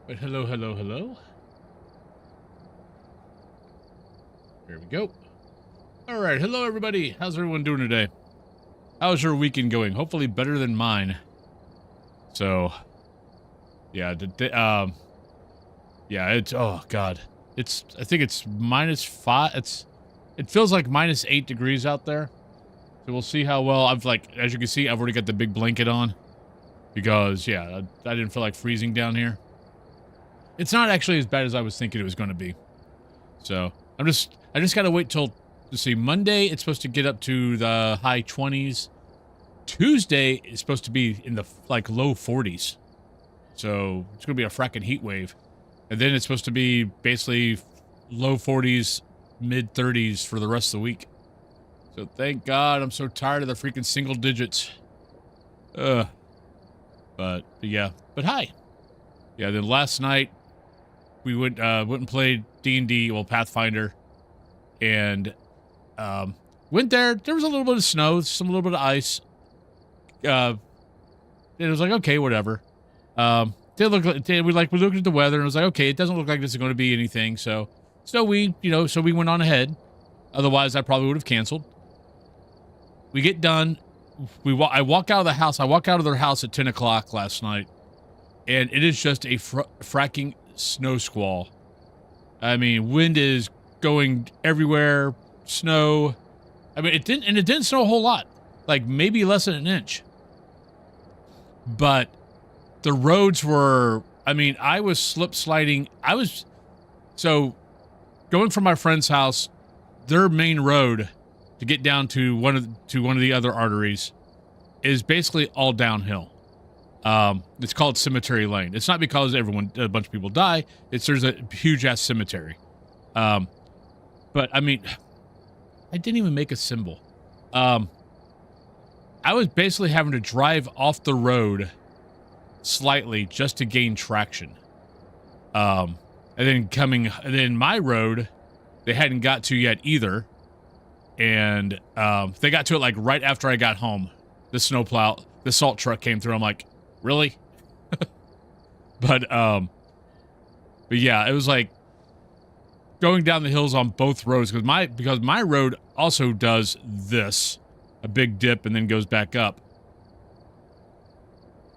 But hello, hello, hello. There we go. All right, hello everybody. How's everyone doing today? How's your weekend going? Hopefully better than mine. So, yeah, yeah, it's oh god, I think it's -5. It feels like -8 degrees out there. So we'll see how well as you can see, I've already got the big blanket on because yeah, I didn't feel like freezing down here. It's not actually as bad as I was thinking it was going to be. So I just got to wait till, let's see, Monday it's supposed to get up to the high 20s. Tuesday is supposed to be in the low 40s. So it's going to be a fracking heat wave. And then it's supposed to be basically low 40s, mid 30s for the rest of the week. So thank God, I'm so tired of the freaking single digits. But yeah, but hi. Yeah, then last night we went and played D&D, well, Pathfinder, and went there. There was a little bit of snow, a little bit of ice. And it was like, okay, whatever. We looked at the weather and it was like, okay, it doesn't look like this is going to be anything. So we went on ahead. Otherwise, I probably would have canceled. We get done. I walk out of the house. I walk out of their house at 10 o'clock last night, and it is just a fracking snow squall. I mean, wind is going everywhere. Snow. I mean, it didn't snow a whole lot, like maybe less than an inch. But the roads were. I mean, I was slip sliding. So going from my friend's house, their main road to get down to one of the other arteries is basically all downhill. It's called Cemetery Lane. It's not because a bunch of people die. There's a huge ass cemetery. But I mean, I didn't even make a symbol. I was basically having to drive off the road slightly just to gain traction. And then my road, they hadn't got to yet either. And they got to it like right after I got home. The salt truck came through. I'm like, really? But yeah, it was like going down the hills on both roads because my road also does a big dip and then goes back up.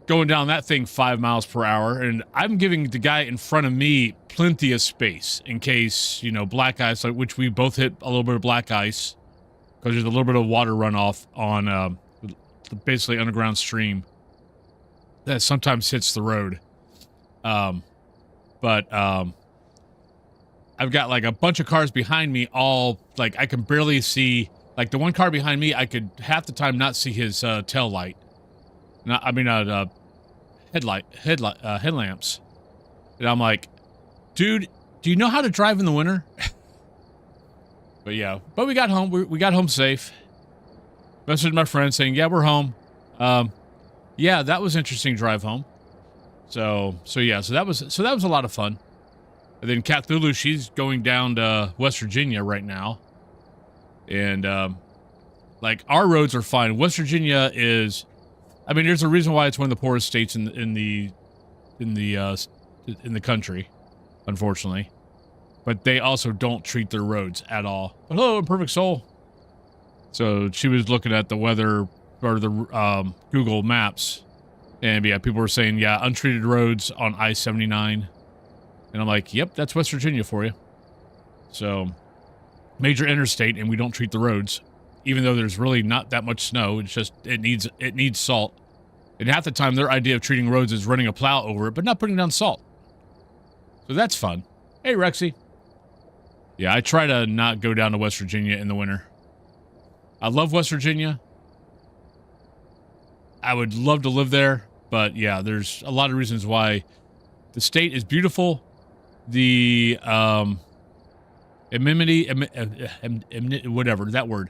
Going down that thing 5 miles per hour, and I'm giving the guy in front of me plenty of space in case, black ice, which we both hit a little bit of black ice because there's a little bit of water runoff on basically underground stream that sometimes hits the road. But I've got like a bunch of cars behind me, all like I can barely see. Like the one car behind me, I could half the time not see his tail light. Headlamps. And I'm like, dude, do you know how to drive in the winter? But yeah, we got home. We got home safe. Messaged my friend saying, yeah, we're home. Yeah, that was interesting drive home. So that was a lot of fun. And then Cthulhu, she's going down to West Virginia right now. And our roads are fine. West Virginia is, I mean, there's a reason why it's one of the poorest states in the country, unfortunately. But they also don't treat their roads at all. But hello, Imperfect Soul. So she was looking at the weather or the Google Maps, and yeah, people were saying, yeah, untreated roads on I-79, and I'm like, yep, that's West Virginia for you. So major interstate, and we don't treat the roads, even though there's really not that much snow. It's just it needs salt, and half the time their idea of treating roads is running a plow over it, but not putting down salt. So that's fun. Hey, Rexy. Yeah, I try to not go down to West Virginia in the winter. I love West Virginia. I would love to live there, but yeah, there's a lot of reasons why. The state is beautiful. The amenity, whatever that word,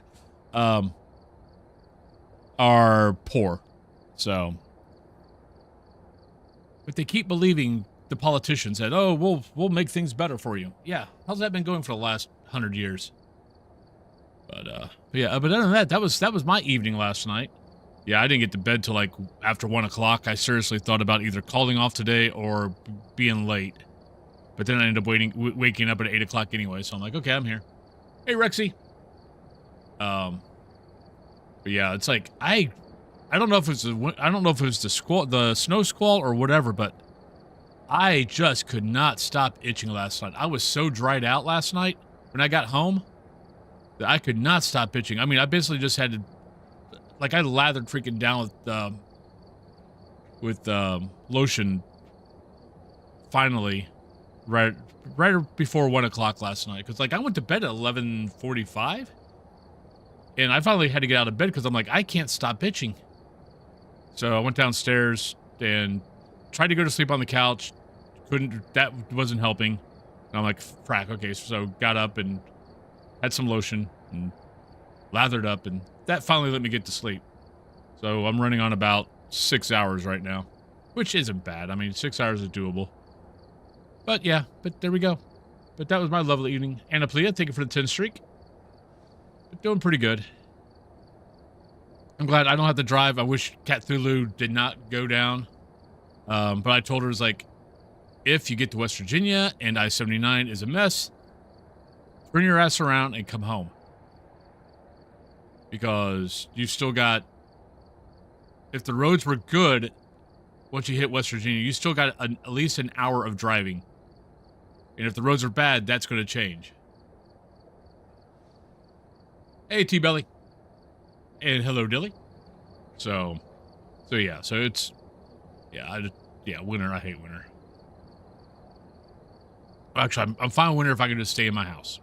are poor. So, but they keep believing the politicians that, oh, we'll make things better for you. Yeah, how's that been going for the last 100 years? But yeah, but other than that, that was my evening last night. Yeah, I didn't get to bed till like after 1 o'clock. I seriously thought about either calling off today or being late. But then I ended up waking up at 8 o'clock anyway. So I'm like, okay, I'm here. Hey, Rexy. But yeah, it's like I don't know if it's the snow squall or whatever, but I just could not stop itching last night. I was so dried out last night when I got home that I could not stop itching. I mean, I basically just had to, like, I lathered freaking down with lotion finally right before 1 o'clock last night. Because, like, I went to bed at 11:45. And I finally had to get out of bed because I'm like, I can't stop itching. So I went downstairs and tried to go to sleep on the couch. Couldn't, that wasn't helping. And I'm like, frack, okay. So got up and had some lotion and lathered up. And that finally let me get to sleep. So I'm running on about 6 hours right now, which isn't bad. I mean, 6 hours is doable. But yeah, but there we go. But that was my lovely evening. Anaplia, thank you for the 10 streak. But doing pretty good. I'm glad I don't have to drive. I wish Cthulhu did not go down. But I told her, it's like, if you get to West Virginia and I-79 is a mess, turn your ass around and come home. Because you still got, if the roads were good, once you hit West Virginia, you still got at least an hour of driving. And if the roads are bad, that's going to change. Hey, T-Belly. And hello, Dilly. So yeah, so it's, yeah, winter, I hate winter. Actually, I'm fine with winter if I can just stay in my house.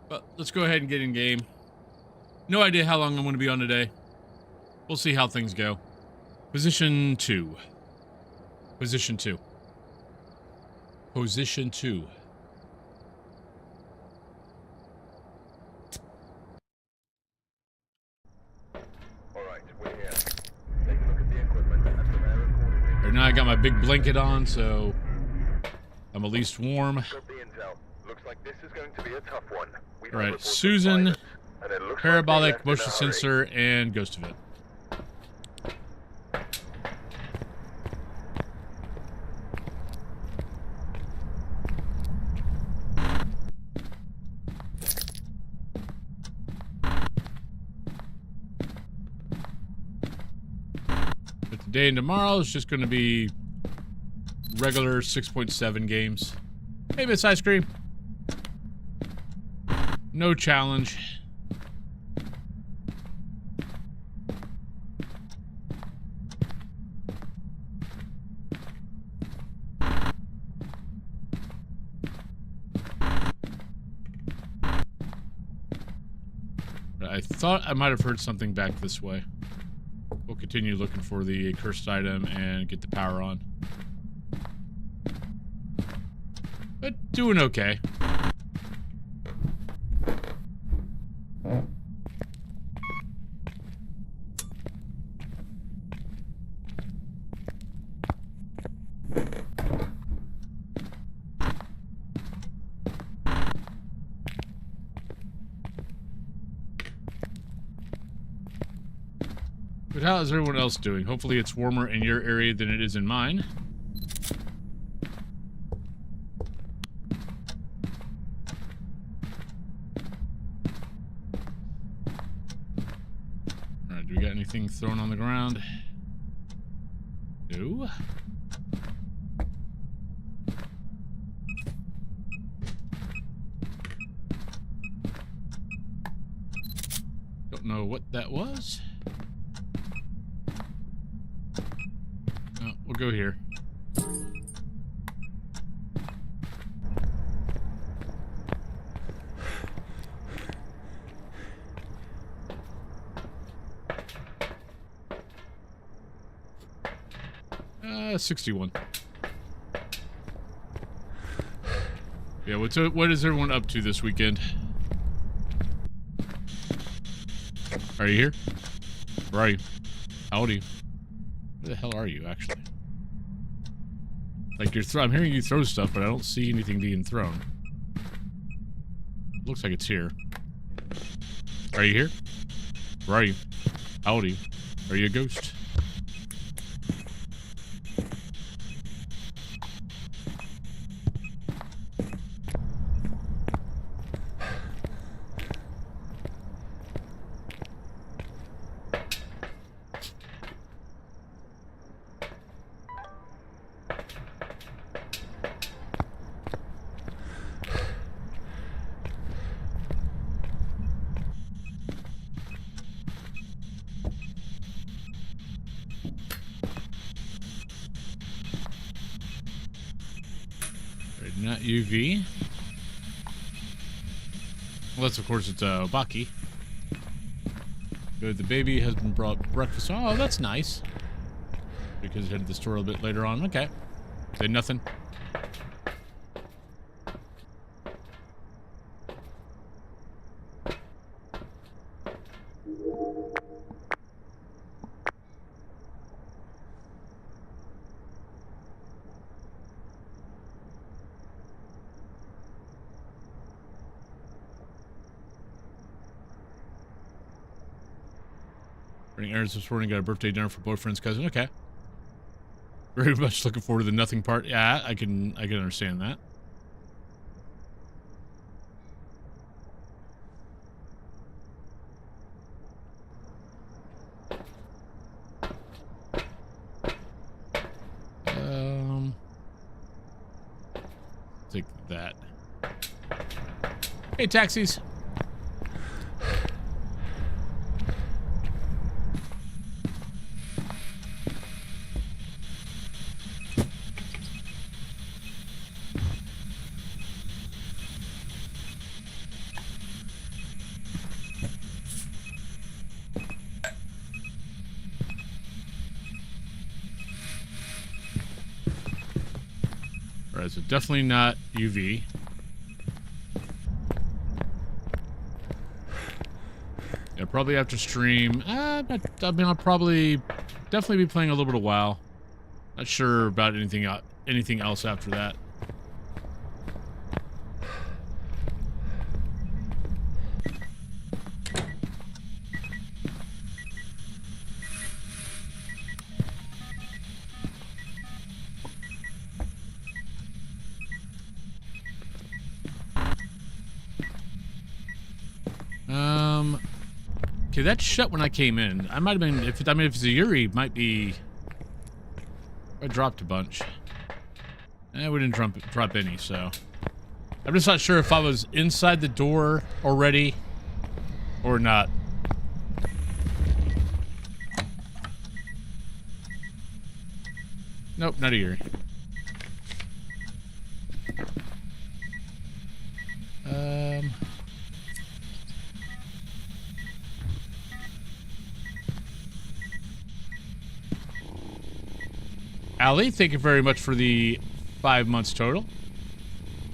But let's go ahead and get in game. No idea how long I'm going to be on today. We'll see how things go. Position 2. Position 2. Position 2. Right now I got my big blanket on, so I'm at least warm. Looks like this is going to be a tough one. All right, Susan, parabolic, motion sensor, and ghost event. But today and tomorrow is just going to be regular 6.7 games. Hey, Miss Ice Cream. No challenge. I thought I might have heard something back this way. We'll continue looking for the cursed item and get the power on. But doing okay. But how is everyone else doing? Hopefully it's warmer in your area than it is in mine. Alright, do we got anything thrown on the ground? No. Don't know what that was. We'll go here. Uh, 61. Yeah, what is everyone up to this weekend? Are you here? Where are you? How old are you? Where the hell are you, actually? Like, I'm hearing you throw stuff, but I don't see anything being thrown. Looks like it's here. Are you here? Where are you? How old are you? Are you a ghost? Not UV. Unless, of course, it's Obaki. Good, the baby has been brought breakfast. Oh, that's nice. Because headed to the store a little bit later on. Okay. Say nothing. Running errands this morning, got a birthday dinner for boyfriend's cousin. Okay. Very much looking forward to the nothing part. Yeah, I can understand that. Take that. Hey, taxis. Alright, so definitely not UV. Yeah, probably after stream. I mean, I'll probably definitely be playing a little bit of WoW. Not sure about anything else after that. Okay, that shut when I came in. I might have been, if it's a Yuri, might be. I dropped a bunch. We didn't drop any, so I'm just not sure if I was inside the door already or not. Nope, not a Yuri. Ali, thank you very much for the 5 months total.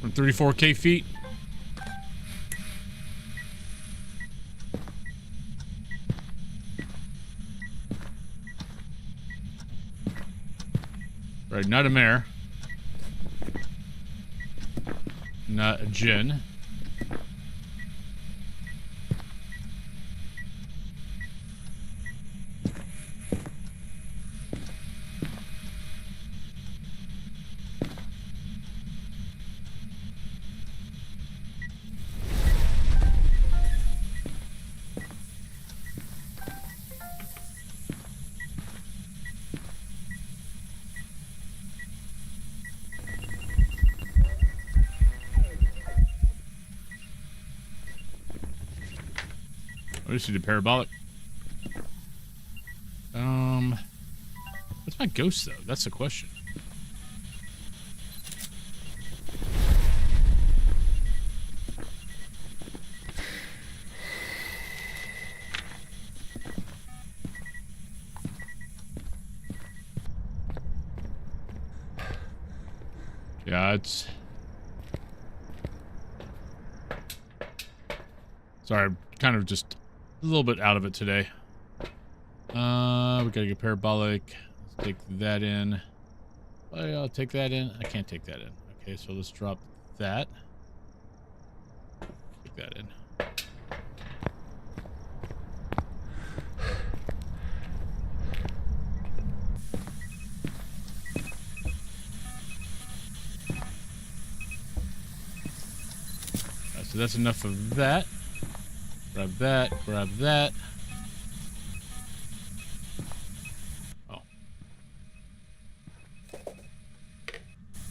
From 34K feet. Right, not a mare. Not a Jin. I just need a parabolic. What's my ghost though? That's the question. Yeah, it's. Sorry, I'm kind of just a little bit out of it today. We gotta get parabolic. Let's take that in. Oh, yeah, I'll take that in. I can't take that in. Okay, so let's drop that. Take that in. so that's enough of that. Grab that, grab that. Oh.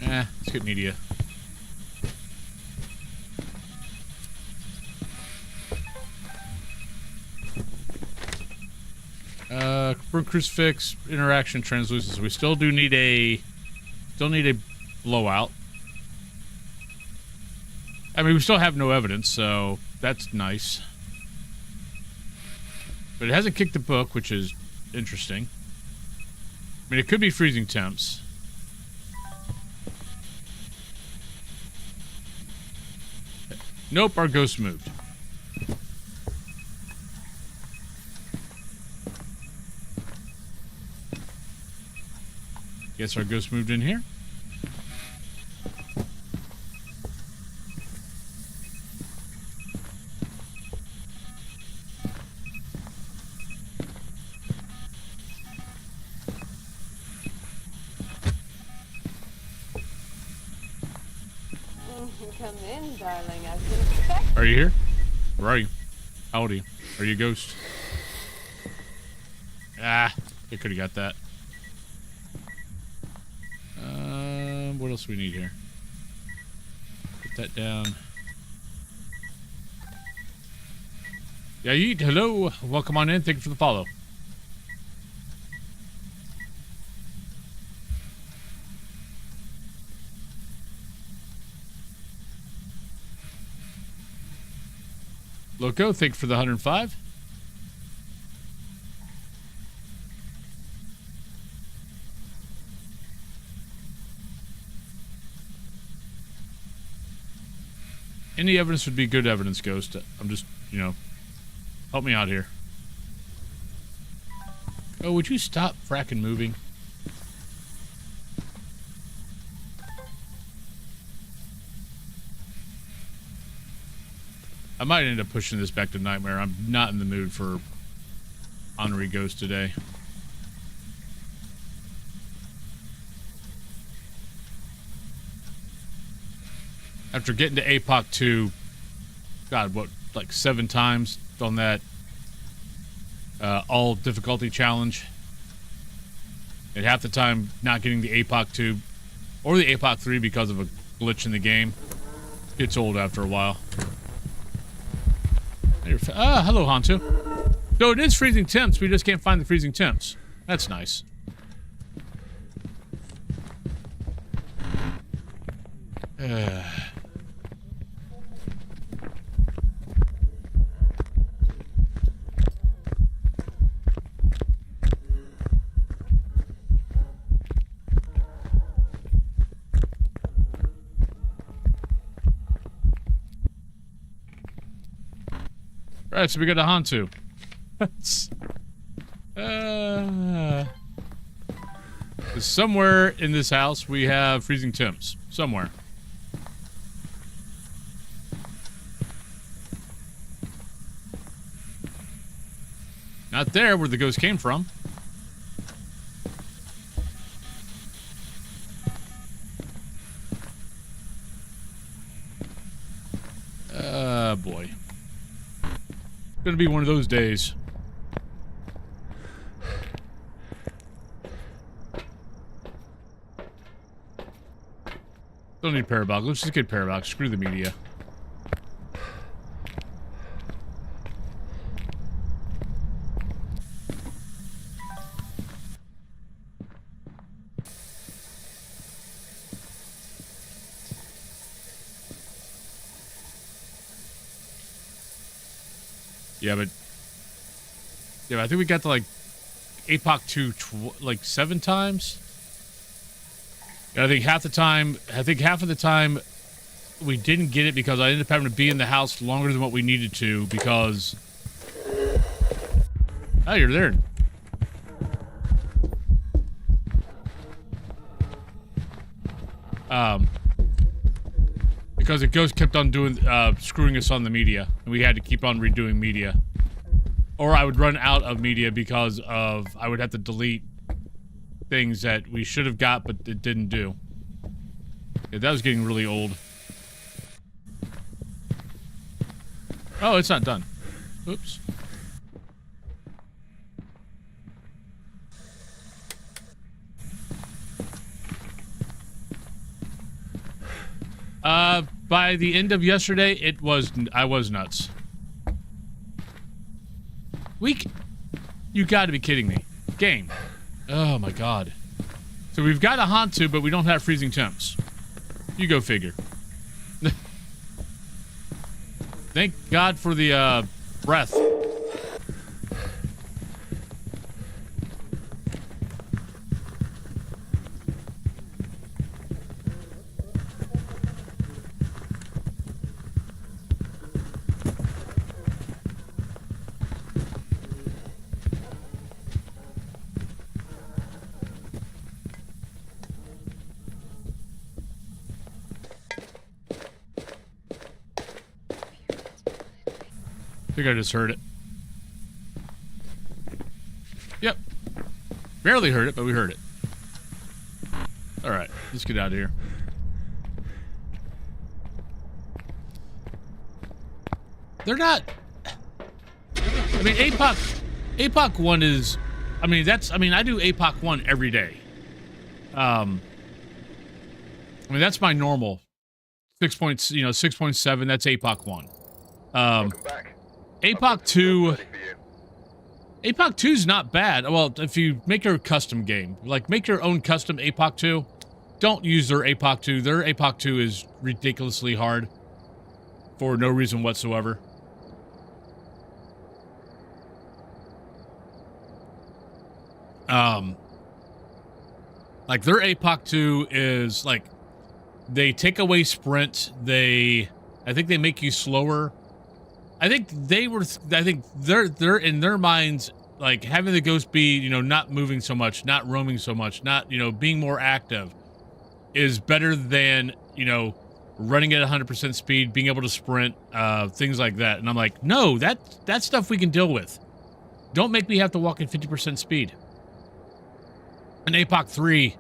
Let's get media. Burn crucifix, interaction, translucence. We still do need a blowout. I mean, we still have no evidence, so that's nice. But it hasn't kicked the book, which is interesting. I mean, it could be freezing temps. Nope, our ghost moved. Guess our ghost moved in here. Come in, darling. I've been expecting. Are you here? Where are you? How old are you? Are you a ghost? Ah, I could have got that. What else do we need here? Put that down. Yaid, hello. Welcome on in. Thank you for the follow. Loco, thank you for the 105. Any evidence would be good evidence, Ghost. I'm just, you know, help me out here. Oh, would you stop fracking moving? I might end up pushing this back to Nightmare. I'm not in the mood for Honorary Ghost today. After getting to APOC 2, God, what, like 7 times on that all difficulty challenge. And half the time not getting the APOC 2 or the APOC 3 because of a glitch in the game. Gets old after a while. Hello, Hantu. So it is freezing temps, we just can't find the freezing temps. That's nice. Alright, so we got a Hantu. Somewhere in this house we have freezing temps. Somewhere. Not there where the ghost came from. Boy. Gonna be one of those days. Don't need Parabox. Let's just get Parabox. Screw the media. Yeah, but I think we got to like APOC 2 like 7 times. And I think half of the time we didn't get it because I ended up having to be in the house longer than what we needed to because oh, you're there. Because the ghost kept on doing screwing us on the media, and we had to keep on redoing media. Or I would run out of media because of I would have to delete things that we should have got but it didn't do. Yeah, that was getting really old. Oh, it's not done. Oops. By the end of yesterday, I was nuts. You gotta be kidding me. Game. Oh my god. So we've got a Hantu, but we don't have freezing temps. You go figure. Thank God for the, breath. I think I just heard it. Yep. Barely heard it, but we heard it. Alright, let's get out of here. They're not... I mean, APOC 1 is... I mean, I do APOC 1 every day. I mean, that's my normal. 6.7, that's APOC 1. Welcome back. APOC 2... APOC 2 is not bad. Well, if you make your custom game, like make your own custom APOC 2, don't use their APOC 2. Their APOC 2 is ridiculously hard for no reason whatsoever. Like their APOC 2 is like they take away sprint. I think they make you slower. I think they're in their minds, like having the ghost be, not moving so much, not roaming so much, not, being more active is better than, running at 100% speed, being able to sprint, things like that. And I'm like, no, that stuff we can deal with. Don't make me have to walk at 50% speed. And APOC 3,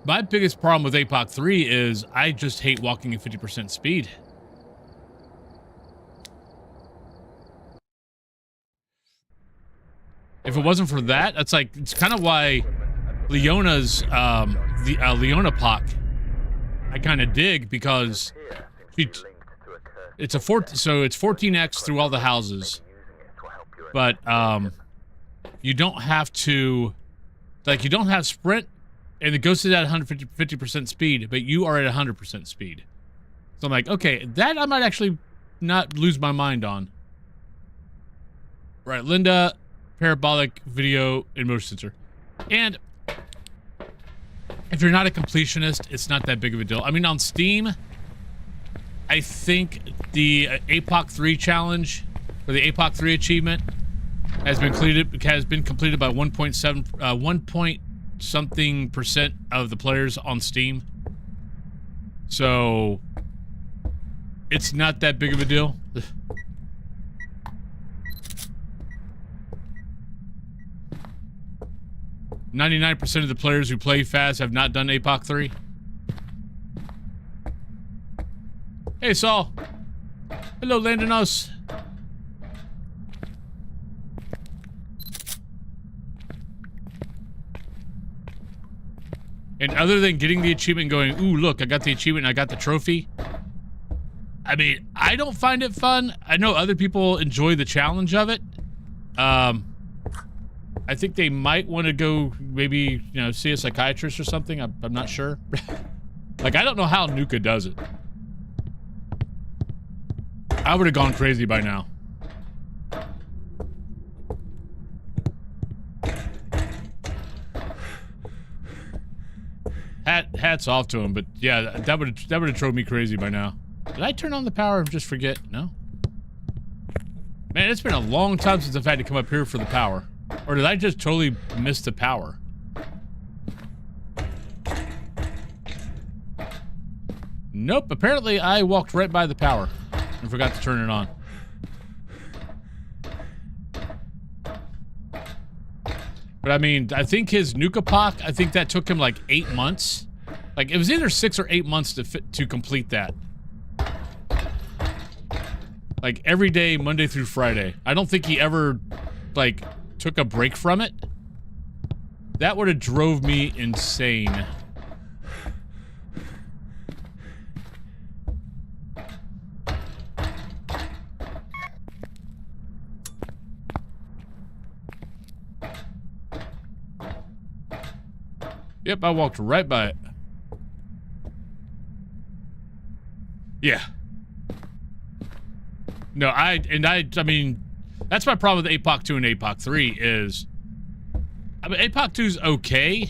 my biggest problem with APOC 3 is I just hate walking at 50% speed. If it wasn't for that, it's kind of why Leona's, Leona Pock, I kind of dig, because it's 14x through all the houses, but, you don't have to, you don't have sprint, and it goes to that 150% speed, but you are at 100% speed. So I'm like, okay, that I might actually not lose my mind on. Right, Linda... Parabolic video and motion sensor. And if you're not a completionist, it's not that big of a deal. I mean, on Steam, I think the APOC 3 challenge, or the APOC 3 achievement, has been completed by 1 point something percent of the players on Steam. So it's not that big of a deal. 99% of the players who play fast have not done APOC 3. Hey, Saul. Hello, Landanos. And other than getting the achievement and going, ooh, look, I got the achievement and I got the trophy. I mean, I don't find it fun. I know other people enjoy the challenge of it. I think they might want to go maybe, see a psychiatrist or something. I'm not sure. I don't know how Nuka does it. I would have gone crazy by now. Hats off to him, but yeah, that would have drove me crazy by now. Did I turn on the power and just forget? No? Man, it's been a long time since I've had to come up here for the power. Or did I just totally miss the power? Nope, apparently I walked right by the power and forgot to turn it on. But I mean, I think his Nuka Pock, I think that took him like 8 months. Like, it was either 6 or 8 months to complete that. Like every day, Monday through Friday. I don't think he ever, like, took a break from it. That would have drove me insane. Yep, I walked right by it. Yeah. No, I mean, that's my problem with APOC 2 and APOC 3 is, I mean, APOC 2 is okay.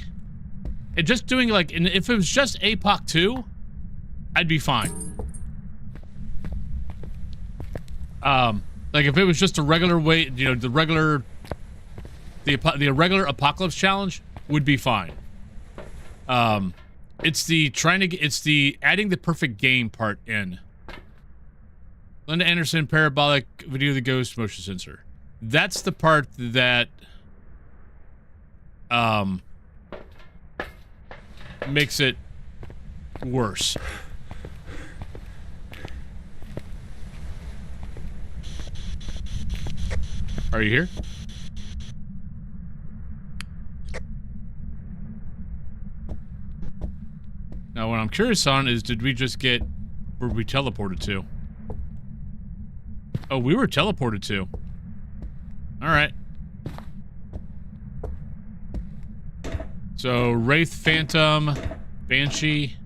And just doing, like, and if it was just APOC 2, I'd be fine. Like, if it was just a regular way, you know, the regular Apocalypse challenge would be fine. It's the adding the perfect game part in. Linda Anderson, parabolic video of the ghost motion sensor. That's the part that makes it worse. Are you here? Now, what I'm curious on is, did we just get... Were we teleported to? Oh, we were teleported to. Alright. So, Wraith, Phantom, Banshee...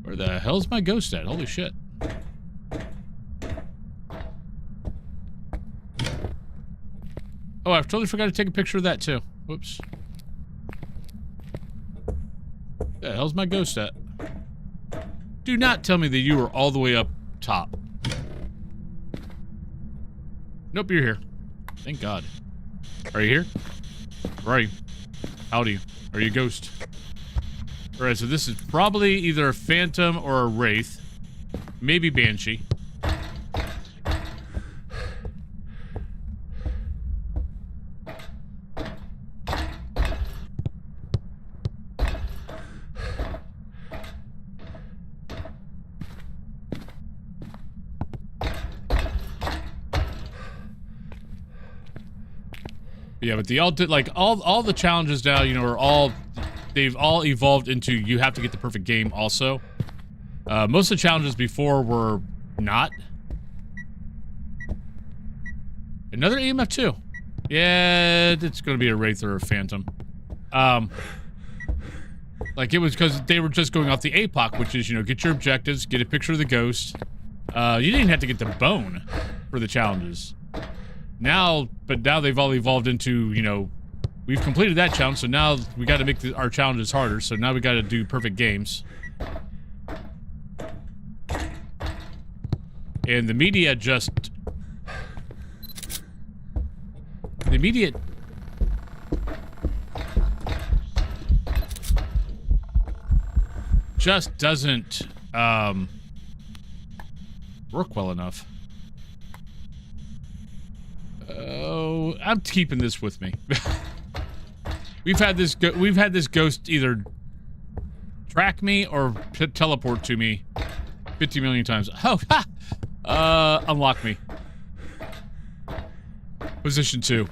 Where the hell's my ghost at? Holy shit. Oh, I totally forgot to take a picture of that too. Whoops. The hell's my ghost at? Do not tell me that you were all the way up top. Nope, you're here. Thank God. Are you here? Where are you? Howdy. Are you a ghost? Alright, so this is probably either a Phantom or a Wraith. Maybe Banshee. Yeah, but the all the challenges now, you know, are all... They've all evolved into you have to get the perfect game also. Most of the challenges before were not. Another EMF 2. Yeah, it's going to be a Wraith or a Phantom. Like, it was because they were just going off the APOC, which is, you know, get your objectives, get a picture of the ghost. You didn't even have to get the bone for the challenges. Now, but now they've all evolved into, you know, we've completed that challenge, so now we got to make our challenges harder, so now we got to do perfect games. And the media just... The media... just doesn't, work well enough. Oh, I'm keeping this with me. We've had this ghost either track me or teleport to me 50 million times. Oh, ha! Unlock me. Position 2.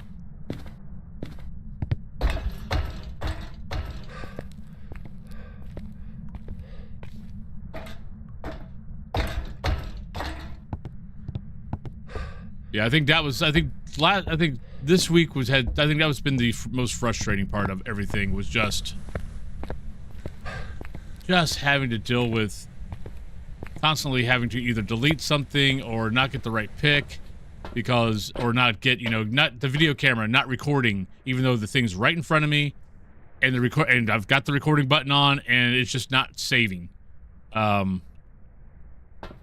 Yeah, I think that was, I think this week was I think that was been the most frustrating part of everything, was just having to deal with constantly having to either delete something or not get the right pick because, or not get, you know, not the video camera, not recording, even though the thing's right in front of me and and I've got the recording button on and it's just not saving.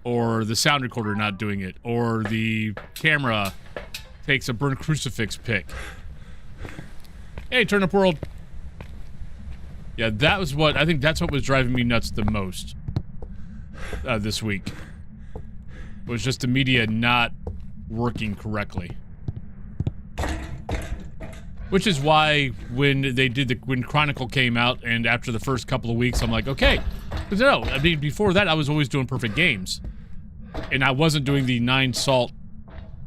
Or the sound recorder not doing it, or the camera takes a burnt crucifix pic. Hey, Turnip World. Yeah, that was what, I think that's what was driving me nuts the most this week. It was just the media not working correctly. Which is why when they did when Chronicle came out, and after the first couple of weeks, I'm like, okay. Because no, I mean, before that, I was always doing perfect games. And I wasn't doing the 9 salt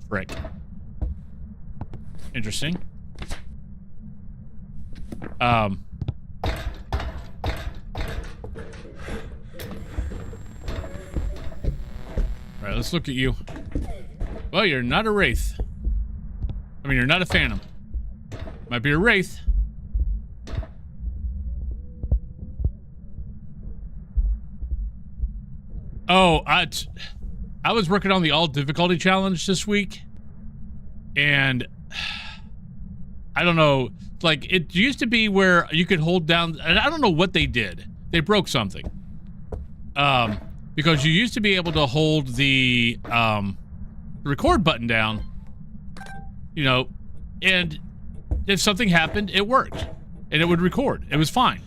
trick. Interesting. Alright, let's look at you. Well, you're not a Wraith. I mean, you're not a Phantom. Might be a Wraith. Oh, I was working on the all difficulty challenge this week, and I don't know, like, it used to be where you could hold down, and I don't know what they did. They broke something. Because you used to be able to hold the record button down, you know, and if something happened, it worked, and it would record. It was fine.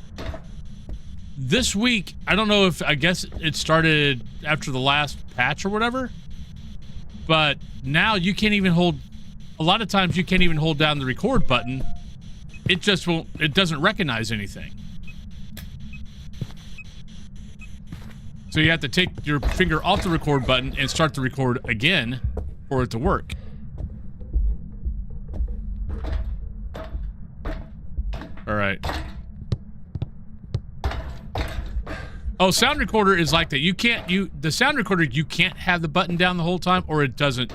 This week, I don't know if, I guess it started after the last patch or whatever, but now you can't even hold, a lot of times you can't even hold down the record button. It just won't, it doesn't recognize anything. So you have to take your finger off the record button and start the record again for it to work. All right. Oh, sound recorder is like that. You can't, the sound recorder, you can't have the button down the whole time, or it doesn't.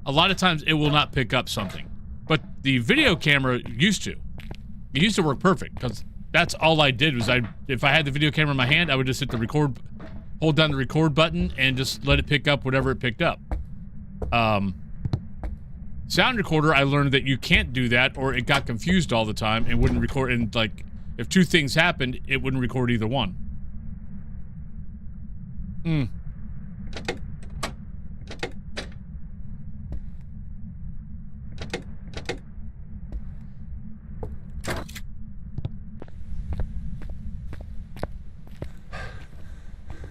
A lot of times it will not pick up something. But the video camera used to. It used to work perfect, because that's all I did was if I had the video camera in my hand, I would just hit the record, hold down the record button and just let it pick up whatever it picked up. Sound recorder, I learned that you can't do that, or it got confused all the time and wouldn't record, and like, if two things happened, it wouldn't record either one.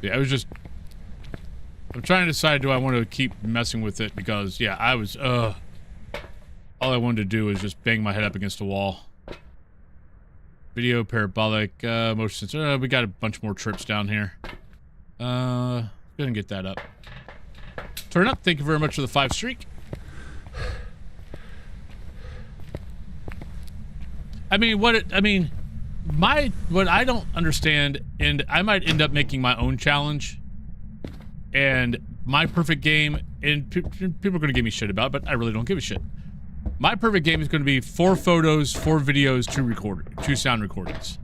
Yeah, I was just, I'm trying to decide, do I want to keep messing with it, because yeah, I was all I wanted to do was just bang my head up against a wall. Video, parabolic, motion sensor. We got a bunch more trips down here. Go ahead and get that up. Turn up, thank you very much for the 5 streak. I mean, what I don't understand, and I might end up making my own challenge, and my perfect game, and people are going to give me shit about it, but I really don't give a shit. My perfect game is going to be 4 photos, 4 videos, 2 sound recordings.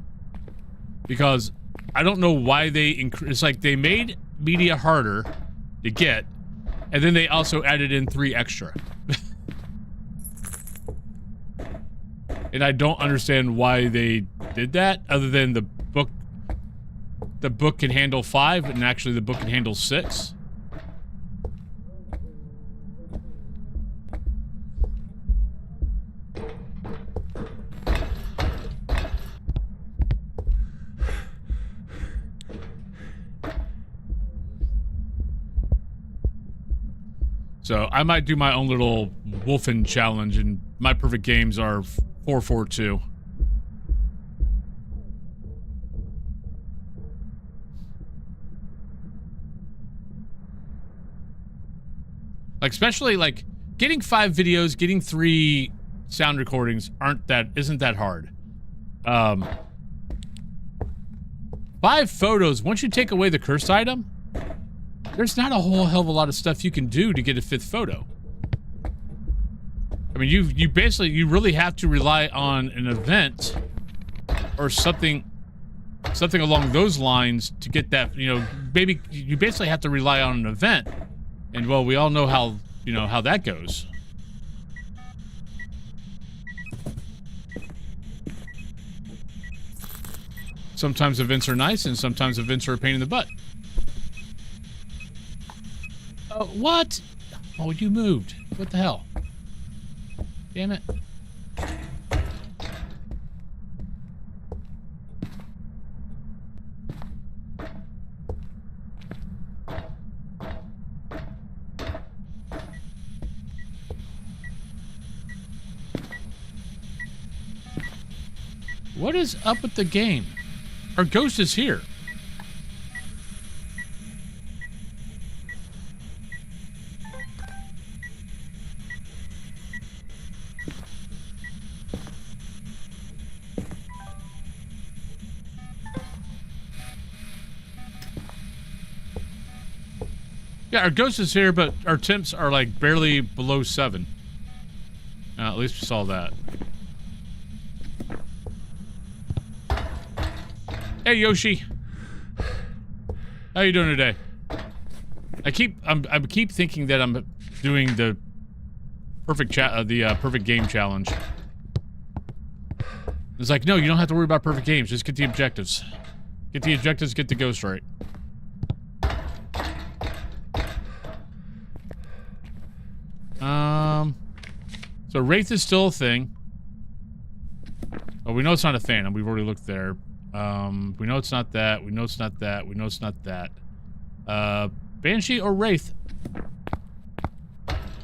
Because I don't know why it's like they made media harder to get, and then they also added in 3 extra. And I don't understand why they did that, other than the book can handle 5, and actually the book can handle 6. So I might do my own little Wolfen challenge, and my perfect games are 4-4-2. Like, especially like getting 5 videos, getting 3 sound recordings isn't that hard. 5 photos, once you take away the cursed item, there's not a whole hell of a lot of stuff you can do to get a 5th photo. I mean, you basically, you really have to rely on an event or something along those lines to get that, you know, maybe you basically have to rely on an event. And well, we all know how, you know, how that goes. Sometimes events are nice, and sometimes events are a pain in the butt. What? Oh, you moved. What the hell? Damn it. What is up with the game? Our ghost is here. Yeah, our ghost is here, but our temps are like barely below 7. At least we saw that. Hey Yoshi, how you doing today? I keep thinking that I'm doing the perfect perfect game challenge. It's like, no, you don't have to worry about perfect games. Just get the objectives. Get the objectives. Get the ghost right. So Wraith is still a thing. Oh, we know it's not a Phantom. We've already looked there. We know it's not that. We know it's not that. We know it's not that. Banshee or Wraith?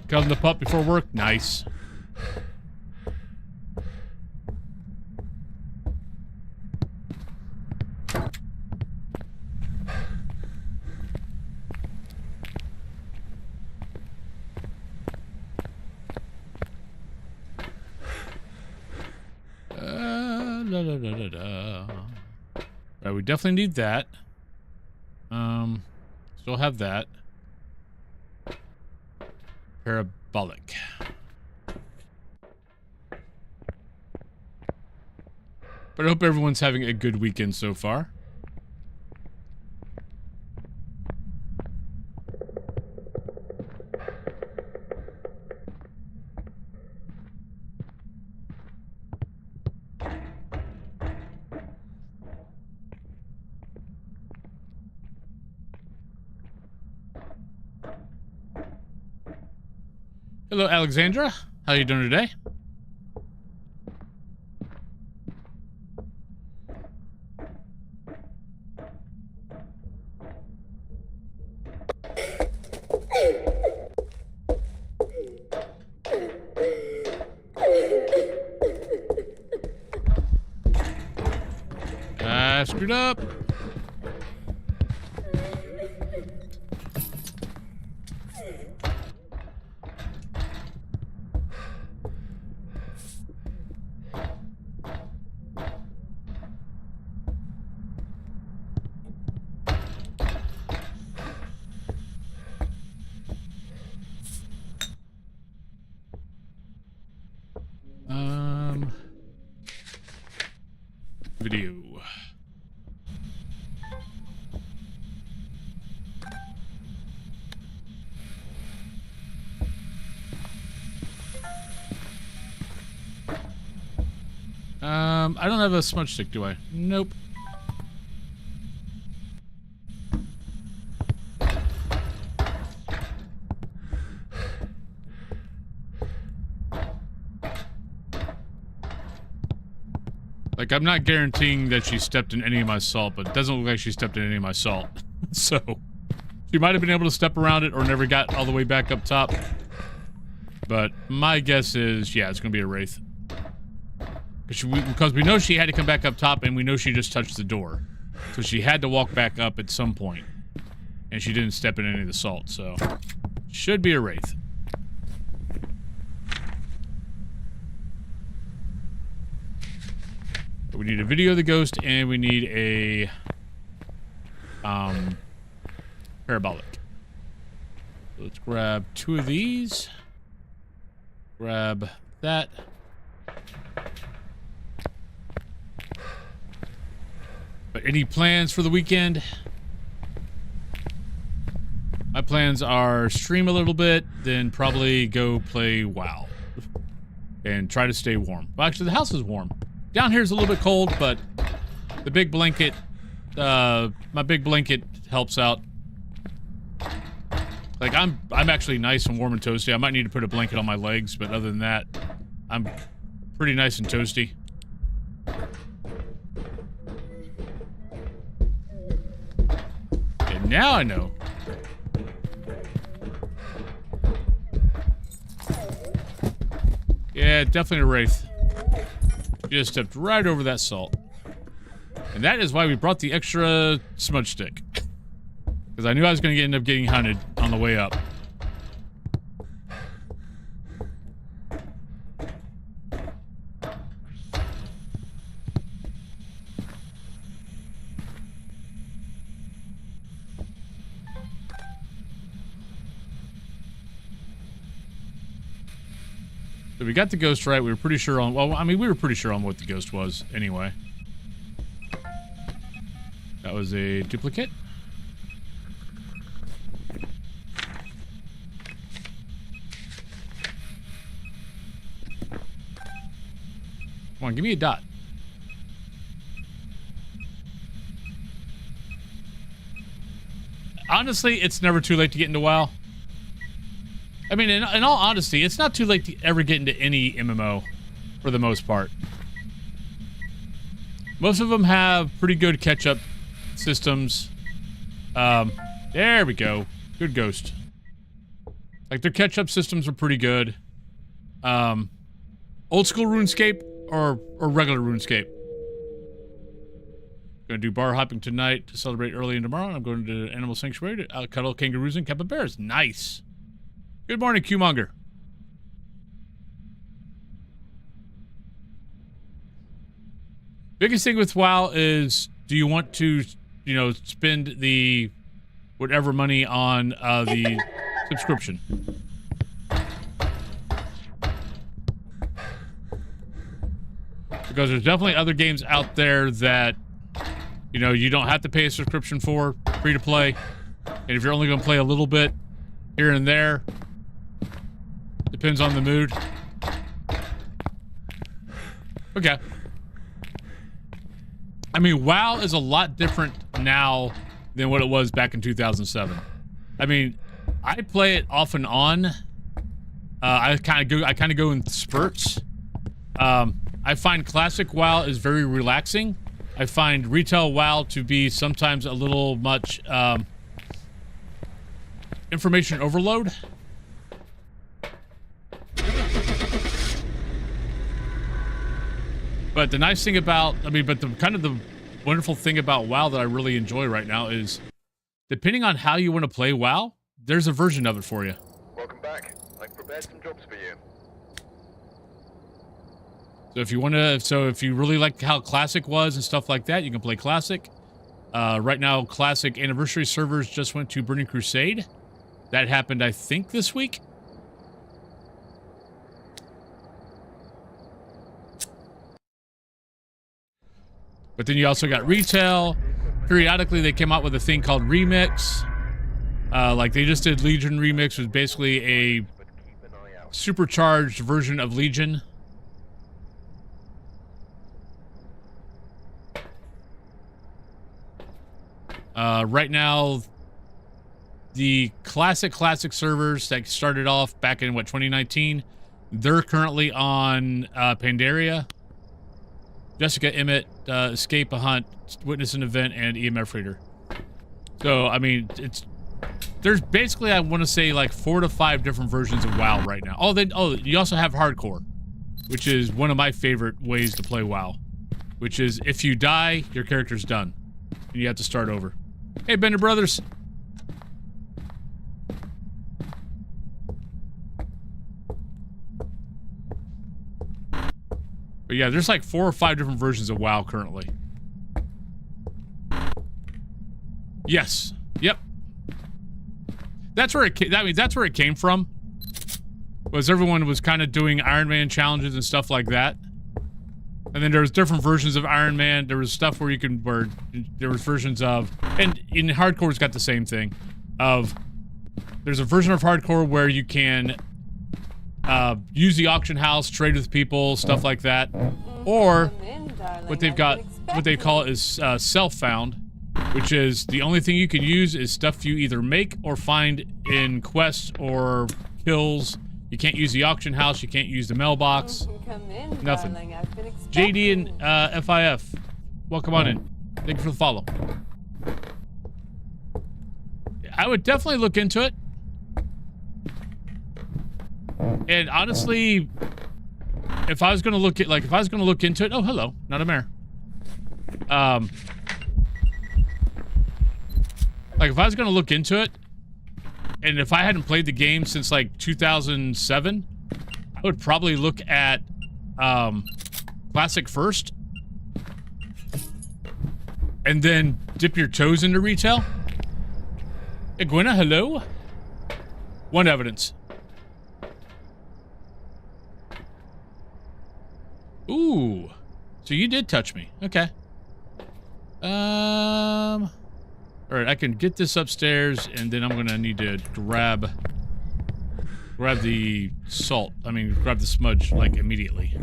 Come the pup before work. Nice. Right, we definitely need that. Still have that. Parabolic. But I hope everyone's having a good weekend so far. Hello, Alexandra. How you doing today? Screwed up. Video. I don't have a smudge stick, do I? Nope. Like, I'm not guaranteeing that she stepped in any of my salt, but it doesn't look like she stepped in any of my salt. So, she might have been able to step around it or never got all the way back up top. But my guess is, yeah, it's going to be a Wraith. Because we know she had to come back up top, and we know she just touched the door. So she had to walk back up at some point. And she didn't step in any of the salt, so... should be a Wraith. We need a video of the ghost, and we need a... parabolic. So let's grab 2 of these. Grab that. But any plans for the weekend? My plans are stream a little bit, then probably go play WoW. And try to stay warm. Well, actually, the house is warm. Down here is a little bit cold, but the big blanket, my big blanket helps out. Like, I'm actually nice and warm and toasty. I might need to put a blanket on my legs, but other than that, I'm pretty nice and toasty. And now I know. Yeah, definitely a Wraith. You just stepped right over that salt. And that is why we brought the extra smudge stick. Because I knew I was going to end up getting hunted on the way up. So we got the ghost right. We were pretty sure on... Well, I mean, we were pretty sure on what the ghost was anyway. That was a duplicate. Come on, give me a dot. Honestly, it's never too late to get into WoW. I mean, in all honesty, it's not too late to ever get into any MMO, for the most part. Most of them have pretty good catch-up systems. There we go. Good ghost. Like, their catch-up systems are pretty good. Old school RuneScape or regular RuneScape? Gonna do bar hopping tonight to celebrate early and tomorrow. I'm going to Animal Sanctuary to cuddle kangaroos and capybaras. Nice. Good morning, Qmonger. Biggest thing with WoW is, do you want to, you know, spend the whatever money on the subscription? Because there's definitely other games out there that, you know, you don't have to pay a subscription for, free to play. And if you're only going to play a little bit here and there, depends on the mood. Okay. I mean, WoW is a lot different now than what it was back in 2007. I mean, I play it off and on. I kind of go in spurts. I find classic WoW is very relaxing. I find retail WoW to be sometimes a little much information overload. But the nice thing about, but the kind of the wonderful thing about WoW that I really enjoy right now is, depending on how you want to play WoW, there's a version of it for you. Welcome back. I've prepared some jobs for you. So if you want to, if you really like how Classic was and stuff like that, you can play Classic. Right now, Classic Anniversary servers just went to Burning Crusade. That happened, I think, this week. But then you also got retail. Periodically, they came out with a thing called Remix. Like they just did Legion Remix, which was basically a supercharged version of Legion. Right now, the classic servers that started off back in, what, 2019, they're currently on Pandaria. Jessica Emmett, Escape a Hunt, Witness an Event, and EMF Reader. So, I mean, there's basically, I want to say, like 4 to 5 different versions of WoW right now. Oh, you also have Hardcore, which is one of my favorite ways to play WoW, which is if you die, your character's done, and you have to start over. Hey, Bender Brothers. But yeah, there's like 4 or 5 different versions of WoW currently. Yes. Yep. That's where it came, that's where it came from. Was everyone was kind of doing Iron Man challenges and stuff like that. And then there was different versions of Iron Man. There was stuff where you can, there was versions of, and in Hardcore's got the same thing of, there's a version of Hardcore where you can use the auction house, trade with people, stuff like that. Or what they've got, what they call it is self-found, which is the only thing you can use is stuff you either make or find in quests or kills. You can't use the auction house, you can't use the mailbox. Nothing. JD and FIF, welcome on in. Thank you for the follow. I would definitely look into it. And honestly, if I was gonna look at, like, if I was gonna look into it, oh, hello, not a mare. Like, if I was gonna look into it, and if I hadn't played the game since, like, 2007, I would probably look at, Classic first. And then dip your toes into retail. Hey, Gwenna, hello? One evidence. Ooh. So you did touch me. Okay. Alright, I can get this upstairs, and then I'm gonna need to grab the salt. I mean, grab the smudge, like, immediately.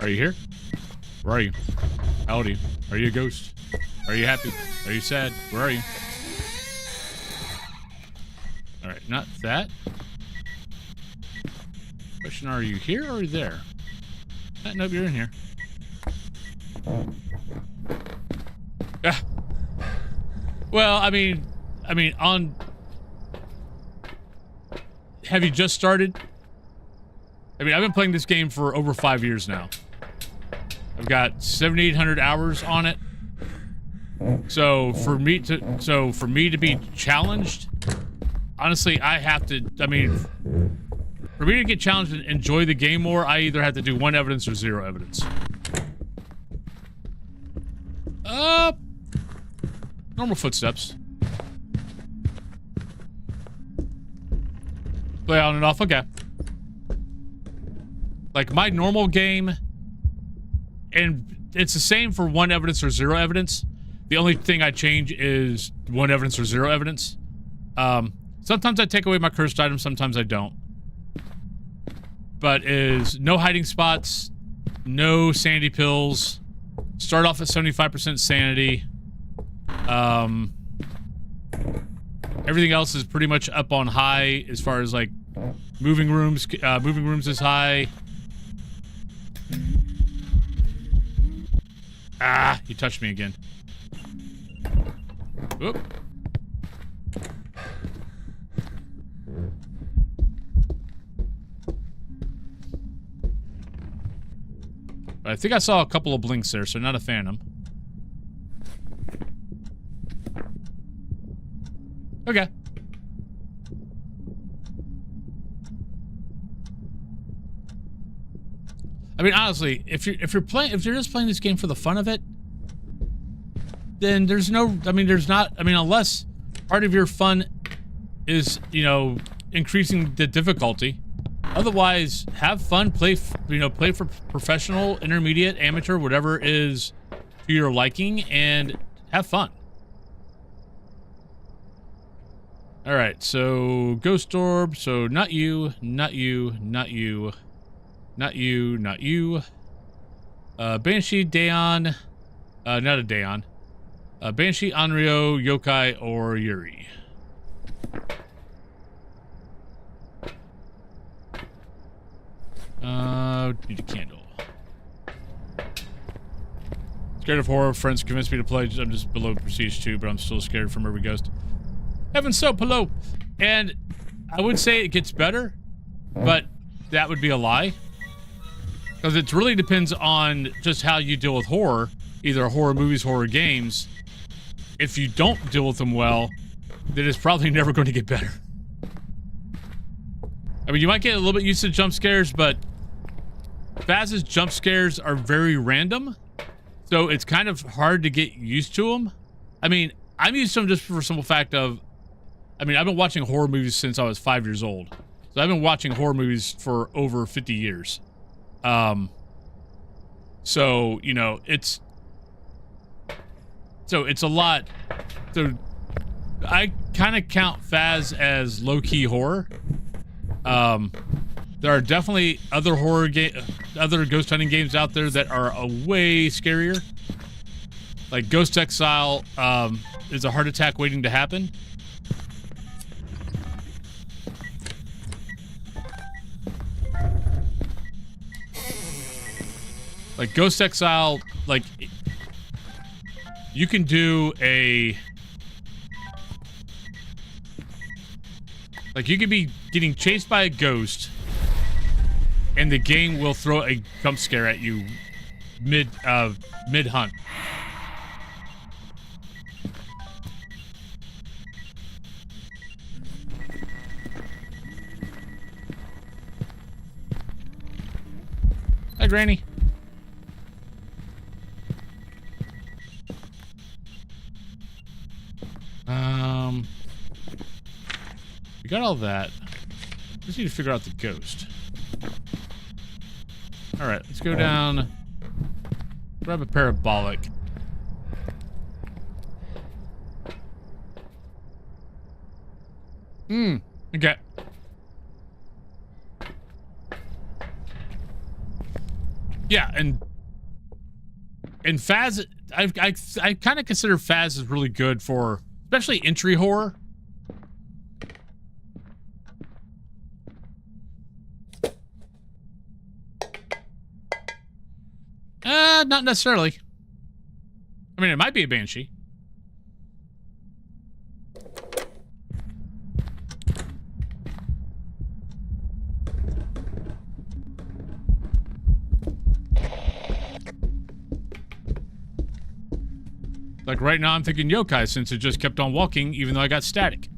Are you here? Where are you? Howdy. Are you a ghost? Are you happy? Are you sad? Where are you? Alright, not that. Question, are you here or there? Nope, you're in here. Ah. Well, I mean, have you just started? I mean, I've been playing this game for over 5 years now. I've got 7,800 hours on it. So for me to be challenged, honestly, I have to, I mean, for me to get challenged and enjoy the game more, I either have to do 1 evidence or 0 evidence. Normal footsteps. Play on and off, okay. Like, my normal game, and it's the same for 1 evidence or 0 evidence. The only thing I change is 1 evidence or 0 evidence. Sometimes I take away my cursed items, sometimes I don't. But is no hiding spots, no sanity pills, start off at 75% sanity. Everything else is pretty much up on high as far as, like, moving rooms is high. Ah, you touched me again. Oop. I think I saw a couple of blinks there, so not a phantom. Okay. I mean, honestly, if you're just playing this game for the fun of it, then there's no, I mean, there's not, I mean, unless part of your fun is, you know, increasing the difficulty. Otherwise, have fun, play for professional, intermediate, amateur, whatever is to your liking, and have fun. All right, so Ghost Orb, so not you, not you, not you, not you, not you. Banshee, Daeon, not a Daeon. Banshee, Anryo, Yokai, or Yuri. Need a candle. Scared of horror. Friends convinced me to play. I'm just below Prestige 2, but I'm still scared from every ghost. Heaven so below. And I would say it gets better, but that would be a lie. Because it really depends on just how you deal with horror. Either horror movies, horror games. If you don't deal with them well, then it's probably never going to get better. I mean, you might get a little bit used to jump scares, but Phas's jump scares are very random, so it's kind of hard to get used to them. I mean, I'm used to them just for the simple fact of, I mean, I've been watching horror movies since I was 5 years old. So I've been watching horror movies for over 50 years. So, you know, it's a lot. So I kind of count Phas as low-key horror. There are definitely other other ghost hunting games out there that are way scarier. Like Ghost Exile is a heart attack waiting to happen. Like Ghost Exile, like you can do a... Like, you could be getting chased by a ghost, and the game will throw a jump scare at you mid-hunt. Hi, Granny. We got all that. Just need to figure out the ghost. All right, let's go down. Grab a parabolic. Okay. Yeah, and Phas, I kind of consider Phas is really good for, especially entry horror. Not necessarily. I mean, it might be a banshee. Like right now I'm thinking yokai since it just kept on walking even though I got static.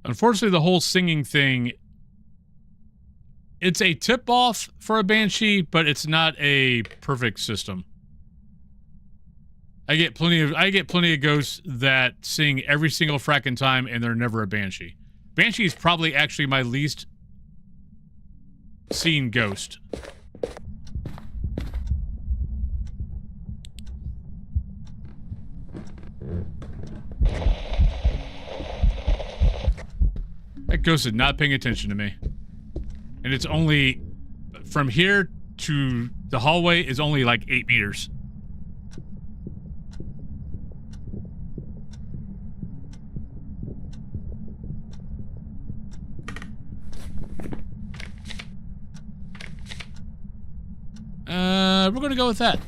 Unfortunately, the whole singing thing, it's a tip-off for a banshee, but it's not a perfect system. I get plenty of ghosts that sing every single fracking time, and they're never a banshee. Banshee is probably actually my least seen ghost. That ghost is not paying attention to me. And it's only... From here to the hallway is only like 8 meters. We're gonna go with that.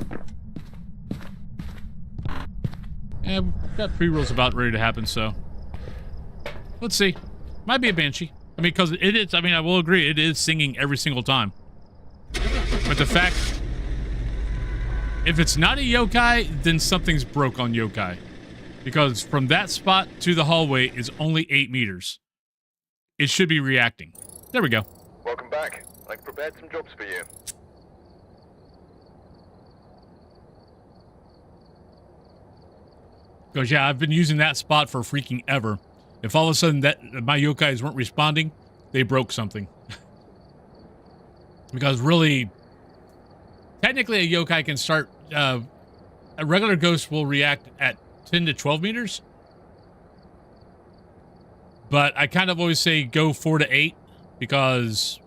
Yeah, we've got pre-rolls about ready to happen, so... Let's see. Might be a banshee. I mean, because it is, I mean, I will agree, it is singing every single time. But the fact... If it's not a yokai, then something's broke on yokai. Because from that spot to the hallway is only 8 meters. It should be reacting. There we go. Welcome back. I've prepared some jobs for you. Because, yeah, I've been using that spot for freaking ever. If all of a sudden that my yokais weren't responding, they broke something. Because really, technically a yokai can start, a regular ghost will react at 10 to 12 meters. But I kind of always say go 4 to 8 because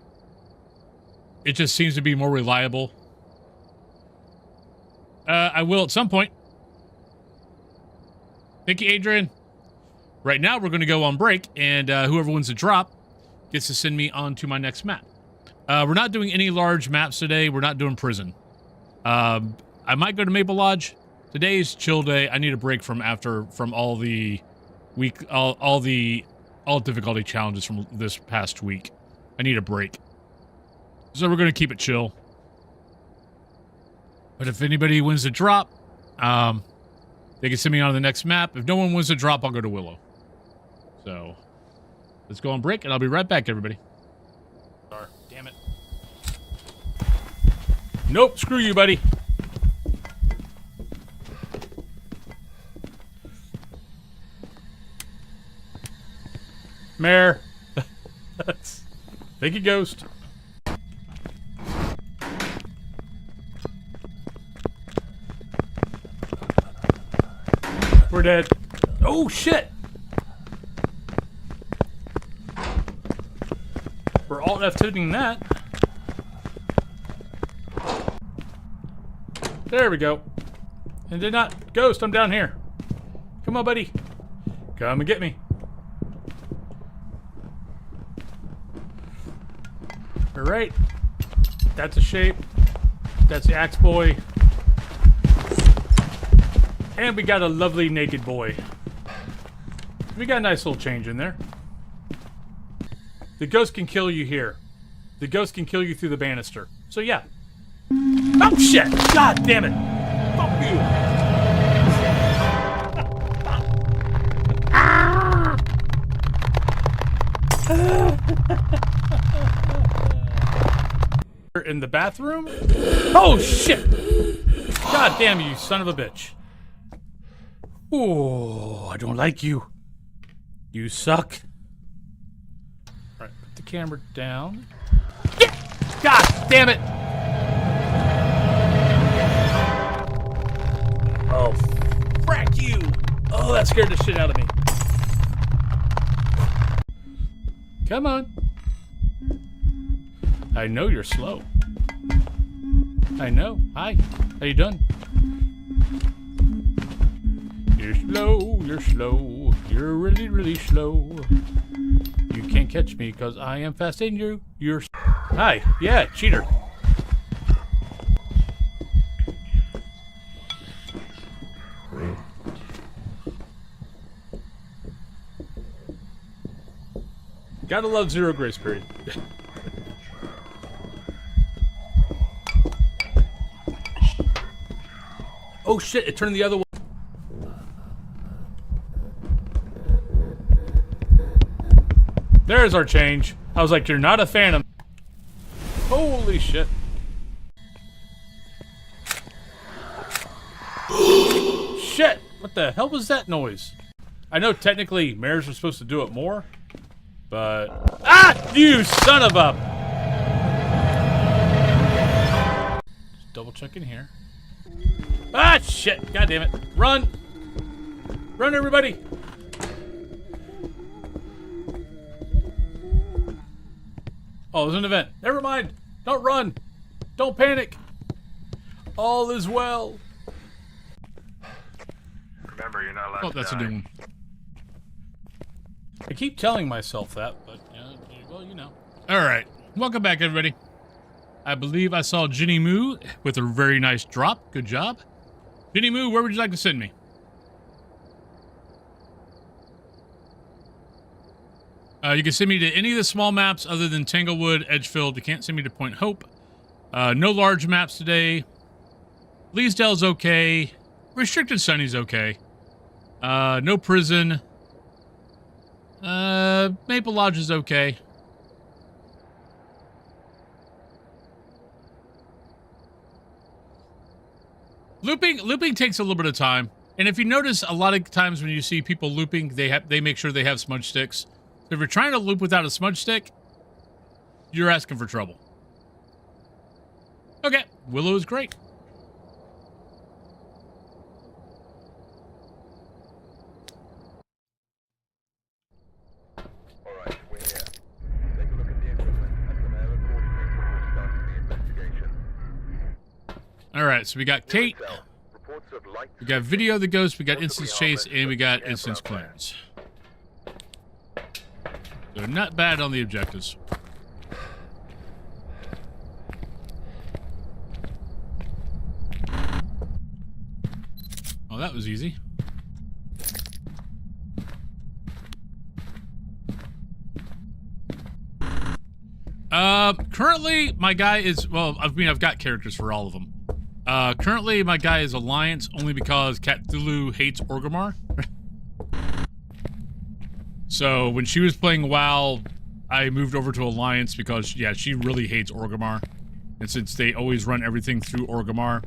it just seems to be more reliable. I will at some point. Thank you, Adrian. Right now, we're going to go on break, and whoever wins the drop gets to send me on to my next map. We're not doing any large maps today. We're not doing prison. I might go to Maple Lodge. Today's chill day. I need a break from all the all difficulty challenges from this past week. I need a break. So we're going to keep it chill. But if anybody wins the drop, they can send me on to the next map. If no one wins the drop, I'll go to Willow. So, let's go on break, and I'll be right back, everybody. Sorry. Damn it. Nope, screw you, buddy. Mare. Thank you, Ghost. dead. Oh, shit. We're alt F2ing that. There we go. And did not. Ghost, I'm down here. Come on, buddy. Come and get me. Alright. That's a shape. That's the axe boy. And we got a lovely naked boy. We got a nice little change in there. The ghost can kill you here. The ghost can kill you through the banister. So yeah. Oh shit! God damn it! Fuck you! In the bathroom? Oh shit! God damn you, son of a bitch. Oh, I don't like you. You suck. Alright, put the camera down. God damn it! Oh, frack you! Oh, that scared the shit out of me. Come on. I know you're slow. I know. Hi. How you doing? You're slow, you're slow. You're really, really slow. You can't catch me because I am fast and you're... Hi. Yeah, cheater. Gotta love zero grace period. Oh shit, it turned the other way. There's our change. I was like, you're not a phantom. Holy shit. Shit! What the hell was that noise? I know technically mares are supposed to do it more, but... Ah! You son of a... Just double check in here. Ah, shit! God damn it. Run! Run, everybody! Oh, there's an event. Never mind. Don't run. Don't panic. All is well. Remember, you're not allowed Oh, to that's a die. new one. I keep telling myself that, but, well, you know. Alright. Welcome back, everybody. I believe I saw Ginny Moo with a very nice drop. Good job. Ginny Moo, where would you like to send me? You can send me to any of the small maps other than Tanglewood, Edgefield. You can't send me to Point Hope. No large maps today. Leesdale's okay. Restricted Sunny's okay. No prison. Maple Lodge is okay. Looping takes a little bit of time. And if you notice, a lot of times when you see people looping, they make sure they have smudge sticks. So if you're trying to loop without a smudge stick, you're asking for trouble. Okay, Willow is great. Alright, we're here. Take a look at the equipment and prepare accordingly before starting the investigation. Alright, so we got Kate, Reports of light we got Video of the Ghost, we got Instance Chase, and we got Instance Clearance. So not bad on the objectives. Oh, that was easy. Currently, my guy is, well, I mean, I've got characters for all of them. Currently, my guy is Alliance, only because Cthulhu hates Orgrimmar. So, when she was playing WoW, I moved over to Alliance because, yeah, she really hates Orgrimmar. And since they always run everything through Orgrimmar,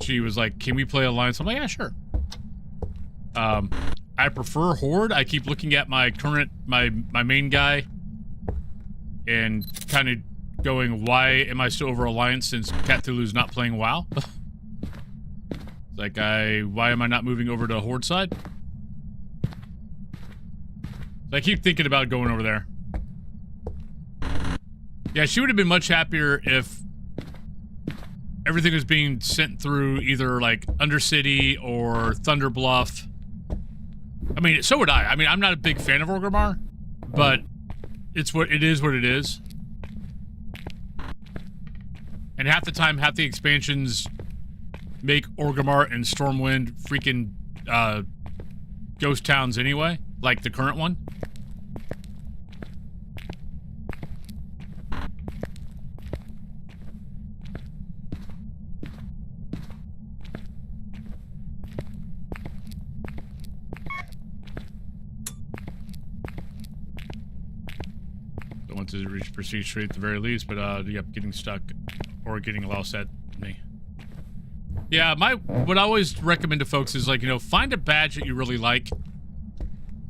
she was like, can we play Alliance? I'm like, yeah, sure. I prefer Horde. I keep looking at my current, my main guy and kind of going, why am I still over Alliance since Cthulhu's not playing WoW? It's like, why am I not moving over to Horde side? So I keep thinking about going over there. Yeah, she would have been much happier if everything was being sent through either, like, Undercity or Thunder Bluff. I mean, so would I. I mean, I'm not a big fan of Orgrimmar, but it is what it is. And half the time, half the expansions make Orgrimmar and Stormwind freaking ghost towns anyway, like the current one. Don't want to reach Prestige Street at the very least, but yep, getting stuck or getting lost at me. Yeah, what I always recommend to folks is, like, you know, find a badge that you really like,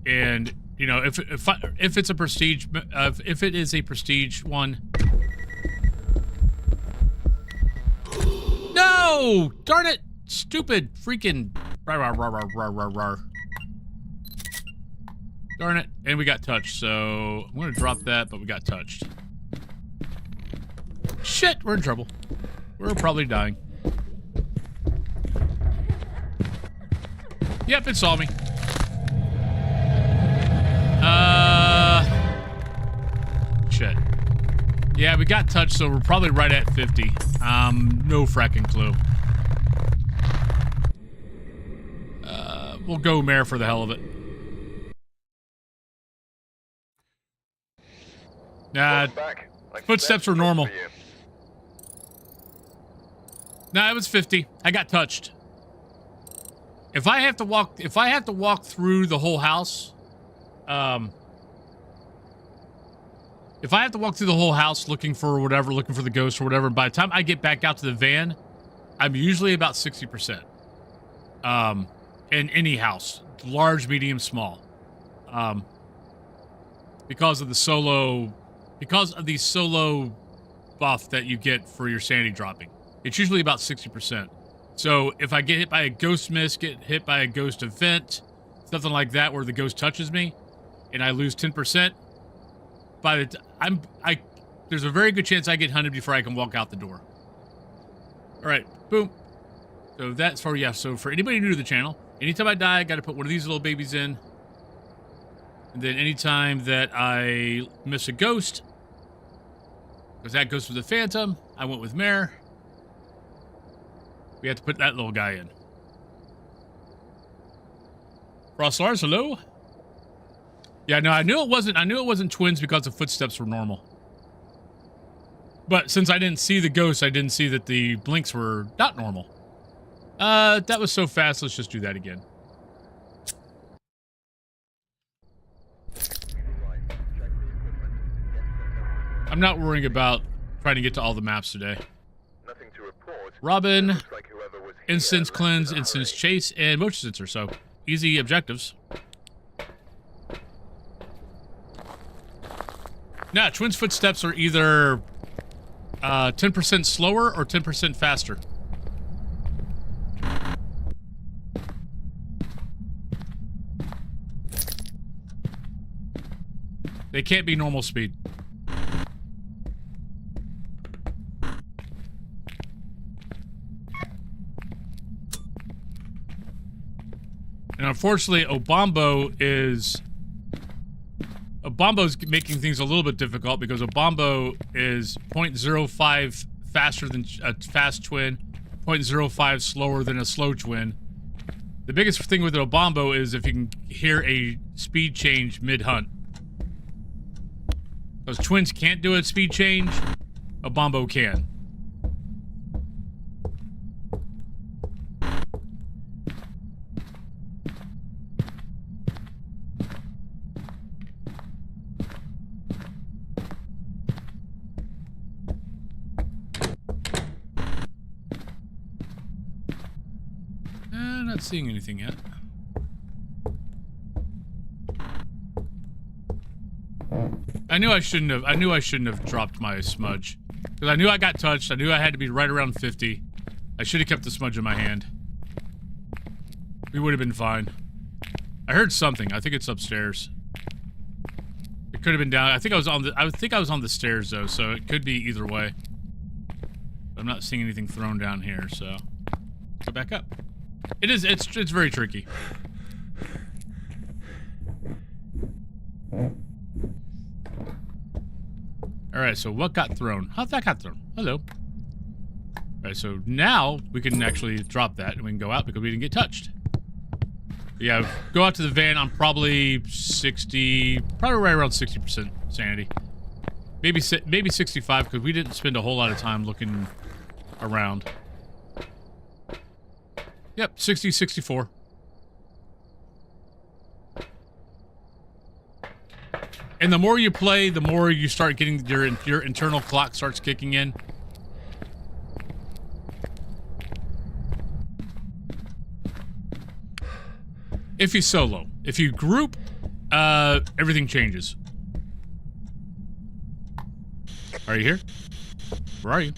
and, you know, if it's a prestige, if it is a prestige one. No! Darn it! Stupid freaking rar. Darn it! And we got touched, so I'm gonna drop that, but we got touched. Shit! We're in trouble. We're probably dying. Yep, it saw me. Shit. Yeah, we got touched, so we're probably right at 50. No fracking clue. We'll go Mare for the hell of it. Nah, footsteps are normal. Nah, it was 50. I got touched. If I have to walk through the whole house, if I have to walk through the whole house looking for whatever, looking for the ghost or whatever, by the time I get back out to the van, I'm usually about 60%. In any house, large, medium, small. Because of the solo buff that you get for your sanity dropping. It's usually about 60%. So if I get hit by a ghost miss, get hit by a ghost event, something like that where the ghost touches me, and I lose 10%, there's a very good chance I get hunted before I can walk out the door. All right, boom. So that's for, yeah, so for anybody new to the channel, anytime I die, I got to put one of these little babies in. And then anytime that I miss a ghost, because that ghost was a phantom, I went with Mare. We have to put that little guy in. Frost Lars, hello? Yeah, no, I knew it wasn't twins because the footsteps were normal. But since I didn't see the ghost, I didn't see that the blinks were not normal. That was so fast, let's just do that again. I'm not worrying about trying to get to all the maps today. Nothing to report. Robin, Looks like whoever was here instance left cleanse, in a instance hurry. chase, and motion sensor. So easy objectives. Now, twins' footsteps are either 10% slower or 10% faster. They can't be normal speed. And unfortunately, Obambo's making things a little bit difficult because Obambo is 0.05 faster than a fast twin, 0.05 slower than a slow twin. The biggest thing with Obambo is if you can hear a speed change mid-hunt. Those twins can't do a speed change, Obambo can. Not seeing anything yet. I knew I shouldn't have dropped my smudge. Because I knew I got touched. I knew I had to be right around 50. I should have kept the smudge in my hand. We would have been fine. I heard something. I think it's upstairs. It could have been down. I think I was on the stairs though, so it could be either way. I'm not seeing anything thrown down here, so go back up. It's very tricky. Alright, so what got thrown? How that got thrown? Hello. Alright, so now we can actually drop that and we can go out because we didn't get touched. Yeah, go out to the van. I'm probably right around 60% sanity. Maybe 65 because we didn't spend a whole lot of time looking around. Yep, 60, 64. And the more you play, the more you start getting your internal clock starts kicking in. If you solo. If you group, everything changes. Are you here? Where are you?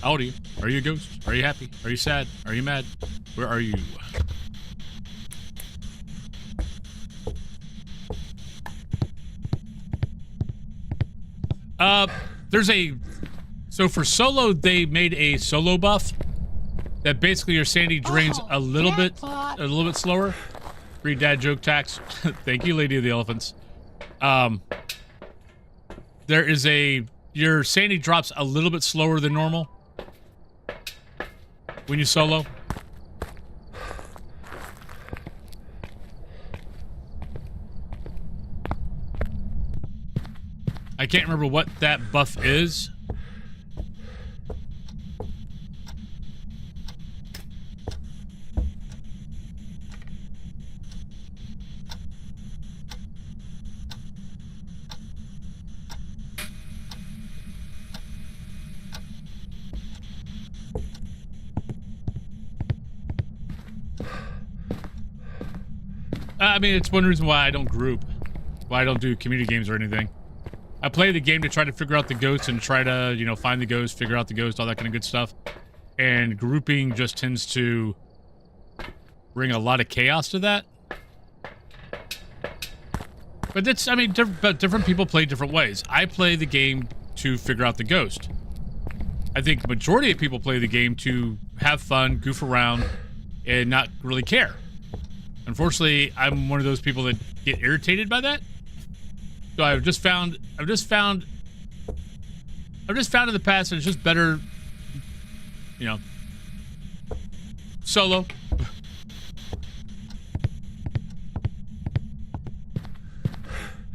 How old are you? Are you a ghost? Are you happy? Are you sad? Are you mad? Where are you? So for solo, they made a solo buff that basically your sanity drains a little bit slower. Free dad joke tax. Thank you, Lady of the Elephants. Your sanity drops a little bit slower than normal when you solo. I can't remember what that buff is. I mean, it's one reason why I don't group. Why I don't do community games or anything. I play the game to try to figure out the ghosts and try to, you know, find the ghost, figure out the ghost, all that kind of good stuff. And grouping just tends to bring a lot of chaos to that. But that's, I mean, different people play different ways. I play the game to figure out the ghost. I think the majority of people play the game to have fun, goof around, and not really care. Unfortunately, I'm one of those people that get irritated by that. So I've just found in the past that it's just better, you know, solo.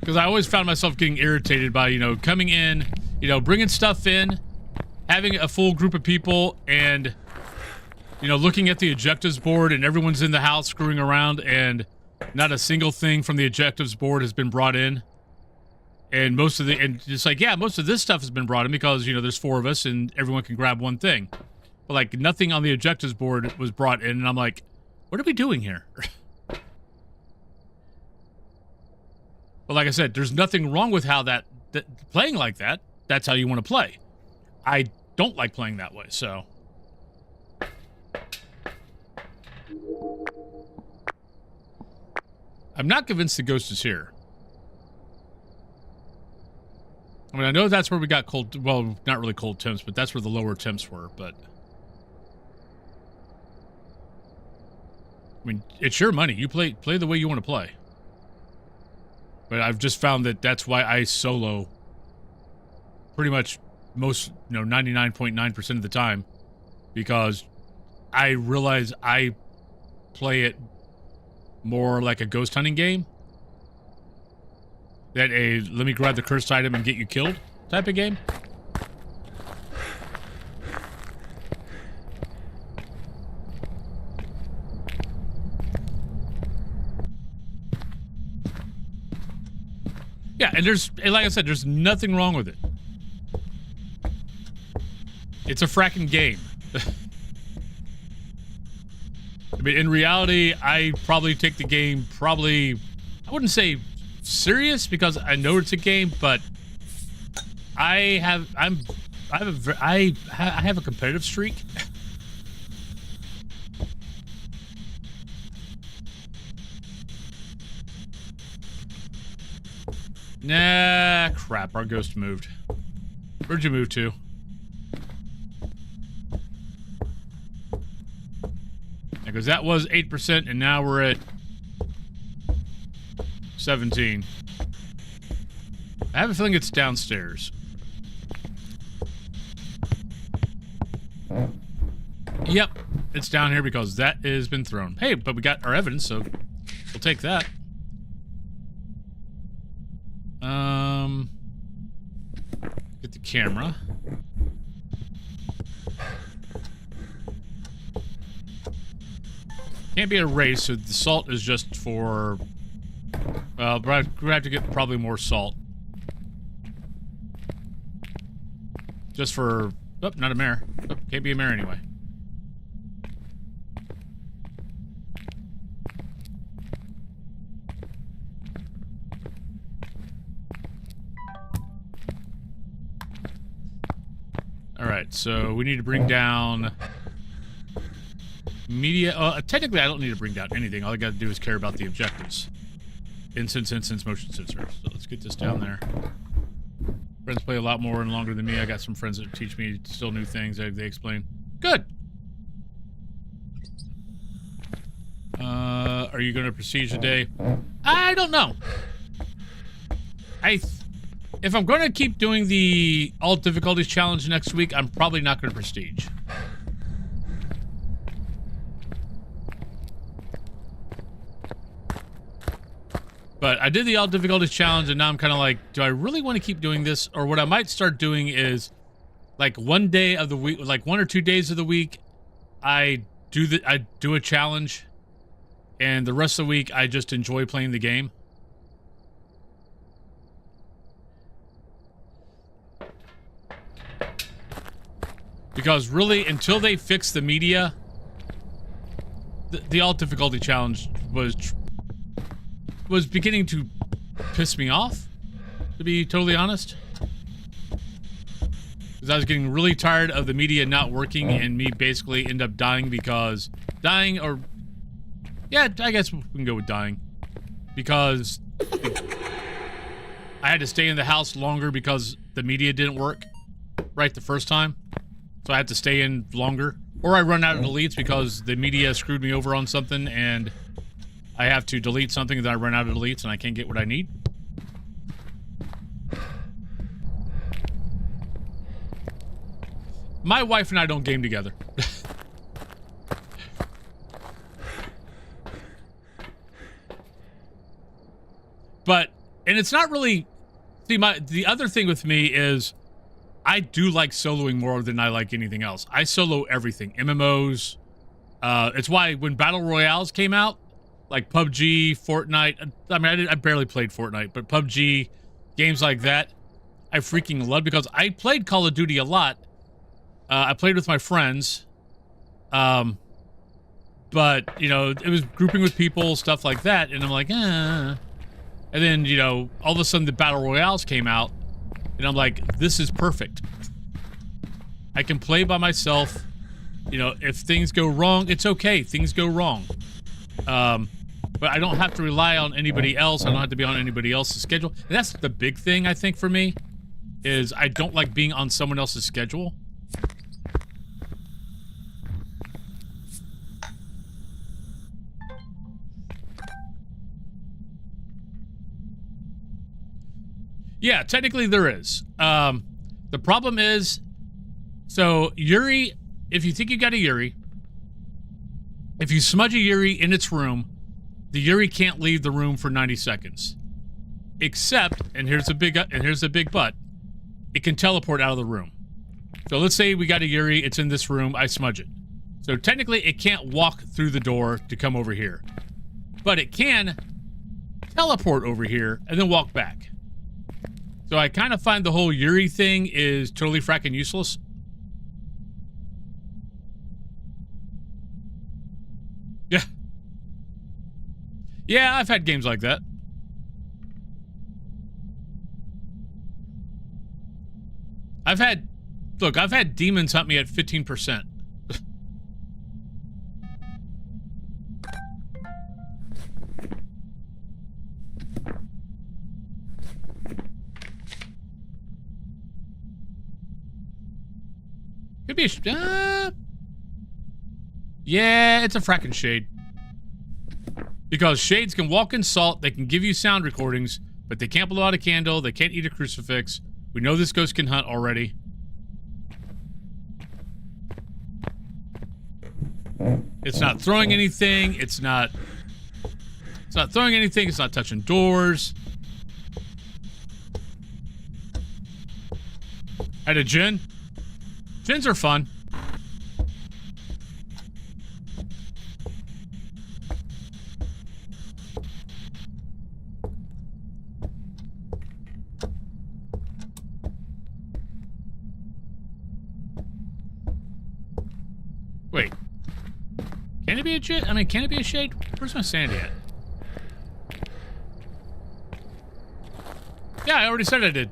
Because I always found myself getting irritated by, you know, coming in, you know, bringing stuff in, having a full group of people, and, you know, looking at the objectives board and everyone's in the house screwing around and not a single thing from the objectives board has been brought in. And most of this stuff has been brought in because, you know, there's 4 of us and everyone can grab one thing. But, like, nothing on the objectives board was brought in, and I'm like, what are we doing here? But like I said, there's nothing wrong with how that playing like that, that's how you want to play. I don't like playing that way, so. I'm not convinced the ghost is here. I mean, I know that's where we got cold, well, not really cold temps, but that's where the lower temps were, but. I mean, it's your money. You play the way you want to play. But I've just found that that's why I solo pretty much most, you know, 99.9% of the time, because I realize I play it more like a ghost hunting game than a let me grab the cursed item and get you killed type of game. Yeah, and like I said, there's nothing wrong with it. It's a fracking game. I mean, in reality, I probably take the game I wouldn't say serious because I know it's a game, but I have a competitive streak. Nah, crap. Our ghost moved. Where'd you move to? Because that was 8%, and now we're at 17. I have a feeling it's downstairs. Yep, it's down here because that has been thrown. Hey, but we got our evidence, so we'll take that. Get the camera. Can't be erased, so the salt is just for... Well, we're gonna have to get probably more salt. Just for... Oh, not a mare. Oh, can't be a mare anyway. Alright, so we need to bring down... media... technically, I don't need to bring down anything. All I gotta do is care about the objectives. Instance, motion sensor. So let's get this down there. Friends play a lot more and longer than me. I got some friends that teach me still new things. They explain. Good! Are you going to prestige today? I don't know. If I'm going to keep doing the all difficulties challenge next week, I'm probably not going to prestige. But I did the all difficulties challenge, and now I'm kind of like, do I really want to keep doing this? Or what I might start doing is, like, one day of the week, like 1 or 2 days of the week, I do a challenge, and the rest of the week I just enjoy playing the game. Because really, until they fix the media, the all difficulty challenge was beginning to piss me off, to be totally honest. Because I was getting really tired of the media not working and me basically end up dying because... Dying or... Yeah, I guess we can go with dying. Because... I had to stay in the house longer because the media didn't work right the first time. So I had to stay in longer. Or I run out of deletes because the media screwed me over on something and... I have to delete something and then I run out of deletes and I can't get what I need. My wife and I don't game together. But, and it's not really... See, the other thing with me is I do like soloing more than I like anything else. I solo everything. MMOs. It's why when Battle Royales came out, like PUBG, Fortnite. I mean, I barely played Fortnite, but PUBG, games like that, I freaking love because I played Call of Duty a lot. I played with my friends. But, you know, it was grouping with people, stuff like that, and I'm like, eh. And then, you know, all of a sudden the Battle Royales came out, and I'm like, this is perfect. I can play by myself. You know, if things go wrong, it's okay. Things go wrong. But I don't have to rely on anybody else. I don't have to be on anybody else's schedule. And that's the big thing, I think, for me, is I don't like being on someone else's schedule. Yeah, technically there is. The problem is, so Yuri, if you think you got a Yuri, if you smudge a Yuri in its room, the Yuri can't leave the room for 90 seconds. Except, and here's a big but, it can teleport out of the room. So let's say we got a Yuri, it's in this room, I smudge it. So technically it can't walk through the door to come over here. But it can teleport over here and then walk back. So I kind of find the whole Yuri thing is totally fracking useless. Yeah. Yeah, I've had games like that. I've had demons hunt me at 15%. Could be yeah, it's a fracking shade. Because shades can walk in salt, they can give you sound recordings, but they can't blow out a candle, they can't eat a crucifix. We know this ghost can hunt already. It's not throwing anything, it's not throwing anything, it's not touching doors. Had a gin. Gins are fun. Wait. Can it be a gin? I mean, can it be a shade? Where's my sandy at? Yeah, I already said I did.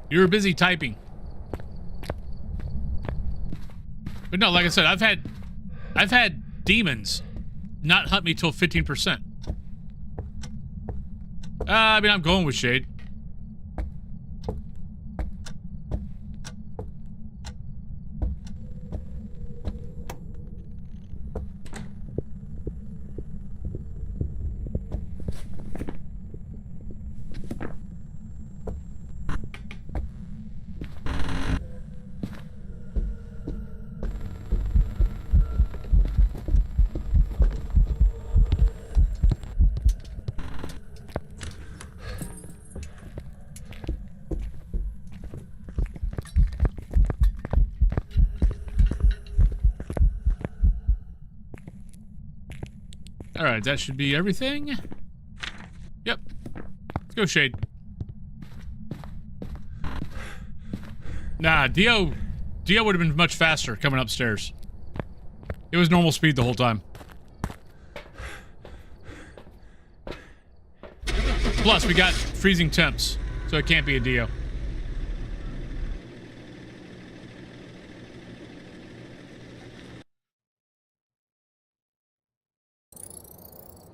You were busy typing. But no, like I said, I've had demons not hunt me till 15%. I mean, I'm going with shade. Alright, that should be everything. Yep. Let's go, Shade. Nah, Dio would have been much faster coming upstairs. It was normal speed the whole time. Plus, we got freezing temps, so it can't be a Dio.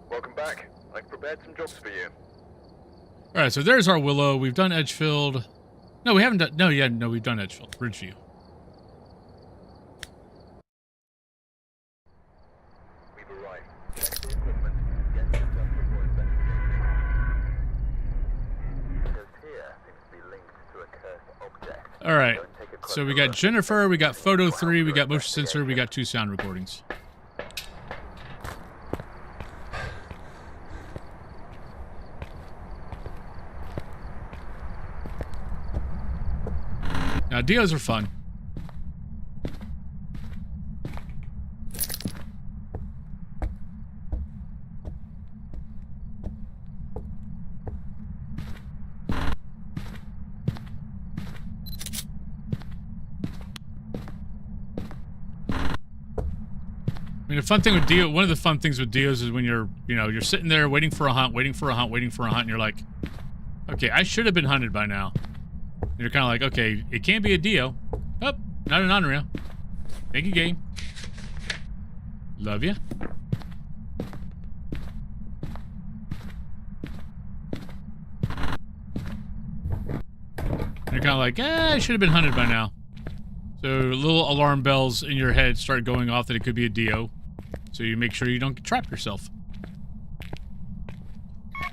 Welcome back. I've prepared some jobs for you. Alright, so there's our Willow. We've done Edgefield. No, we haven't done... No, we've done Edgefield. Ridgeview. We've arrived. Check the equipment. Get things up before investigating. The ghost here seems to be linked to a cursed object. Alright, Go and take a closer so we got look. Jennifer, we got Photo 3, we got Motion Sensor, we got 2 sound recordings. Now, Dios are fun. I mean, the fun thing with Dio, one of the fun things with Dios is when you're sitting there waiting for a hunt, and you're like, okay, I should have been hunted by now. And you're kind of like, okay, it can't be a Dio. Oh, not an unreal. Thank you, game. Love ya. And you're kind of like, I should have been hunted by now. So little alarm bells in your head start going off that it could be a Dio. So you make sure you don't trap yourself.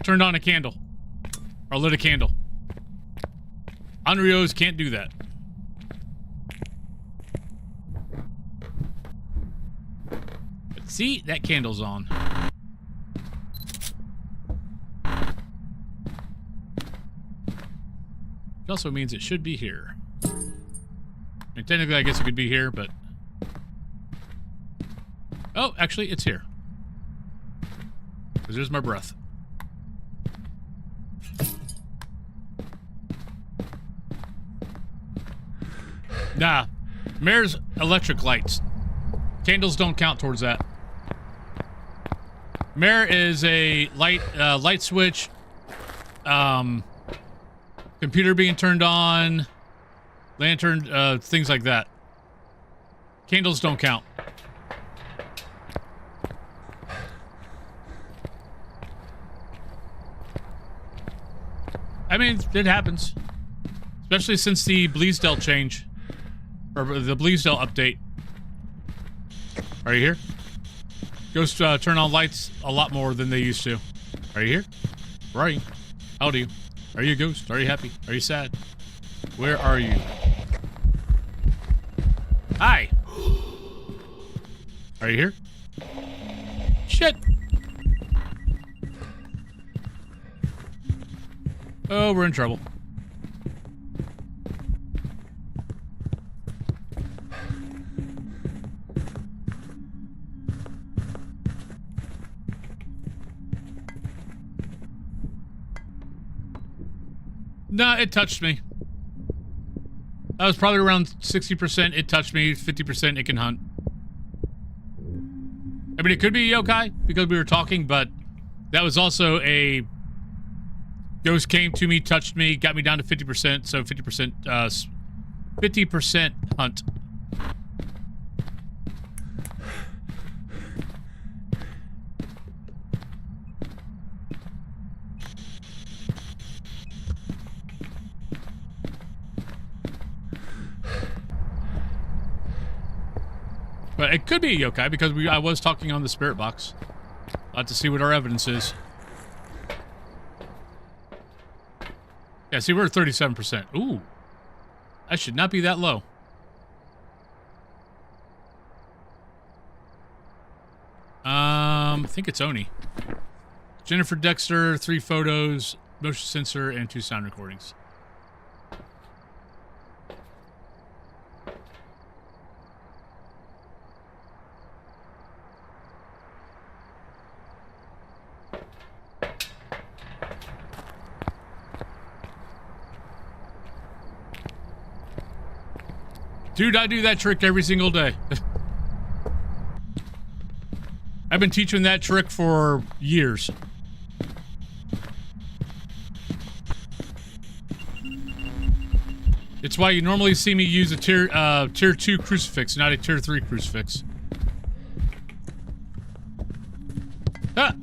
Turned on a candle. Or lit a candle. Unrios can't do that. But see, that candle's on. It also means it should be here. I mean, technically, I guess it could be here, but... Oh, actually, it's here. Because there's my breath. Nah. Mare's electric lights. Candles don't count towards that. Mare is a light switch. Computer being turned on. Lantern, things like that. Candles don't count. mean, it happens. Especially since the Bleasdale change. Or the Bleasdale update. Are you here? Ghosts turn on lights a lot more than they used to. Are you here? Where are you? How old are you? Are you a ghost? Are you happy? Are you sad? Where are you? Hi! Are you here? Shit! Oh, we're in trouble. Nah, it touched me. That was probably around 60%. It touched me. 50% it can hunt. I mean, it could be yokai because we were talking, but that was also a ghost came to me, touched me, got me down to 50%. So 50% hunt. But it could be a yokai because I was talking on the spirit box. I'll have to see what our evidence is. Yeah, see, we're at 37%. Ooh. That should not be that low. I think it's Oni. Jennifer Dexter, 3 photos, motion sensor, and 2 sound recordings. Dude, I do that trick every single day. I've been teaching that trick for years. It's why you normally see me use a tier 2 crucifix, not a tier 3 crucifix. Ah!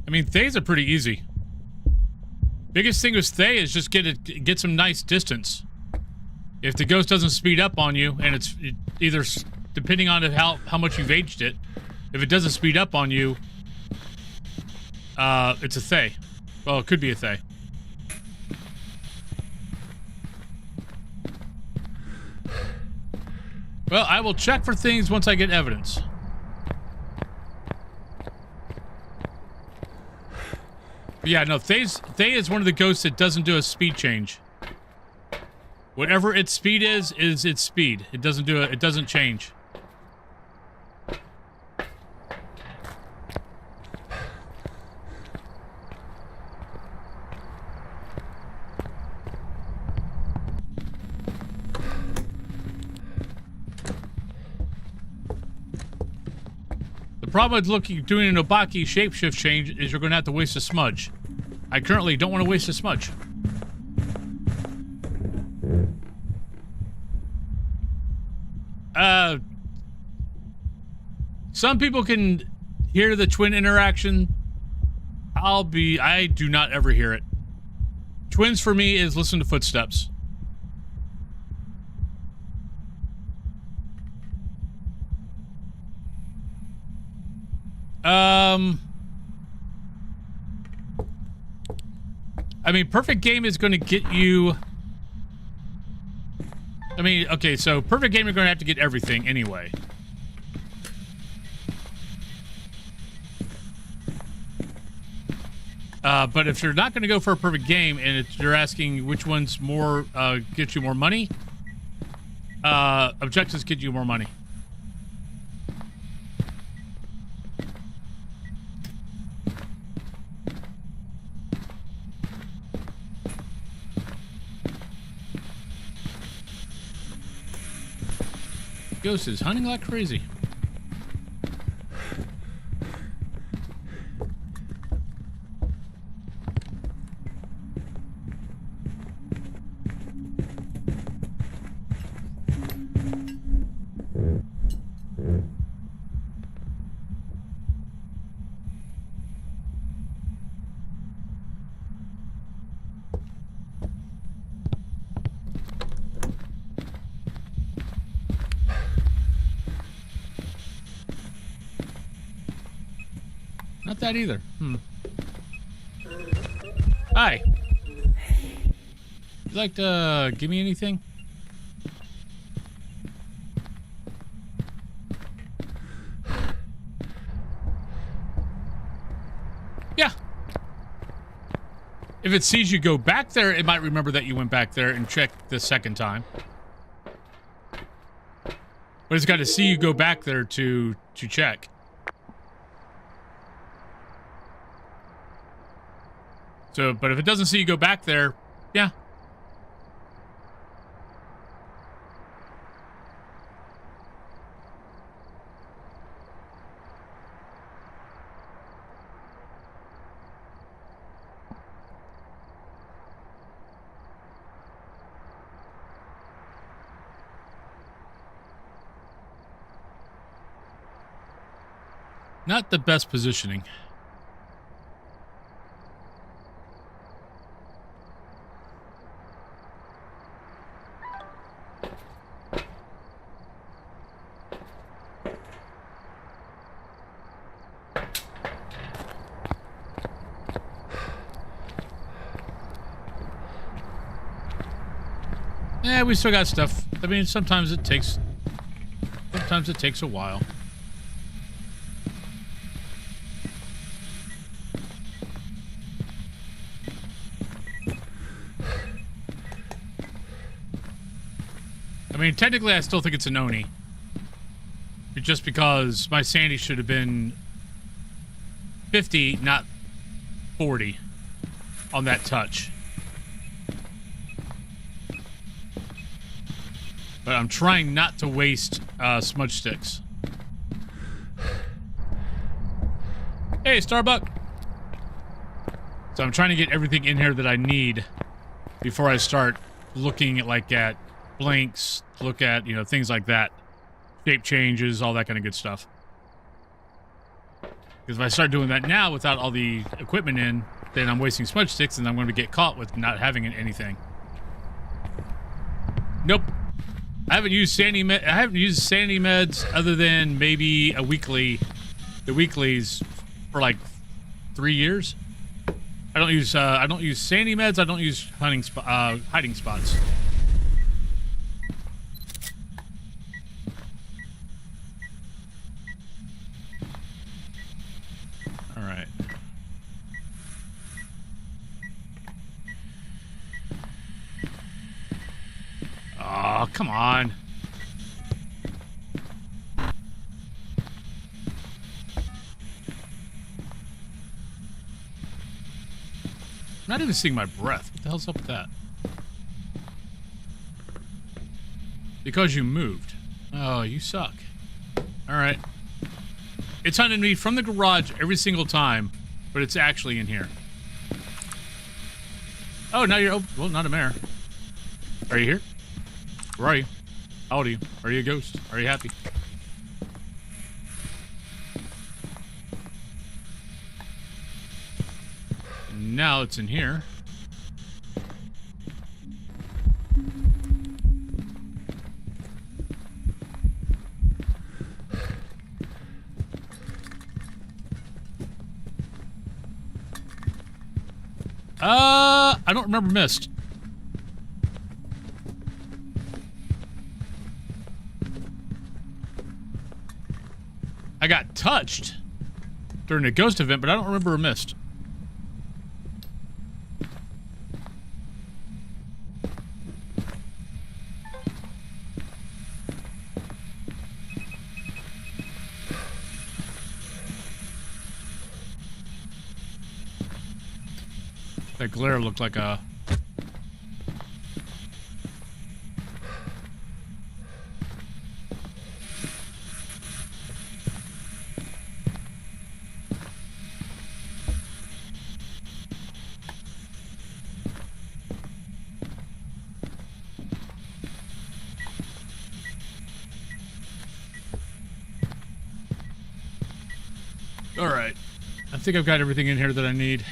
I mean, Thays are pretty easy. Biggest thing with Thay is just get some nice distance. If the ghost doesn't speed up on you, and it's either depending on how much you've aged it, if it doesn't speed up on you, it's a Thay. Well, it could be a Thay. Well, I will check for things once I get evidence. But yeah, no, Thay is one of the ghosts that doesn't do a speed change. Whatever its speed is its speed. It doesn't do it. It doesn't change. The problem with doing an Obaki shapeshift change is you're going to have to waste a smudge. I currently don't want to waste a smudge. Some people can hear the twin interaction. I do not ever hear it. Twins for me is listen to footsteps. I mean, perfect game is going to get you... I mean, okay, so perfect game, you're going to have to get everything anyway. But if you're not going to go for a perfect game and you're asking which one's more, get you more money, objectives get you more money. Ghost is hunting like crazy. not that either. Hi. You like to give me anything? Yeah. If it sees you go back there, it might remember that you went back there and check the second time. But it's got to see you go back there to check. So, but if it doesn't see you go back there, yeah. Not the best positioning. Yeah, we still got stuff. I mean, sometimes it takes a while. I mean, technically, I still think it's an Oni. Just because my sanity should have been 50, not 40 on that touch. But I'm trying not to waste smudge sticks. Hey, Starbuck! So I'm trying to get everything in here that I need before I start looking at blinks, look at, you know, things like that. Shape changes, all that kind of good stuff. Because if I start doing that now without all the equipment in, then I'm wasting smudge sticks and I'm going to get caught with not having anything. Nope. I haven't used sanity meds other than maybe the weeklies for like 3 years. I don't use sanity meds. I don't use hiding spots. All right. Oh, come on. I'm not even seeing my breath. What the hell's up with that? Because you moved. Oh, you suck. Alright. It's hunting me from the garage every single time, but it's actually in here. Oh, now you're... Oh, well, not a mare. Are you here? Where are you? How old are you? Are you a ghost? Are you happy? Now it's in here. I don't remember mist. I got touched during a ghost event, but I don't remember a mist. That glare looked like a... All right. I think I've got everything in here that I need.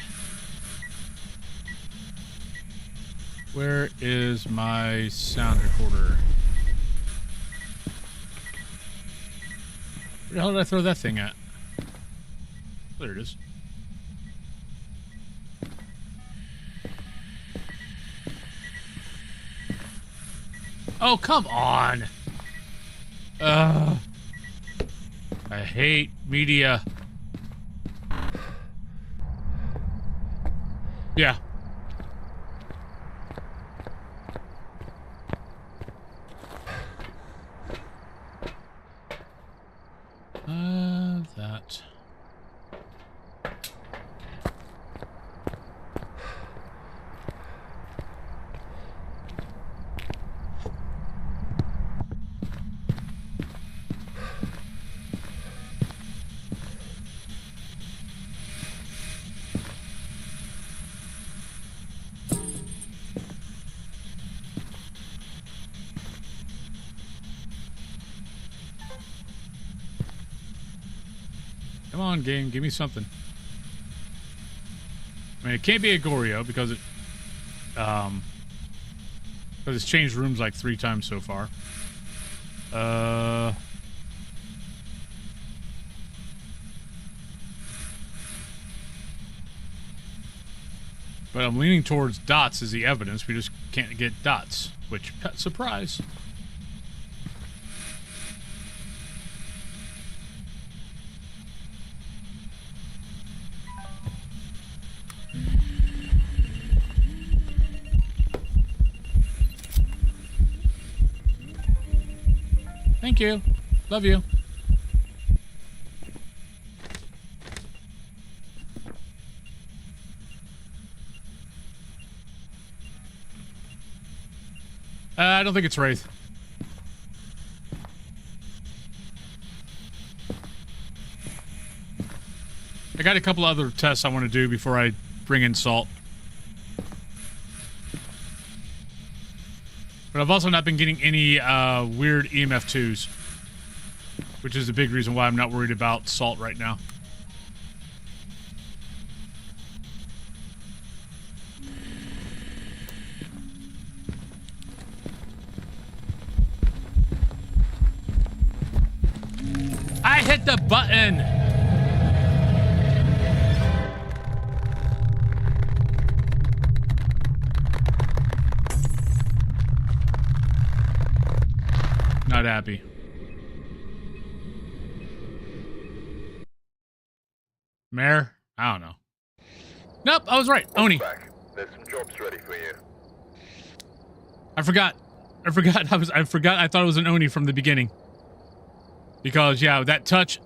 Where is my sound recorder? Where the hell did I throw that thing at? There it is. Oh, come on. I hate media. Yeah. That. Come on, game, give me something. I mean, it can't be a Goryo because it's changed rooms like 3 times so far. But I'm leaning towards dots as the evidence. We just can't get dots, which, surprise. Thank you. Love you. I don't think it's Wraith. I got a couple other tests I want to do before I bring in Salt. But I've also not been getting any weird EMF2s, which is the big reason why I'm not worried about Salt right now. I hit the button! Not happy. Mayor? I don't know. Nope, I was right. Oni. Back. There's some jobs ready for you. I forgot. I forgot I thought it was an Oni from the beginning. Because yeah, that touch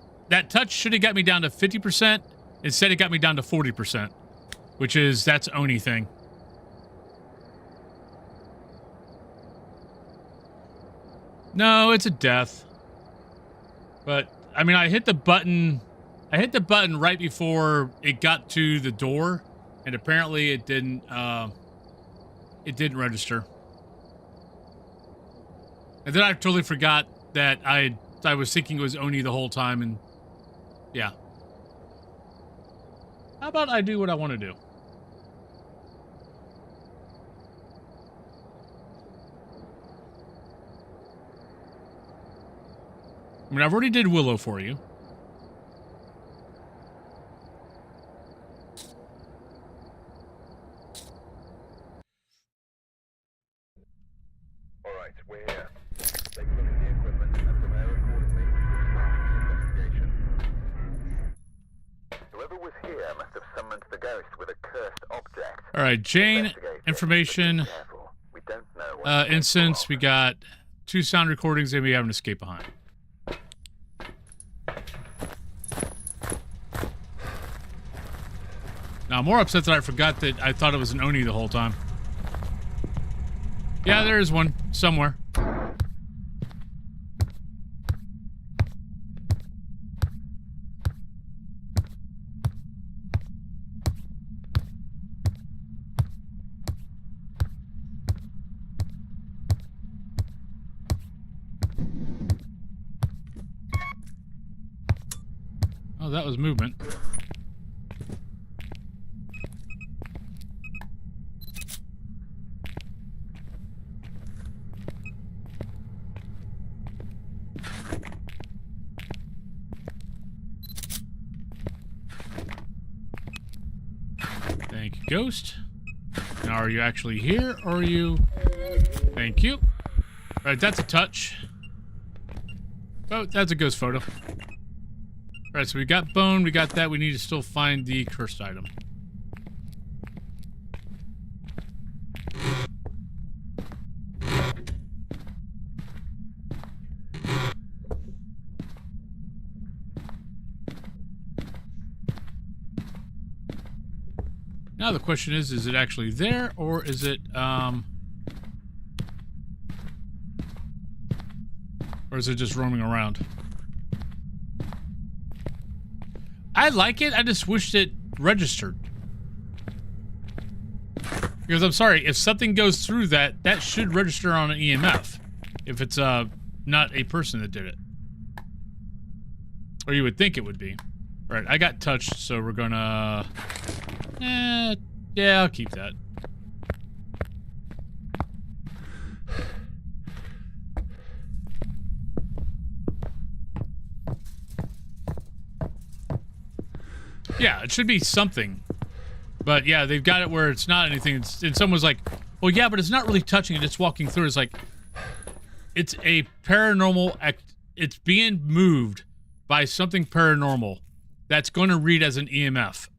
should have got me down to 50%. Instead it got me down to 40%. Which is that's Oni thing. No, it's a death. But I mean, I hit the button right before it got to the door, and apparently it didn't register. And then I totally forgot that I was thinking it was Oni the whole time, and yeah. How about I do what I want to do? I mean, I've already did Willow for you. Alright, we're here. Take a look at the equipment and prepare accordingly to start the investigation. Whoever was here must have summoned the ghost with a cursed object. Alright, Jane, Investigate it, information, but be careful. We don't know what instance, we got 2 sound recordings, and we have an escape behind. Now, I'm more upset that I forgot that I thought it was an Oni the whole time. Yeah, there is one. Somewhere. Oh, that was movement. Thank you, Ghost. Now, are you actually here, or are you... Thank you. Right, that's a touch. Oh, that's a ghost photo. Alright, so we got bone, we got that. We need to still find the cursed item. Now the question is it actually there, or is it, or is it just roaming around? I like it, I just wished it registered. Because I'm sorry, if something goes through that, that should register on an EMF. If it's, not a person that did it. Or you would think it would be. Right, I got touched, so we're gonna... yeah, I'll keep that. Yeah, it should be something. But yeah, they've got it where it's not anything. And someone's like, well, yeah, but it's not really touching it. It's walking through. It's like, it's a paranormal act. It's being moved by something paranormal that's going to read as an EMF.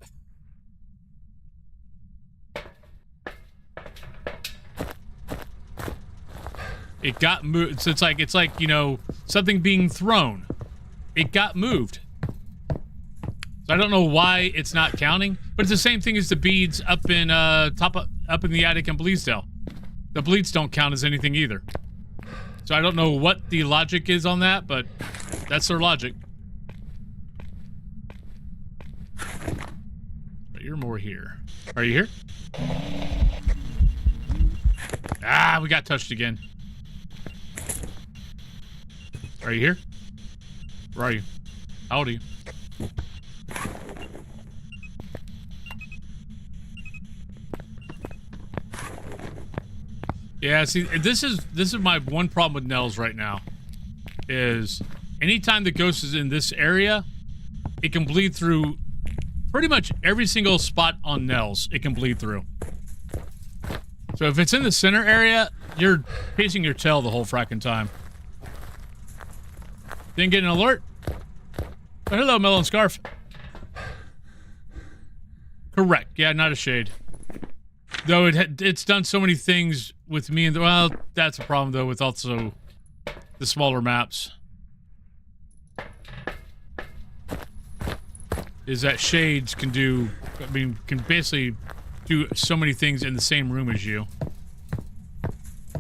It got moved. So it's like, you know, something being thrown. It got moved. So I don't know why it's not counting, but it's the same thing as the beads up in up in the attic in Bleasdale. The bleeds don't count as anything either. So I don't know what the logic is on that, but that's their logic. But you're more here. Are you here? Ah, we got touched again. Are you here? Where are you? How old are you? Yeah, see, this is my one problem with Nels right now. Is anytime the ghost is in this area, it can bleed through pretty much every single spot on Nels. It can bleed through. So if it's in the center area, you're pacing your tail the whole fracking time. Didn't get an alert? Oh, hello, Melon Scarf. Correct. Yeah, not a shade. Though it's done so many things with me, and well, that's a problem though with also the smaller maps. Is that shades can do, I mean, can basically do so many things in the same room as you.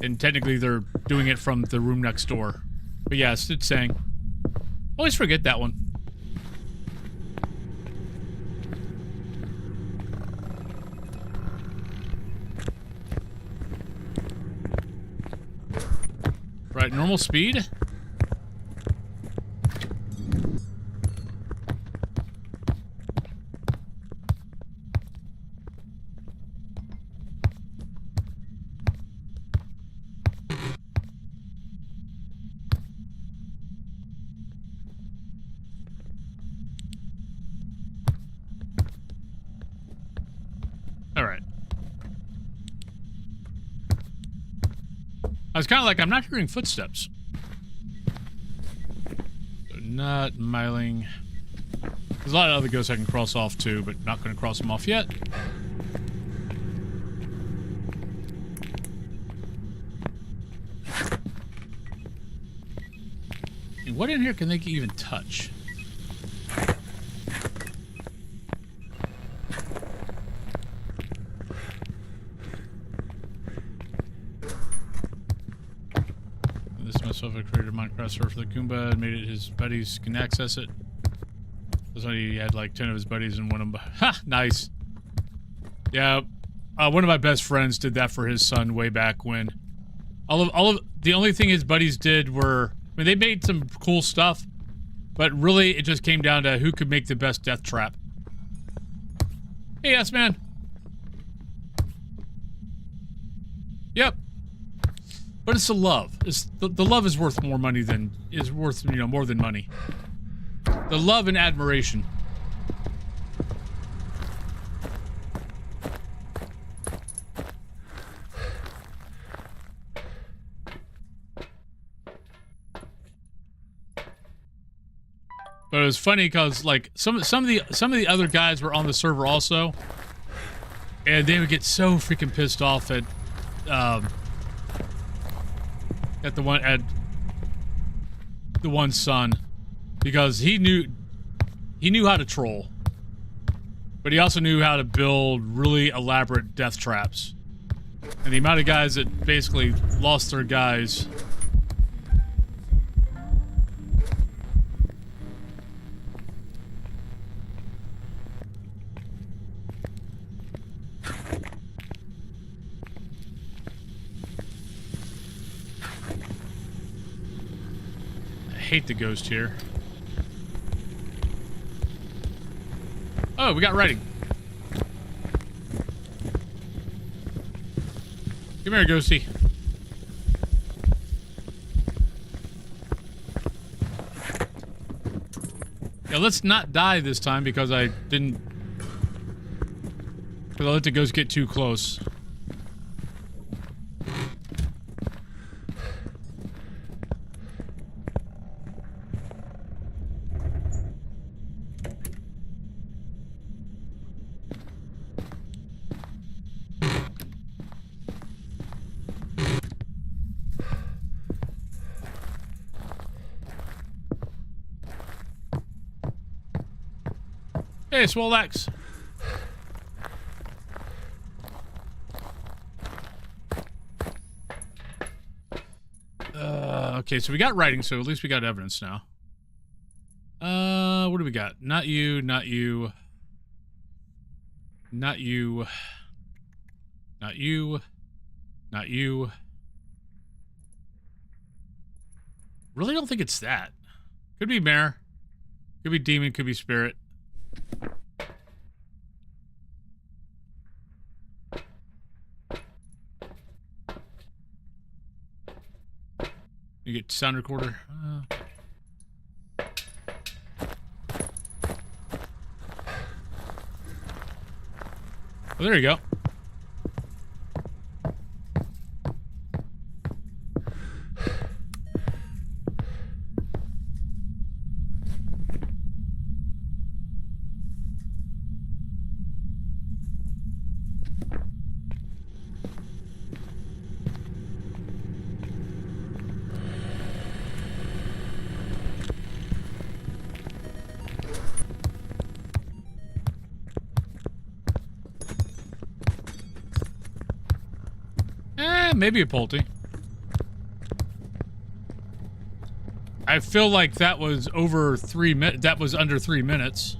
And technically they're doing it from the room next door. But yes, it's saying. Always forget that one. Right, normal speed? Alright. I was kind of like, I'm not hearing footsteps. So not miling. There's a lot of other ghosts I can cross off too, but not going to cross them off yet. And what in here can they even touch? Created a Minecraft server for the Goomba and made it his buddies can access it. That's why he had like 10 of his buddies and one of them. Ha! Nice. Yeah, one of my best friends did that for his son way back when. All of the only thing his buddies did were, I mean, they made some cool stuff, but really it just came down to who could make the best death trap. Hey, yes, man. Yep. But it's the love. It's the love is worth more money than more than money. The love and admiration. But it was funny because like some of the other guys were on the server also, and they would get so freaking pissed off at the one son, because he knew how to troll, but he also knew how to build really elaborate death traps. And the amount of guys that basically lost their guys. I hate the ghost here. Oh, we got writing. Come here, ghosty. Yeah, let's not die this time because I didn't... Because I let the ghost get too close. Hey, Swole X. Okay, so we got writing, so at least we got evidence now. What do we got? Not you, not you. Not you. Not you. Not you. Really don't think it's that. Could be mare. Could be demon, could be spirit. You get sound recorder. Oh, there you go. Maybe a Pulte. I feel like that was over 3 minutes. That was under 3 minutes.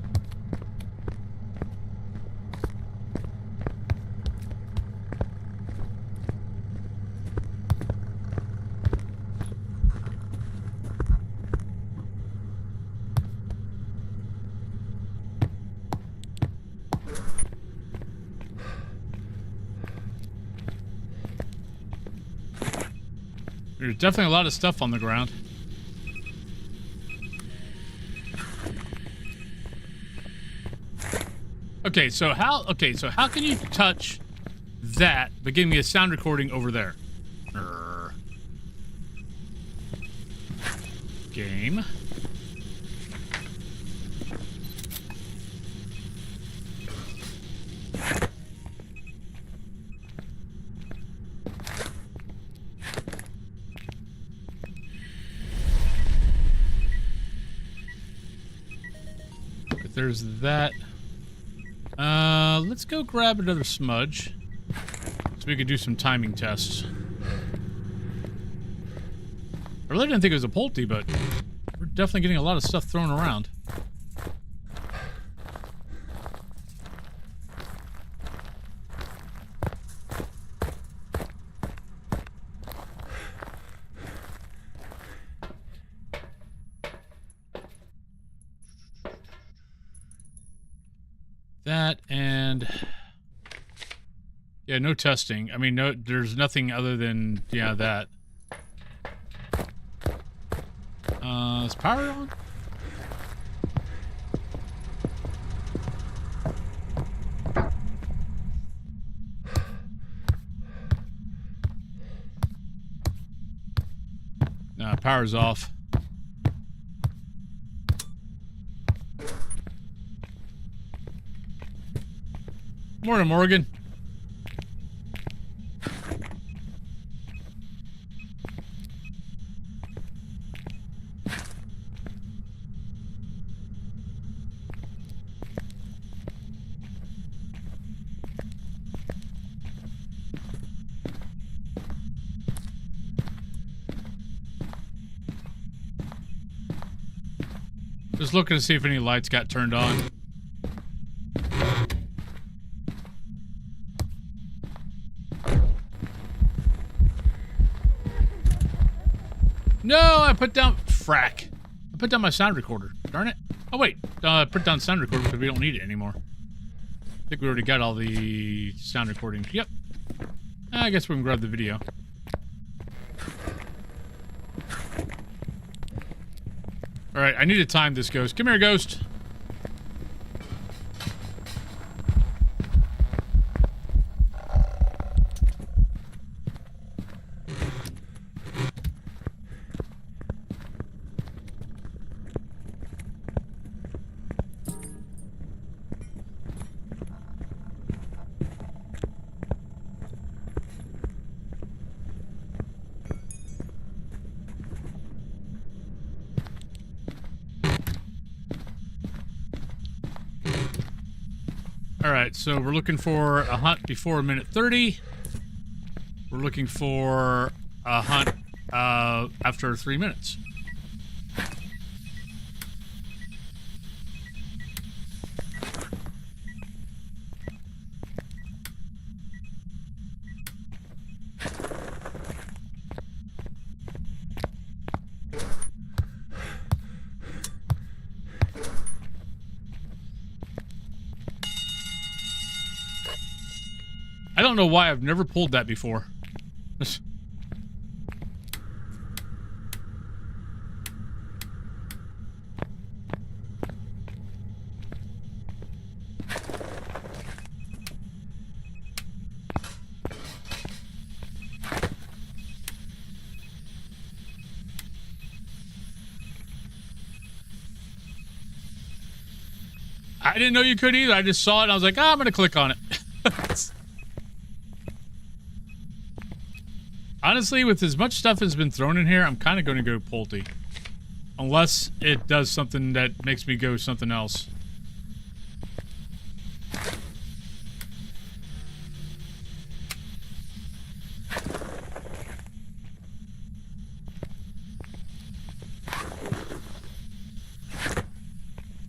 There's definitely a lot of stuff on the ground. Okay, so how can you touch that but give me a sound recording over there? Game. There's that. Let's go grab another smudge so we could do some timing tests. I really didn't think it was a Pulte, but we're definitely getting a lot of stuff thrown around. That and yeah, no testing. I mean, no, there's nothing other than that. Is power on? Nah, power's off. Morning, Morgan. Just looking to see if any lights got turned on. No, I put down... Frack. I put down my sound recorder. Darn it. Oh, wait. I put down sound recorder because we don't need it anymore. I think we already got all the sound recordings. Yep. I guess we can grab the video. Alright, I need to time this ghost. Come here, ghost. Alright, so we're looking for a hunt before a minute 30. We're looking for a hunt after 3 minutes. I don't know why I've never pulled that before. I didn't know you could either. I just saw it and I was like, I'm going to click on it. Honestly, with as much stuff as been thrown in here, I'm kind of going to go Pulte. Unless it does something that makes me go something else.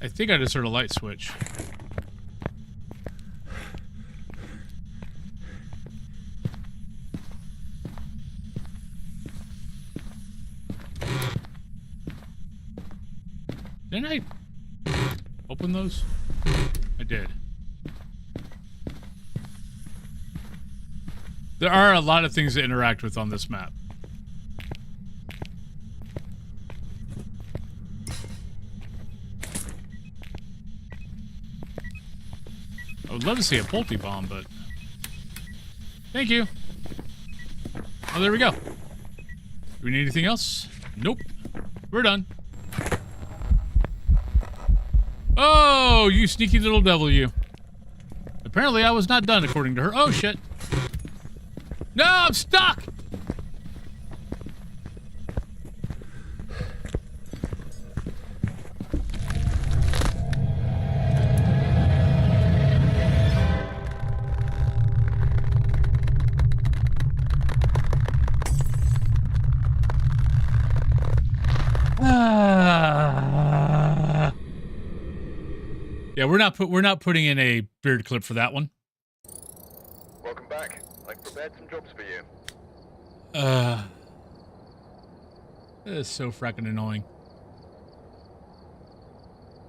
I think I just heard a light switch. Didn't I open those? I did. There are a lot of things to interact with on this map. I would love to see a Pulte bomb, but... Thank you. Oh, there we go. Do we need anything else? Nope. We're done. Oh, you sneaky little devil, you. Apparently, I was not done, according to her. Oh, shit. No, I'm stuck! Yeah, we're not putting in a beard clip for that one. Welcome back. I've prepared some jobs for you. That is so fracking annoying.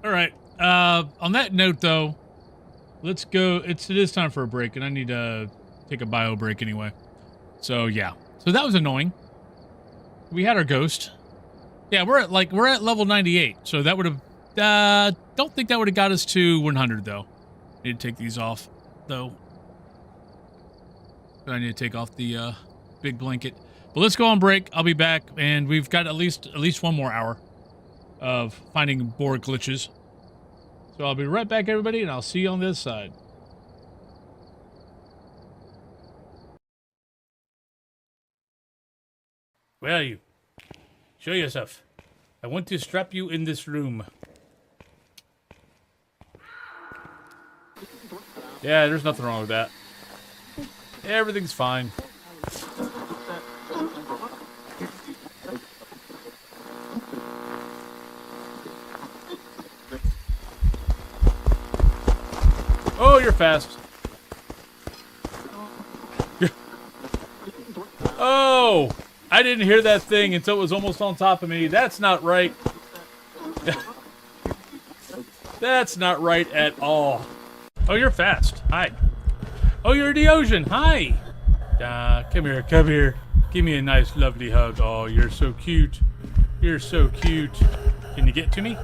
All right. On that note, though, let's go. It is time for a break, and I need to take a bio break anyway. So yeah. So that was annoying. We had our ghost. Yeah, we're at level 98. So that would have. Don't think that would have got us to 100 though. Need to take these off though. I need to take off the big blanket. But let's go on break. I'll be back, and we've got at least 1 more hour of finding board glitches. So I'll be right back, everybody, and I'll see you on this side. Where are you? Show yourself. I want to strap you in this room. Yeah, there's nothing wrong with that. Everything's fine. Oh, you're fast. Oh, I didn't hear that thing until it was almost on top of me. That's not right. That's not right at all. Oh, you're fast. Hi. Oh, you're in the ocean. Hi. Come here. Come here. Give me a nice, lovely hug. Oh, you're so cute. You're so cute. Can you get to me?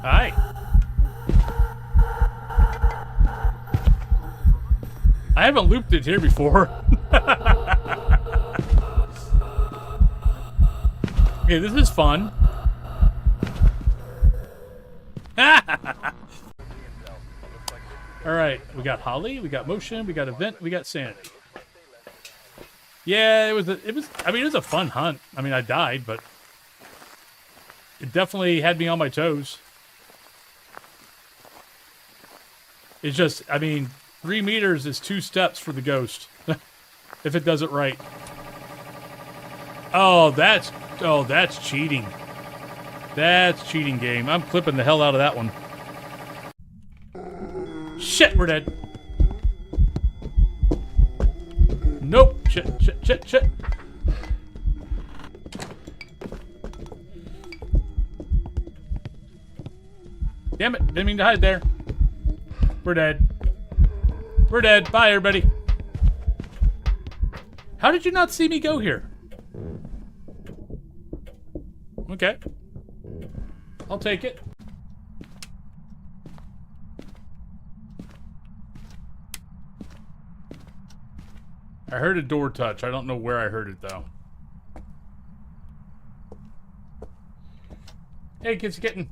Hi. I haven't looped it here before. Okay, this is fun. All right, we got Holly, we got motion, we got event, we got sanity. Yeah, it was a fun hunt. I mean, I died, but it definitely had me on my toes. It's just, I mean, 3 meters is 2 steps for the ghost. If it does it right. Oh, that's cheating. That's cheating game. I'm clipping the hell out of that one. Shit, we're dead. Nope. Shit. Damn it. Didn't mean to hide there. We're dead. We're dead. Bye, everybody. How did you not see me go here? Okay. I'll take it. I heard a door touch. I don't know where I heard it, though. Hey, kids, kitten.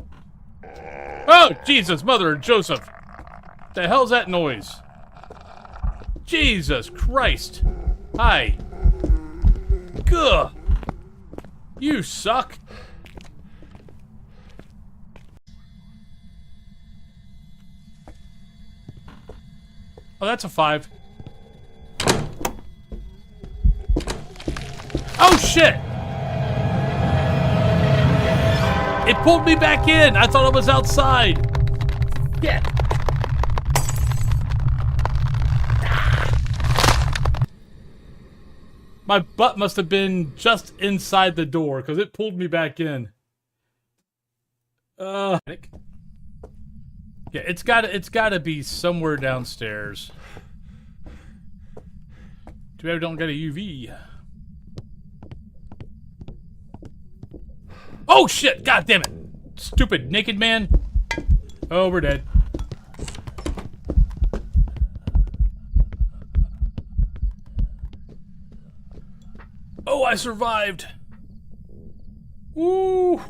Oh, Jesus, Mother and Joseph. The hell's that noise? Jesus Christ. Hi. Gah. You suck. Oh, that's a 5. Oh, shit! It pulled me back in. I thought it was outside. Yeah. My butt must have been just inside the door because it pulled me back in. Yeah, it's gotta be somewhere downstairs. Too bad we don't get a UV. Oh shit! God damn it! Stupid naked man. Oh, we're dead. Oh, I survived. Ooh.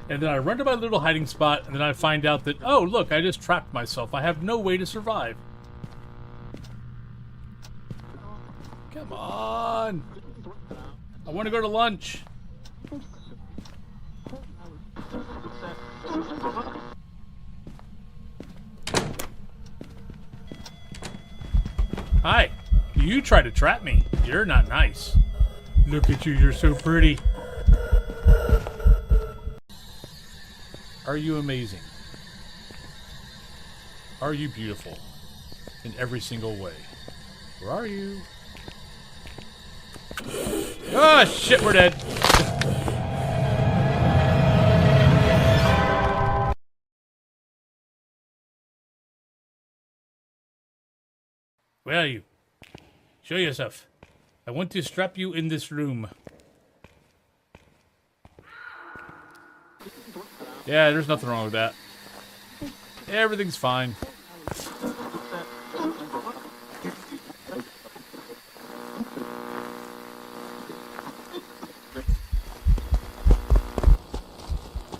And then I run to my little hiding spot, and then I find out that, oh, look, I just trapped myself. I have no way to survive. Come on. I want to go to lunch. Hi. You try to trap me. You're not nice. Look at you. You're so pretty. Are you amazing? Are you beautiful? In every single way. Where are you? Ah, shit, we're dead. Where are you? Show yourself. I want to strap you in this room. Yeah, there's nothing wrong with that. Everything's fine.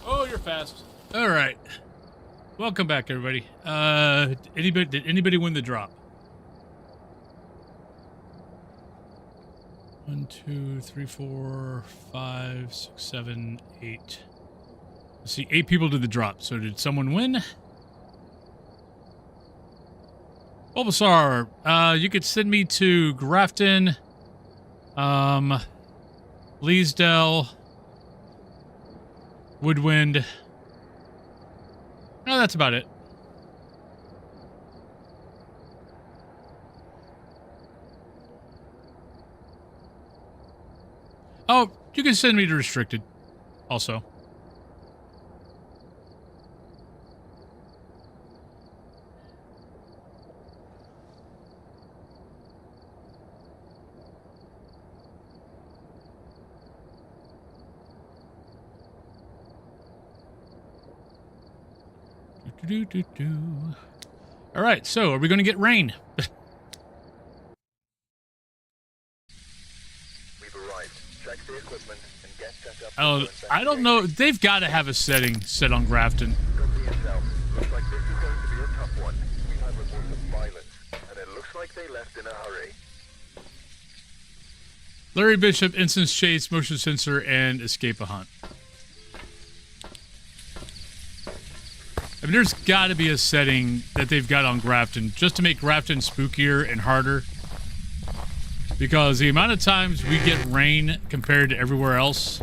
Oh, you're fast. All right. Welcome back, everybody. Did anybody win the drop? 1, 2, 3, 4, 5, 6, 7, 8. Let's see, 8 people did the drop. So did someone win? Bulbasaur, you could send me to Grafton, Leesdale, Woodwind. No, that's about it. Oh, you can send me to Restricted also. All right, so are we going to get rain? We've arrived. Check the equipment and get set up. Oh, I don't know. They've got to have a setting set on Grafton. Got the intel. Looks like this is going to be a tough one. We have reports of violence, and it looks like they left in a hurry. Larry Bishop, instance chase, motion sensor, and escape a hunt. I mean, there's got to be a setting that they've got on Grafton just to make Grafton spookier and harder. Because the amount of times we get rain compared to everywhere else,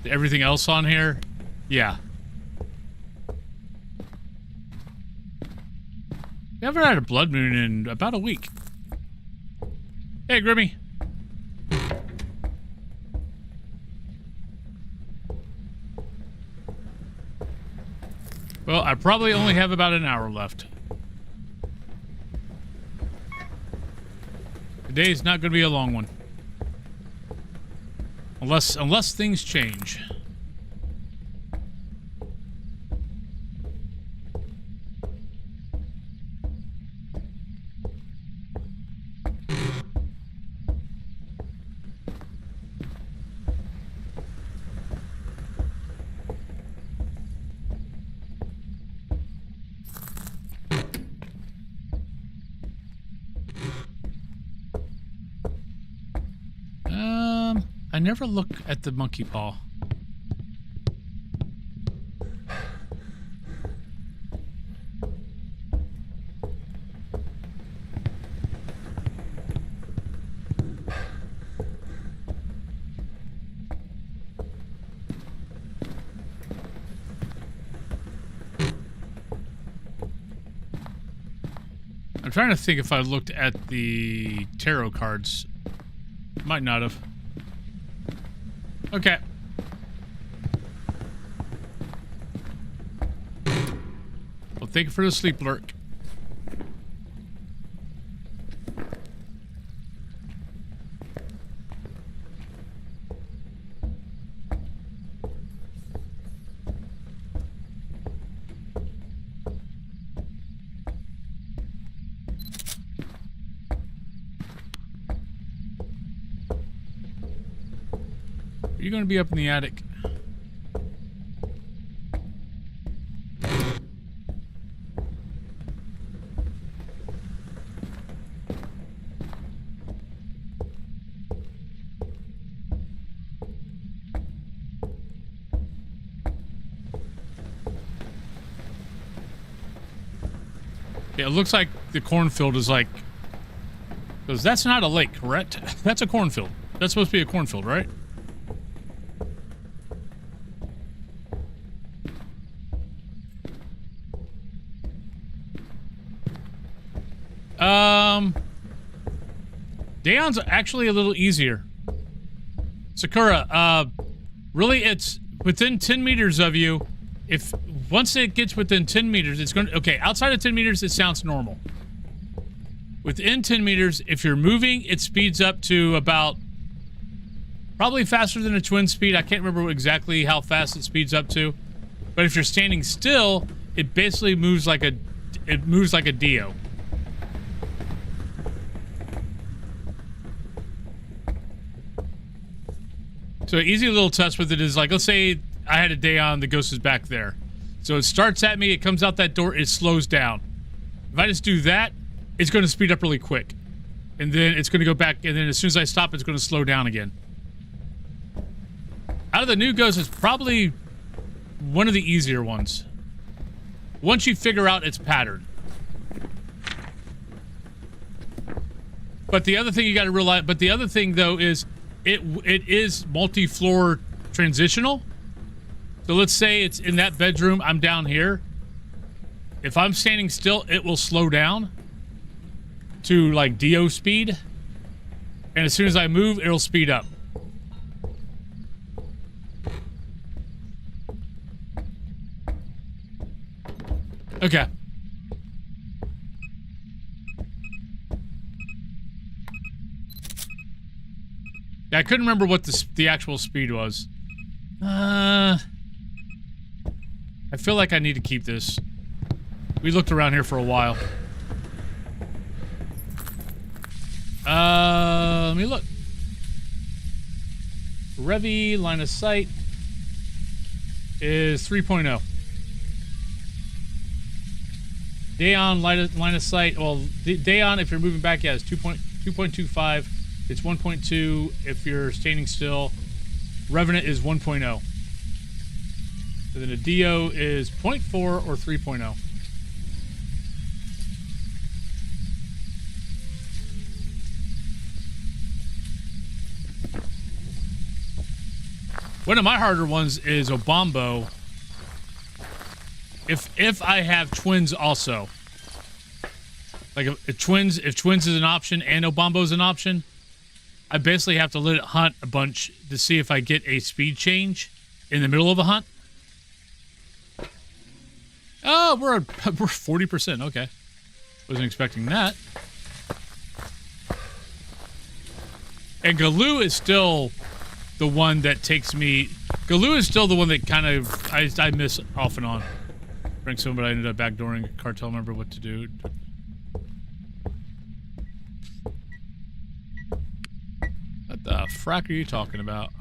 to everything else on here, yeah. We haven't had a blood moon in about a week. Hey, Grimmy. Well, I probably only have about an hour left. Today's not going to be a long one. Unless things change. I never look at the monkey paw. I'm trying to think if I looked at the tarot cards. Might not have. Okay. Well, thank you for the sleep lurk. You're going to be up in the attic. Yeah, it looks like the cornfield is like... Because that's not a lake, correct? That's a cornfield. That's supposed to be a cornfield, right? Daon's actually a little easier. Sakura, really it's within 10 meters of you. If once it gets within 10 meters, it's going to, okay, outside of 10 meters, it sounds normal. Within 10 meters, if you're moving, it speeds up to about, probably faster than a twin speed. I can't remember exactly how fast it speeds up to. But if you're standing still, it basically moves like a Dio. So an easy little test with it is like, let's say I had a Daon, the ghost is back there. So it starts at me, it comes out that door, it slows down. If I just do that, it's going to speed up really quick. and then it's going to go back, and then as soon as I stop, it's going to slow down again. Out of the new ghosts, it's probably one of the easier ones. Once you figure out its pattern. But the other thing you got to realize, but the other thing though is it is multi-floor transitional. So let's say it's in that bedroom, I'm down here. If I'm standing still, it will slow down to like DO speed. And as soon as I move, it'll speed up. Okay. Yeah, I couldn't remember what the actual speed was. I feel like I need to keep this. We looked around here for a while. Let me look. Revy line of sight is 3.0. Dayon line of sight. Well, Dayon, if you're moving back, yeah, is 2.25. It's 1.2 if you're standing still. Revenant is 1.0. And then a DO is 0.4 or 3.0. One of my harder ones is Obambo. If I have twins also. Like if twins is an option and Obambo is an option, I basically have to let it hunt a bunch to see if I get a speed change in the middle of a hunt. Oh, we're 40%. Okay. Wasn't expecting that. And Galoo is still the one that takes me. Galoo is still the one that kind of I miss off and on. Bring somebody, I ended up backdooring a cartel member. What to do? What the frack are you talking about?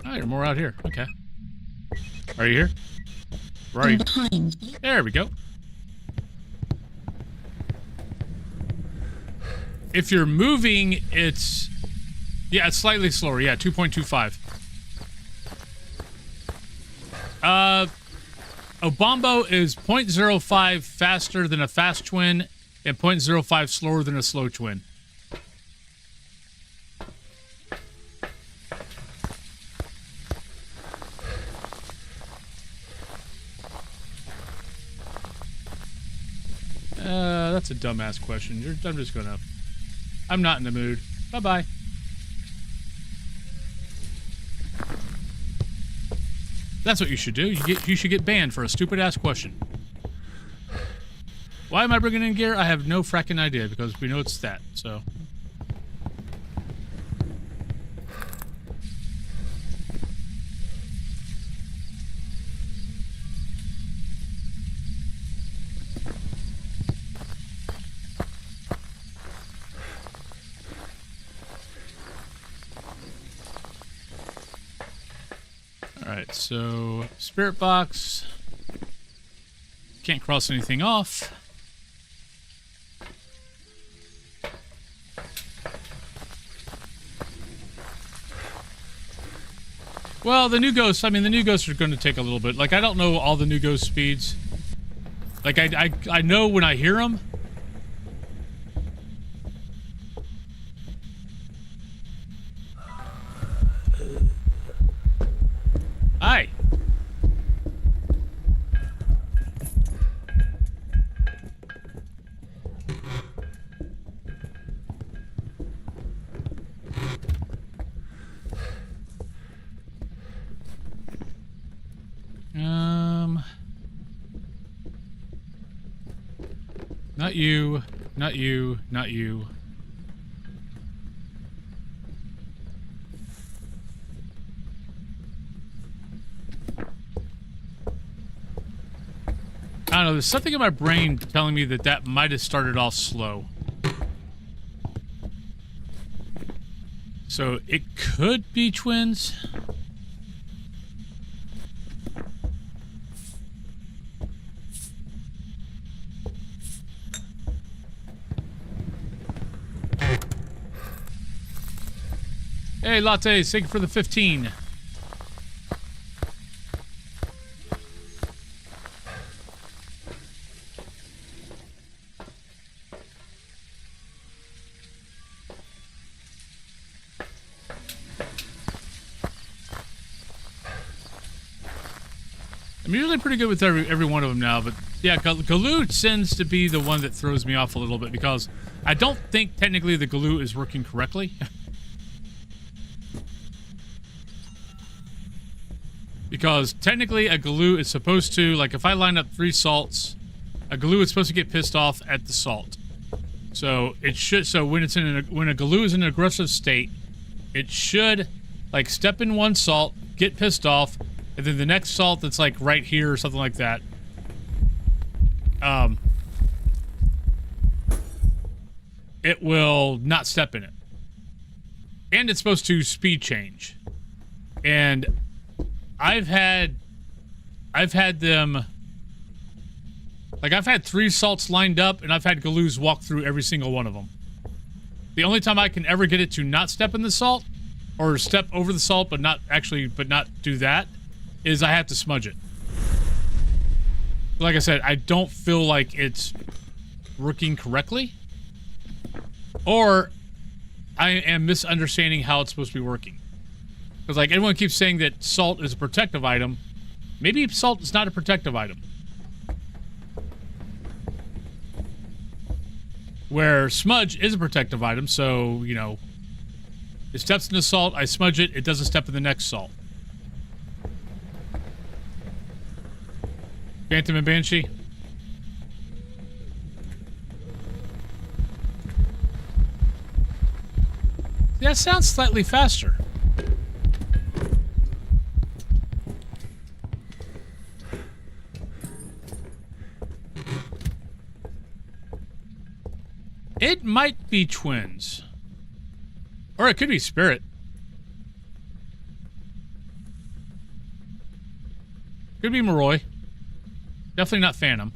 Oh, you're more out here. Okay. Are you here? Where are you? Behind. There we go. If you're moving, it's... Yeah, it's slightly slower. Yeah, 2.25. Obambo is 0.05 faster than a fast twin and 0.05 slower than a slow twin. That's a dumbass question. I'm just gonna... I'm not in the mood. Bye-bye. That's what you should do. You should get banned for a stupid-ass question. Why am I bringing in gear? I have no fracking idea, because we know it's that, so... Alright, so spirit box. Can't cross anything off. Well, the new ghosts, I mean, the new ghosts are going to take a little bit. Like, I don't know all the new ghost speeds. Like, I know when I hear them. Hi. Not you, not you, not you. I don't know, there's something in my brain telling me that might have started off slow. So it could be twins. Hey, Latte, thank you for the 15. I'm usually pretty good with every one of them now, but yeah, Galoo tends to be the one that throws me off a little bit because I don't think technically the Galoo is working correctly. Because technically a Galoo is supposed to, like if I line up 3 salts, a Galoo is supposed to get pissed off at the salt. So it should, so when it's when a Galoo is in an aggressive state, it should like step in one salt, get pissed off, and then the next salt that's like right here or something like that. It will not step in it. And it's supposed to speed change. And I've had them, like I've had 3 salts lined up and I've had Galoos walk through every single one of them. The only time I can ever get it to not step in the salt or step over the salt but not do that is I have to smudge it. Like I said, I don't feel like it's working correctly, or I am misunderstanding how it's supposed to be working. Because like everyone keeps saying that salt is a protective item. Maybe salt is not a protective item. Where smudge is a protective item, so, you know, it steps in the salt, I smudge it, it doesn't step in the next salt. Phantom and Banshee. That sounds slightly faster. It might be twins. Or it could be Spirit. Could be Moroi. Definitely not Phantom.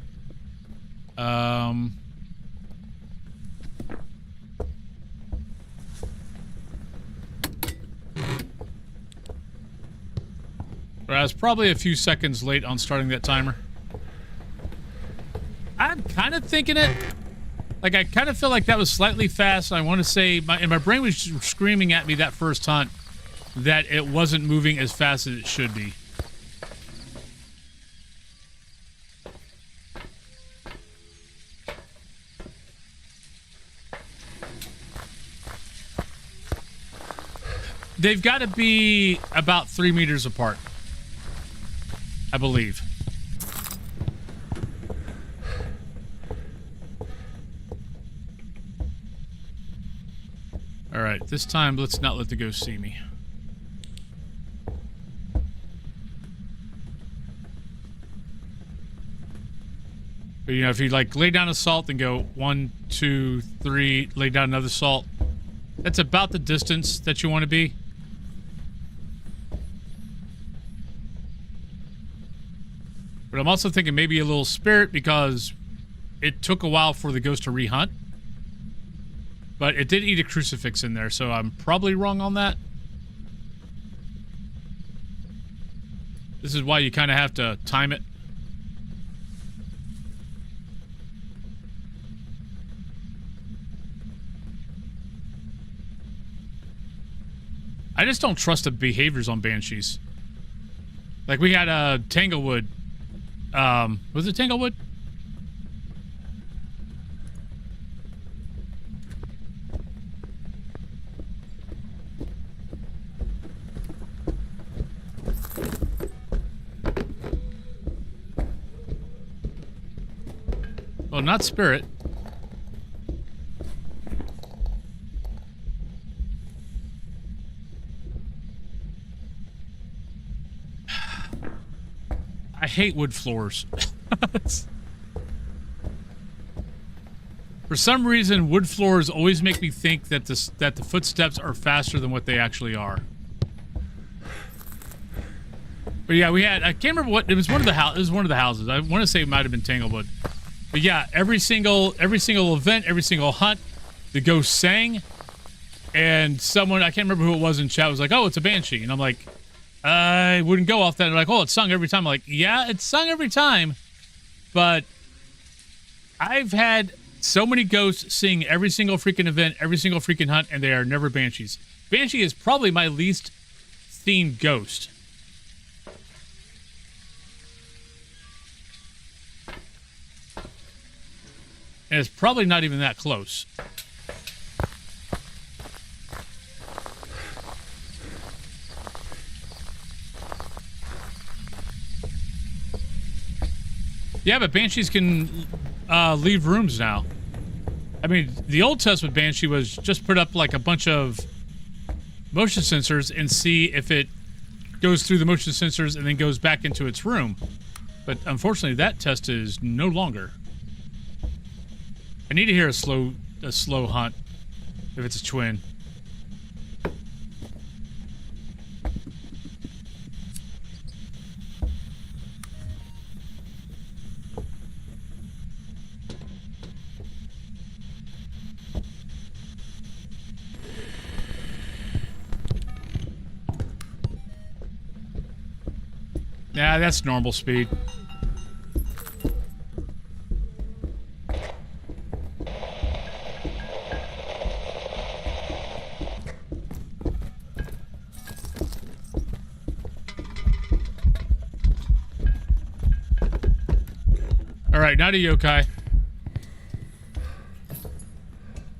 But I was probably a few seconds late on starting that timer. I'm kind of thinking it. Like, I kind of feel like that was slightly fast. I want to say, my brain was screaming at me that first hunt that it wasn't moving as fast as it should be. They've got to be about 3 meters apart, I believe. All right, this time let's not let the ghost see me. But, you know, if you like lay down a salt and go 1, 2, 3, lay down another salt, that's about the distance that you want to be. But I'm also thinking maybe a little Spirit because it took a while for the ghost to rehunt. But it did eat a crucifix in there, so I'm probably wrong on that. This is why you kind of have to time it. I just don't trust the behaviors on Banshees. Like we had Tanglewood. Was it Tanglewood? Well, not Spirit. I hate wood floors. For some reason, wood floors always make me think that the footsteps are faster than what they actually are. But yeah, we had, I can't remember what, it was one of the houses. I want to say it might have been Tanglewood. But yeah, every single event, every single hunt, the ghost sang. And someone, I can't remember who it was in chat, was like, oh, it's a banshee. And I'm like, I wouldn't go off that. And they're like, oh, it's sung every time. I'm like, yeah, it's sung every time. But I've had so many ghosts sing every single freaking event, every single freaking hunt, and they are never banshees. Banshee is probably my least seen ghost. And it's probably not even that close. Yeah, but banshees can leave rooms now. I mean, the Old Testament banshee was just put up like a bunch of motion sensors and see if it goes through the motion sensors and then goes back into its room. But unfortunately, that test is no longer. I need to hear a slow hunt if it's a twin. Yeah, that's normal speed. All right, not a yokai.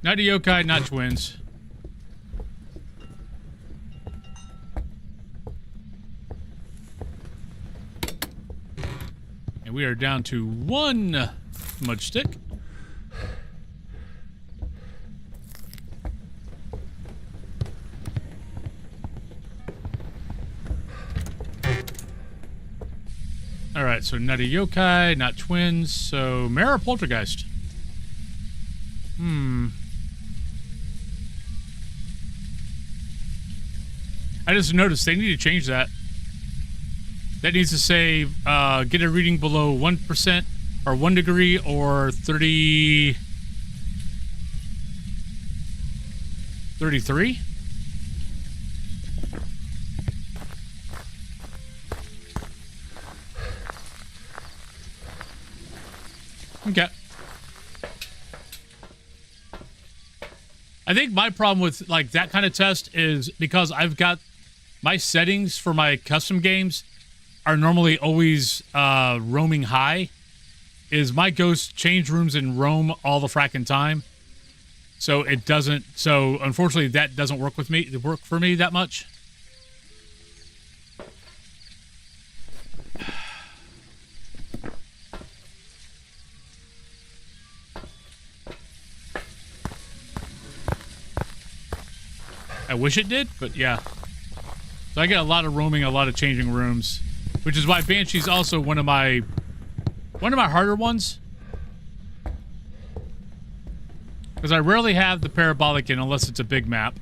Not a yokai, not twins. And we are down to one smudge stick. All right, so not a yokai, not twins, so mare or poltergeist? I just noticed they need to change that. That needs to say, get a reading below 1% or 1 degree or 33? Okay. I think my problem with like that kind of test is because I've got my settings for my custom games are normally always roaming high. Is my ghosts change rooms and roam all the fracking time. So it doesn't, so unfortunately that doesn't work with me, work for me that much. I wish it did, but yeah. So I get a lot of roaming, a lot of changing rooms, which is why Banshee's also one of my harder ones. Because I rarely have the parabolic in unless it's a big map.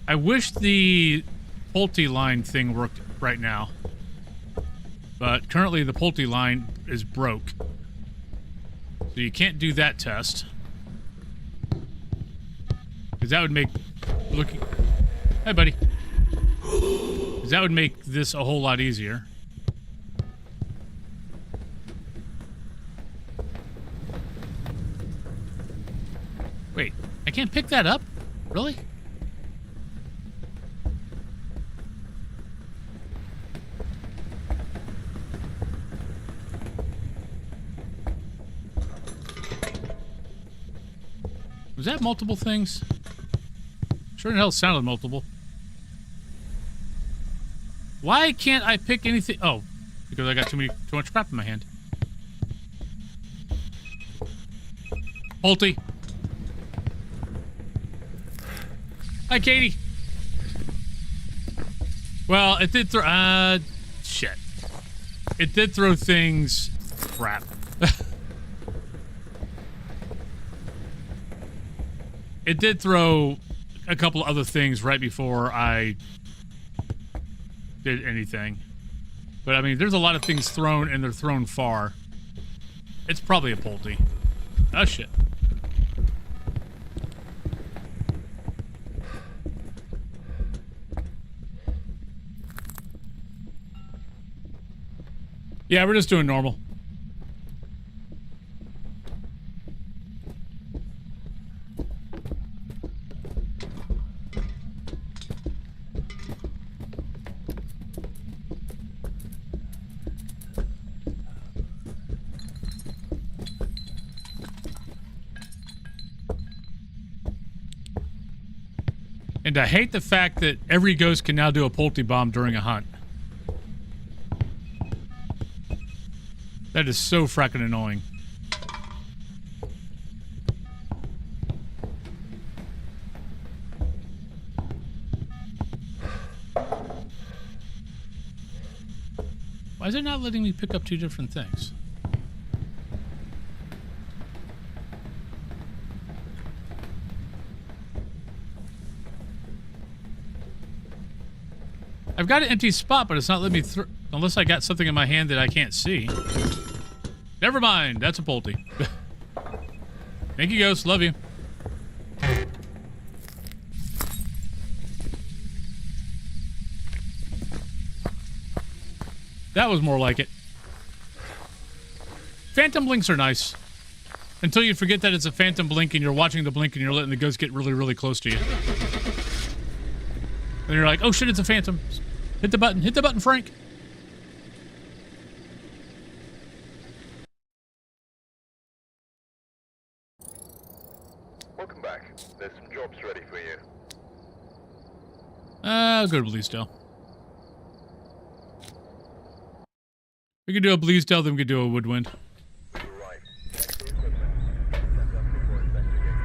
I wish the Pulte line thing worked right now. But currently the Pulte line is broke. So you can't do that test. Because that would make looking... Hi, buddy. Because that would make this a whole lot easier. Wait, I can't pick that up? Really? Was that multiple things? Sure in hell sounded multiple. Why can't I pick anything? Oh, because I got too much crap in my hand. Pulte. Hi, Katie. Well, it did throw... shit. It did throw things... Crap. It did throw a couple other things right before I did anything. But, I mean, there's a lot of things thrown, and they're thrown far. It's probably a Pulte. Oh, shit. Yeah, we're just doing normal. And I hate the fact that every ghost can now do a Pulte bomb during a hunt. That is so fracking annoying. Why is it not letting me pick up two different things? I've got an empty spot, but it's not letting me through. Unless I got something in my hand that I can't see. Never mind. That's a Pulte. Thank you, Ghost. Love you. That was more like it. Phantom blinks are nice. Until you forget that it's a phantom blink and you're watching the blink and you're letting the ghost get really, really close to you. And you're like, oh shit, it's a phantom. Hit the button. Hit the button, Frank. Welcome back. There's some jobs ready for you. I'll go to Bleasdale. We could do a Bleasdale, then we could do a Woodwind. You're right. Check the equipment. Set up before investigating.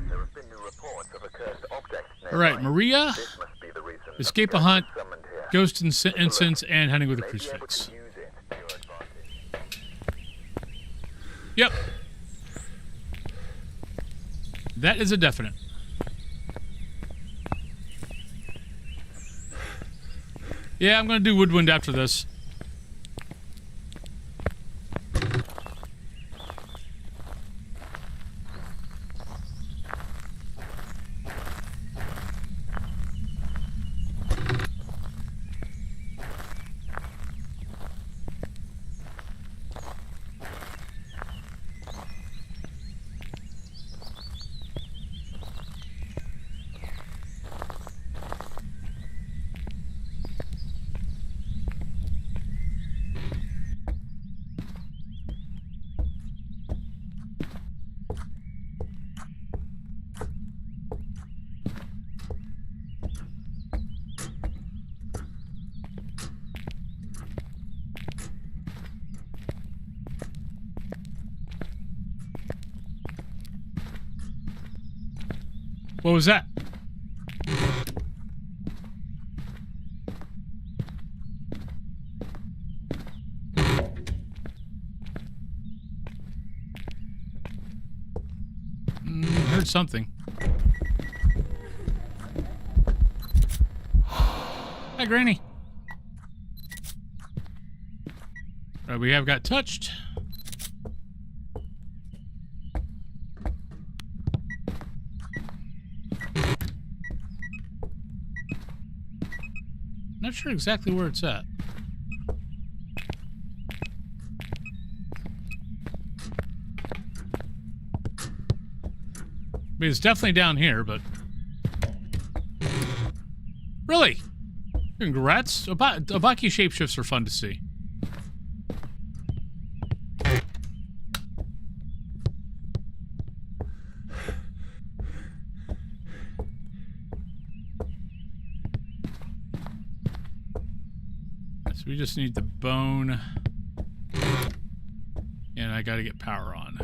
There have been new reports of a cursed object nearby. Alright, Maria, This must be the reason escape the a hunt, ghost summoned here. ghost incense, and hunting with a May be able to crucifix. use it to your advantage. Yep. That is a definite. Yeah, I'm gonna do Woodwind after this. What was that? Heard something. Hi, Granny. We have got touched. Not sure exactly where it's at. I mean, it's definitely down here, but... Really? Congrats. Obaki shapeshifts are fun to see. So we just need the bone. And I gotta get power on.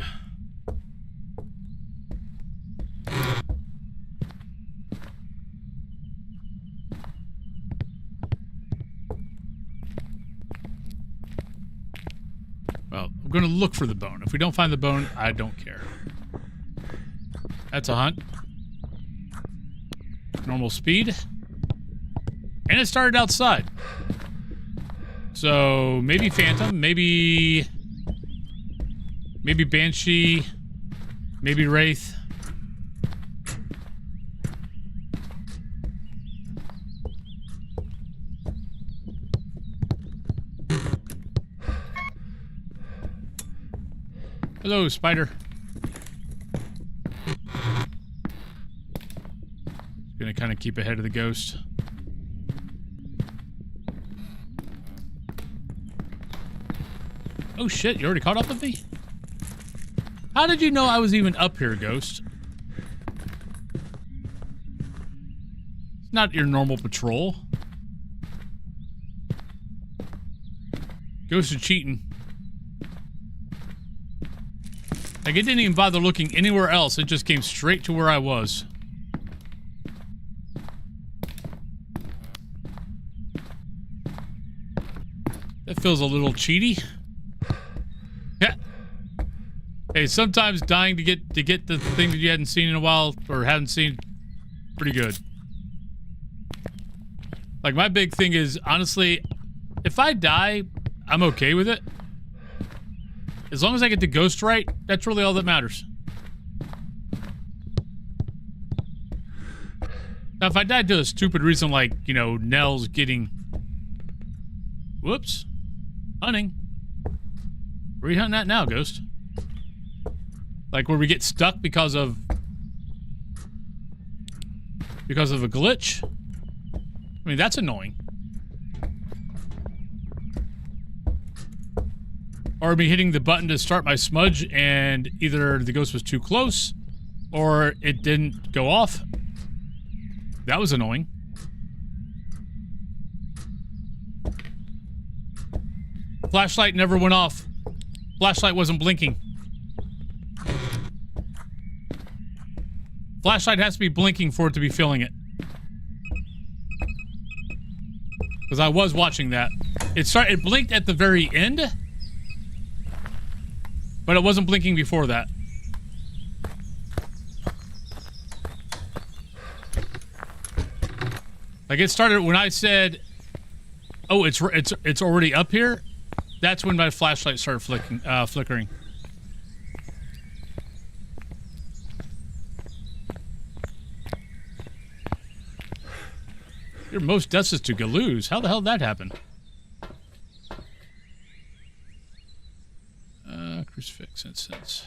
Well, I'm going to look for the bone. If we don't find the bone, I don't care. That's a hunt. Normal speed. And it started outside. So, maybe Phantom, maybe Banshee, maybe Wraith. Hello, spider. Gonna kind of keep ahead of the ghost. Oh shit, you already caught up with me? How did you know I was even up here, ghost? It's not your normal patrol. Ghost is cheating. Like, it didn't even bother looking anywhere else. It just came straight to where I was. That feels a little cheaty. Yeah. Hey, sometimes dying to get the thing that you hadn't seen in a while, or haven't seen, pretty good. Like, my big thing is, honestly, if I die, I'm okay with it. As long as I get the ghost right, that's really all that matters. Now, if I died to a stupid reason like, you know, Nell's getting... Whoops. Hunting. Where are you hunting at now, ghost? Like, where we get stuck because of a glitch? I mean, that's annoying. Or me hitting the button to start my smudge and either the ghost was too close or it didn't go off. That was annoying. Flashlight never went off. Flashlight wasn't blinking. Flashlight has to be blinking for it to be filling it. Because I was watching that. It blinked at the very end. But it wasn't blinking before that. Like, it started when I said, "Oh, it's already up here." That's when my flashlight started flickering. Your most deaths is to Galoos. How the hell did that happen? Crucifix incense.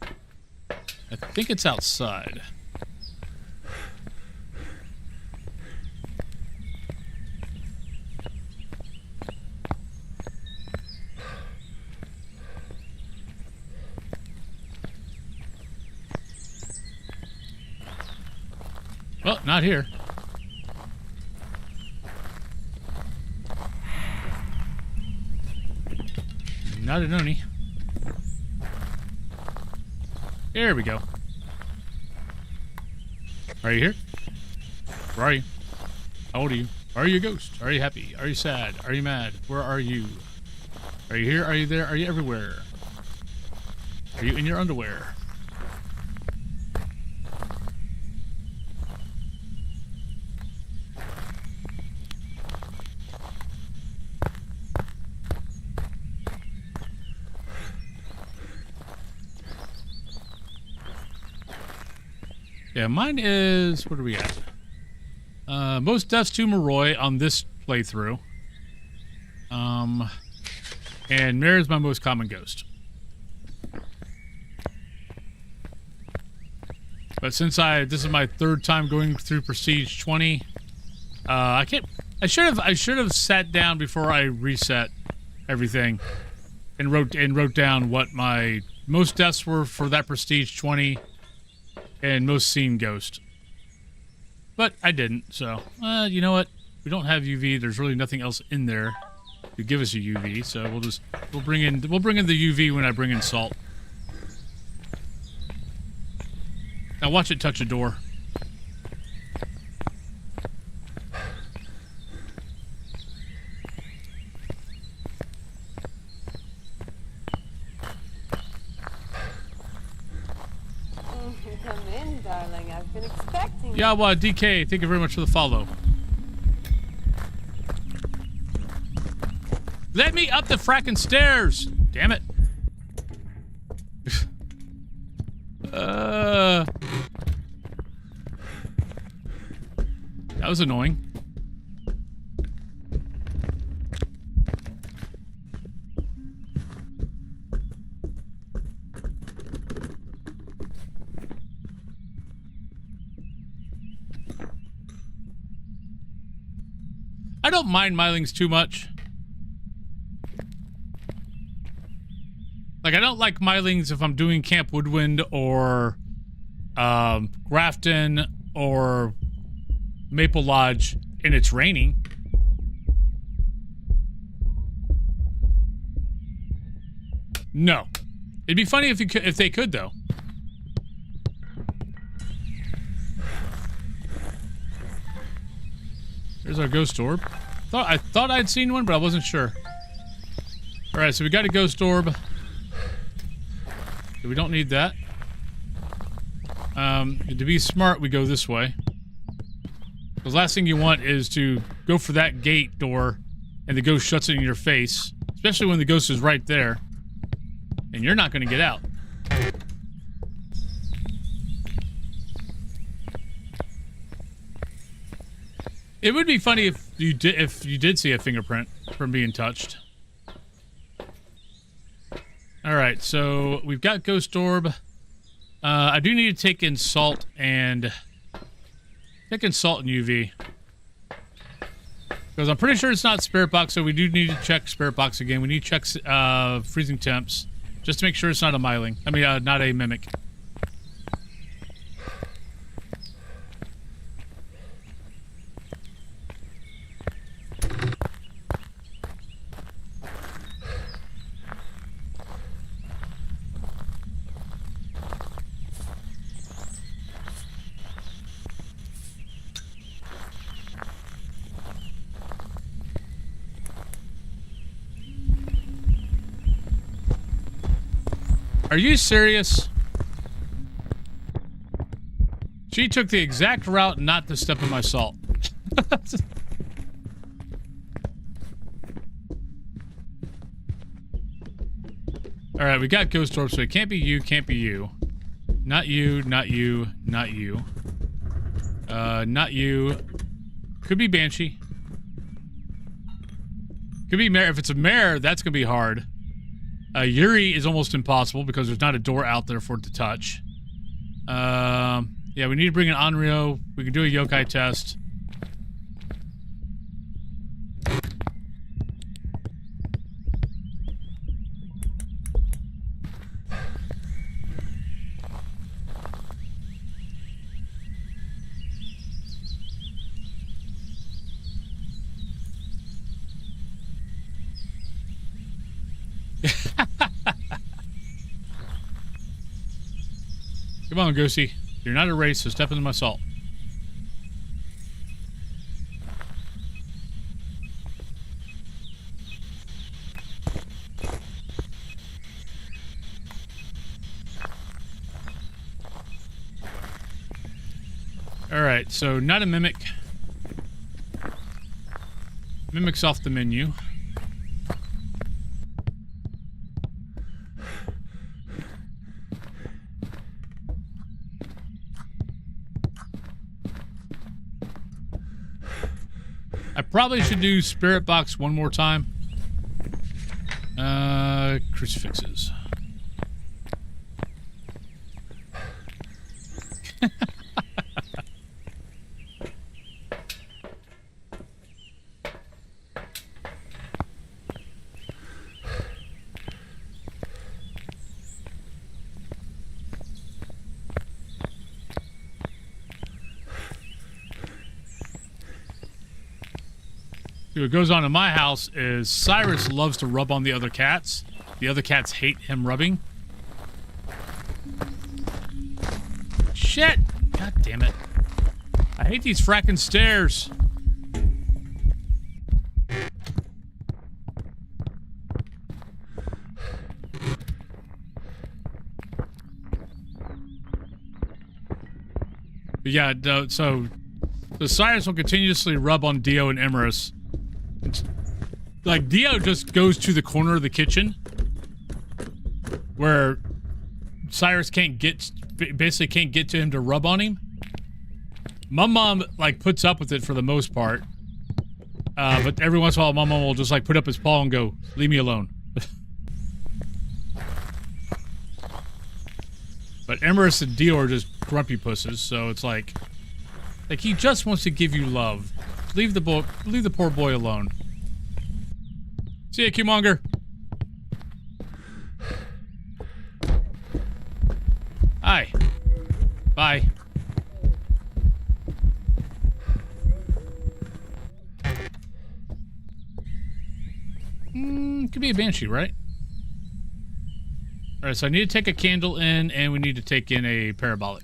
I think it's outside. Well, not here. Not an Oni. There we go. Are you here? Where are you? How old are you? Are you a ghost? Are you happy? Are you sad? Are you mad? Where are you? Are you here? Are you there? Are you everywhere? Are you in your underwear? Yeah, mine is... What are we at? Most deaths to Moroi on this playthrough. And Mare is my most common ghost. But since this is my third time going through Prestige 20, I should have sat down before I reset everything and wrote down what my most deaths were for that Prestige 20 and most seen ghost. But I didn't, so you know what? We don't have UV. There's really nothing else in there to give us a UV, so we'll bring in the UV when I bring in salt. Now watch it touch a door. darling. I've been expecting you. Yawa DK, thank you very much for the follow. Let me up the frackin' stairs! Damn it. That was annoying. I don't mind Mylings too much. Like, I don't like Mylings if I'm doing Camp Woodwind or Grafton or Maple Lodge and it's raining. No. It'd be funny if they could, though. There's our ghost orb. I thought I'd seen one, but I wasn't sure. Alright, so we got a ghost orb. We don't need that. To be smart, we go this way. The last thing you want is to go for that gate door and the ghost shuts it in your face. Especially when the ghost is right there. And you're not going to get out. It would be funny if you did see a fingerprint from being touched. Alright, so we've got Ghost Orb. I do need to take in Salt and... UV. Because I'm pretty sure it's not Spirit Box, so we do need to check Spirit Box again. We need to check freezing temps. Just to make sure it's not a Myling. I mean, not a Mimic. Are you serious? She took the exact route not to step in my salt. Alright, we got Ghost Orb, so it can't be you, can't be you. Not you, not you, not you. Not you. Could be Banshee. Could be Mare. If it's a Mare, that's gonna be hard. Yuri is almost impossible because there's not a door out there for it to touch. Yeah, we need to bring an Onryo. We can do a yokai test. Come on, Goosey. You're not a race, so step into my salt. Alright, so not a Mimic. Mimic's off the menu. I probably should do Spirit Box one more time. Crucifixes. What goes on in my house is Cyrus loves to rub on the other cats. The other cats hate him rubbing. Shit! God damn it. I hate these fracking stairs. But yeah, so Cyrus will continuously rub on Dio and Emerus. Like, Dio just goes to the corner of the kitchen where Cyrus basically can't get to him to rub on him. Mum like puts up with it for the most part. But every once in a while, Mum will just like put up his paw and go, "Leave me alone." But Emerus and Dio are just grumpy pusses, so it's like he just wants to give you love. Leave the poor boy alone. See ya, Q-Monger. Hi. Bye. Could be a banshee, right? Alright, so I need to take a candle in, and we need to take in a parabolic.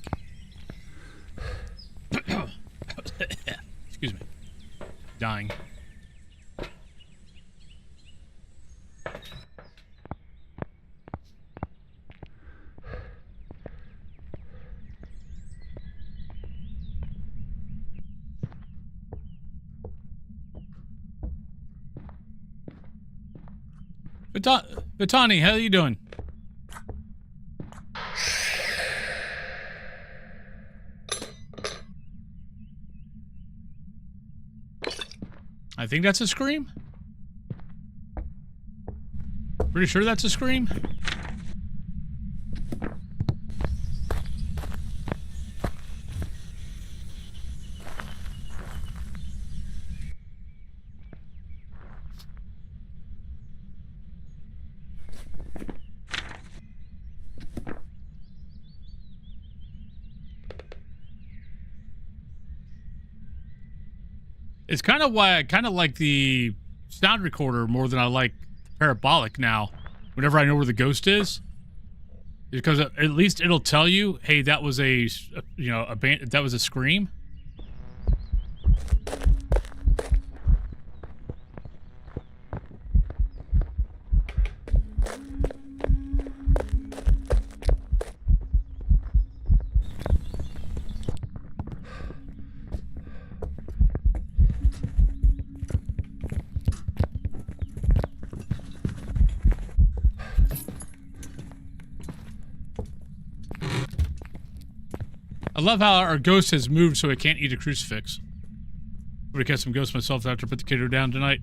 Excuse me. Dying. Vitani, how are you doing? I think that's a scream. Pretty sure that's a scream. It's kind of why I kind of like the sound recorder more than I like the parabolic now. Whenever I know where the ghost is, because at least it'll tell you, hey, that was that was a scream. I love how our ghost has moved so it can't eat a crucifix. I'm gonna catch some ghosts myself after I put the kiddo down tonight.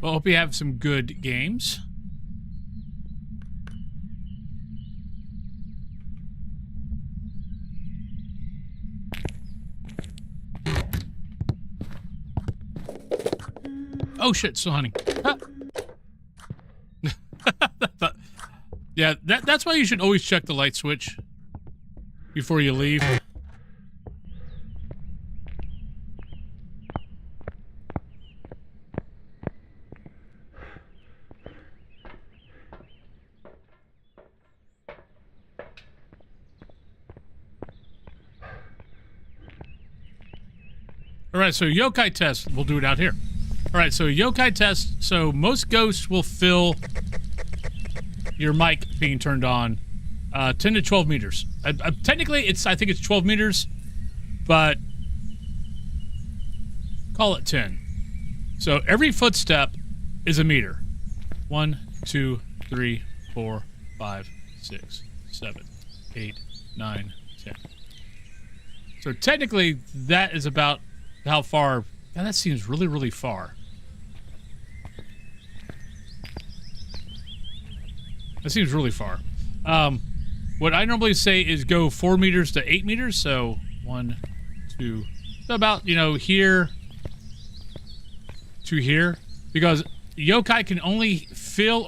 Well, hope you have some good games. Oh shit, still hunting. Ah. Yeah, that's why you should always check the light switch before you leave. Alright, so yokai test. We'll do it out here. Alright, so yokai test. So most ghosts will fill your mic being turned on 10 to 12 meters. Technically, I think it's 12 meters, but call it 10. So every footstep is a meter. 1, 2, 3, 4, 5, 6, 7, 8, 9, 10. So technically, that is about how far. Now that seems really, really far. That seems really far. What I normally say is go 4 meters to 8 meters. So 1, 2, so about, here to here. Because yokai can only feel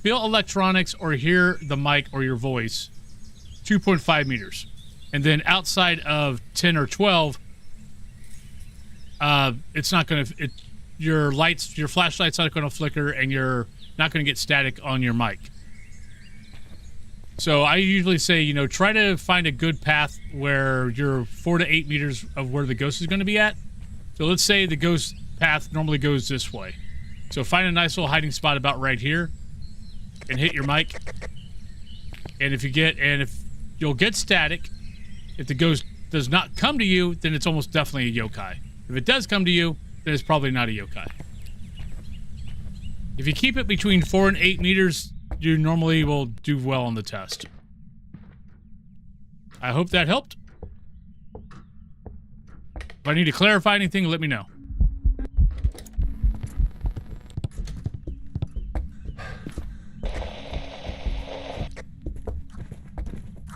electronics or hear the mic or your voice 2.5 meters. And then outside of 10 or 12, it's not going to, your flashlight's not going to flicker, and you're not going to get static on your mic. So I usually say, try to find a good path where you're 4 to 8 meters of where the ghost is going to be at. So let's say the ghost path normally goes this way. So find a nice little hiding spot about right here and hit your mic. And if you'll get static, if the does not come to you, then it's almost definitely a yokai. If it does come to you, then it's probably not a yokai. If you keep it between 4 and 8 meters, you normally will do well on the test. I hope that helped. If I need to clarify anything, let me know.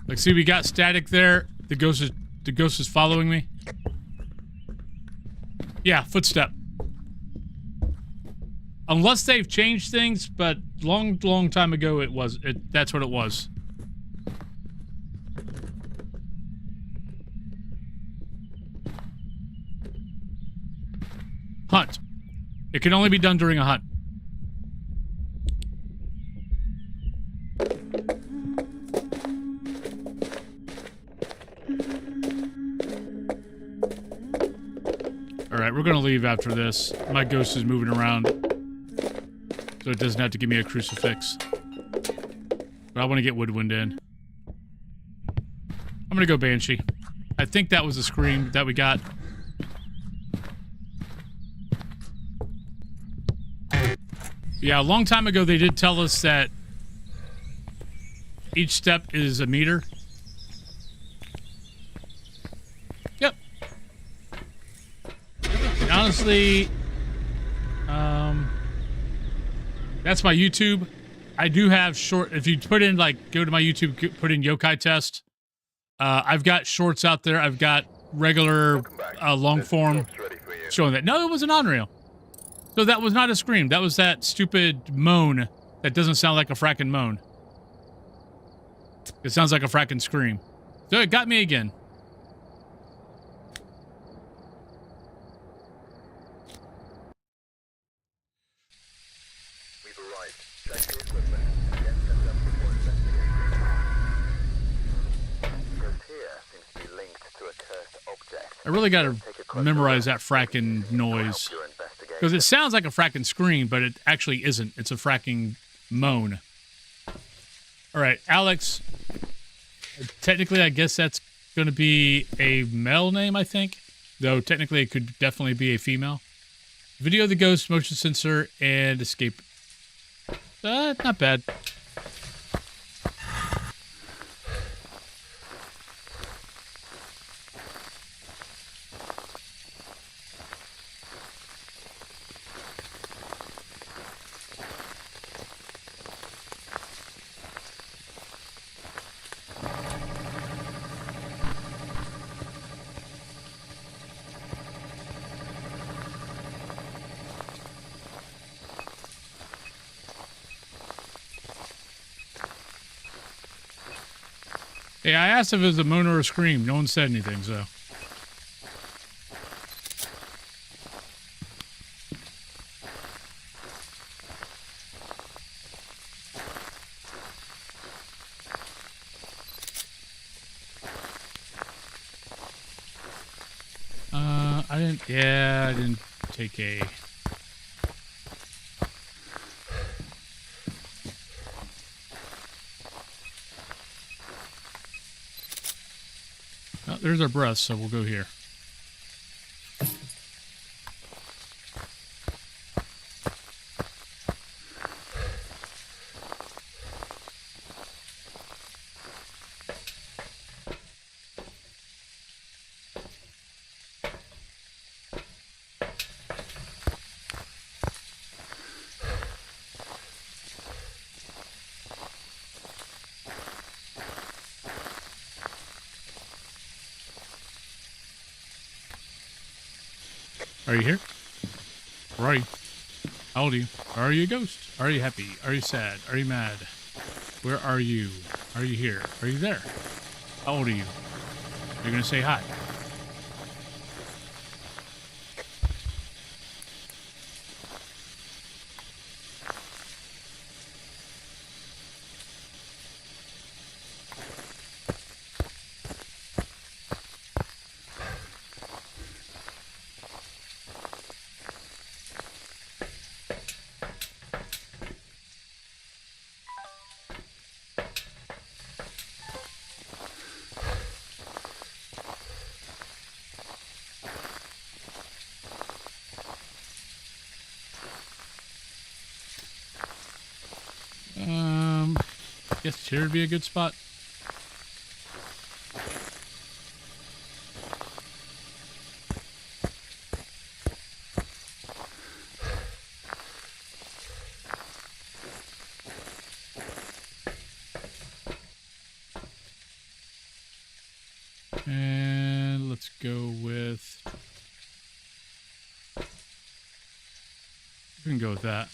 Like, see, we got static there. The ghost is following me. Yeah, footstep. Unless they've changed things, but long time ago that's what it was. Hunt. It can only be done during a hunt. Alright, we're gonna leave after this. My ghost is moving around, so it doesn't have to give me a crucifix. But I want to get Woodwind in. I'm gonna go Banshee. I think that was the scream that we got. Yeah, a long time ago they did tell us that each step is a meter. Yep. And honestly, that's my YouTube. I do have short, if you put in, like, go to my YouTube, put in yokai test. I've got shorts out there. I've got regular long form showing that. No, it was an on-rail. So that was not a scream. That was that stupid moan that doesn't sound like a frackin' moan. It sounds like a frackin' scream. So it got me again. We've arrived. Check the equipment. Get set up before investigating. Ghost here seems to be linked to a cursed object. I really gotta memorize that frackin' noise. Because it sounds like a fracking scream, but it actually isn't. It's a fracking moan. Alright, Alex. Technically, I guess that's going to be a male name, I think. Though, technically, it could definitely be a female. Video of the ghost, motion sensor, and escape. Not bad. Hey, I asked if it was a moan or a scream. No one said anything, so. I didn't take a... Oh, there's our breath, so we'll go here. Are you here? Where are you? How old are you? Are you a ghost? Are you happy? Are you sad? Are you mad? Where are you? Are you here? Are you there? How old are you? You're gonna say hi. Guess here would be a good spot. And let's go with... We can go with that.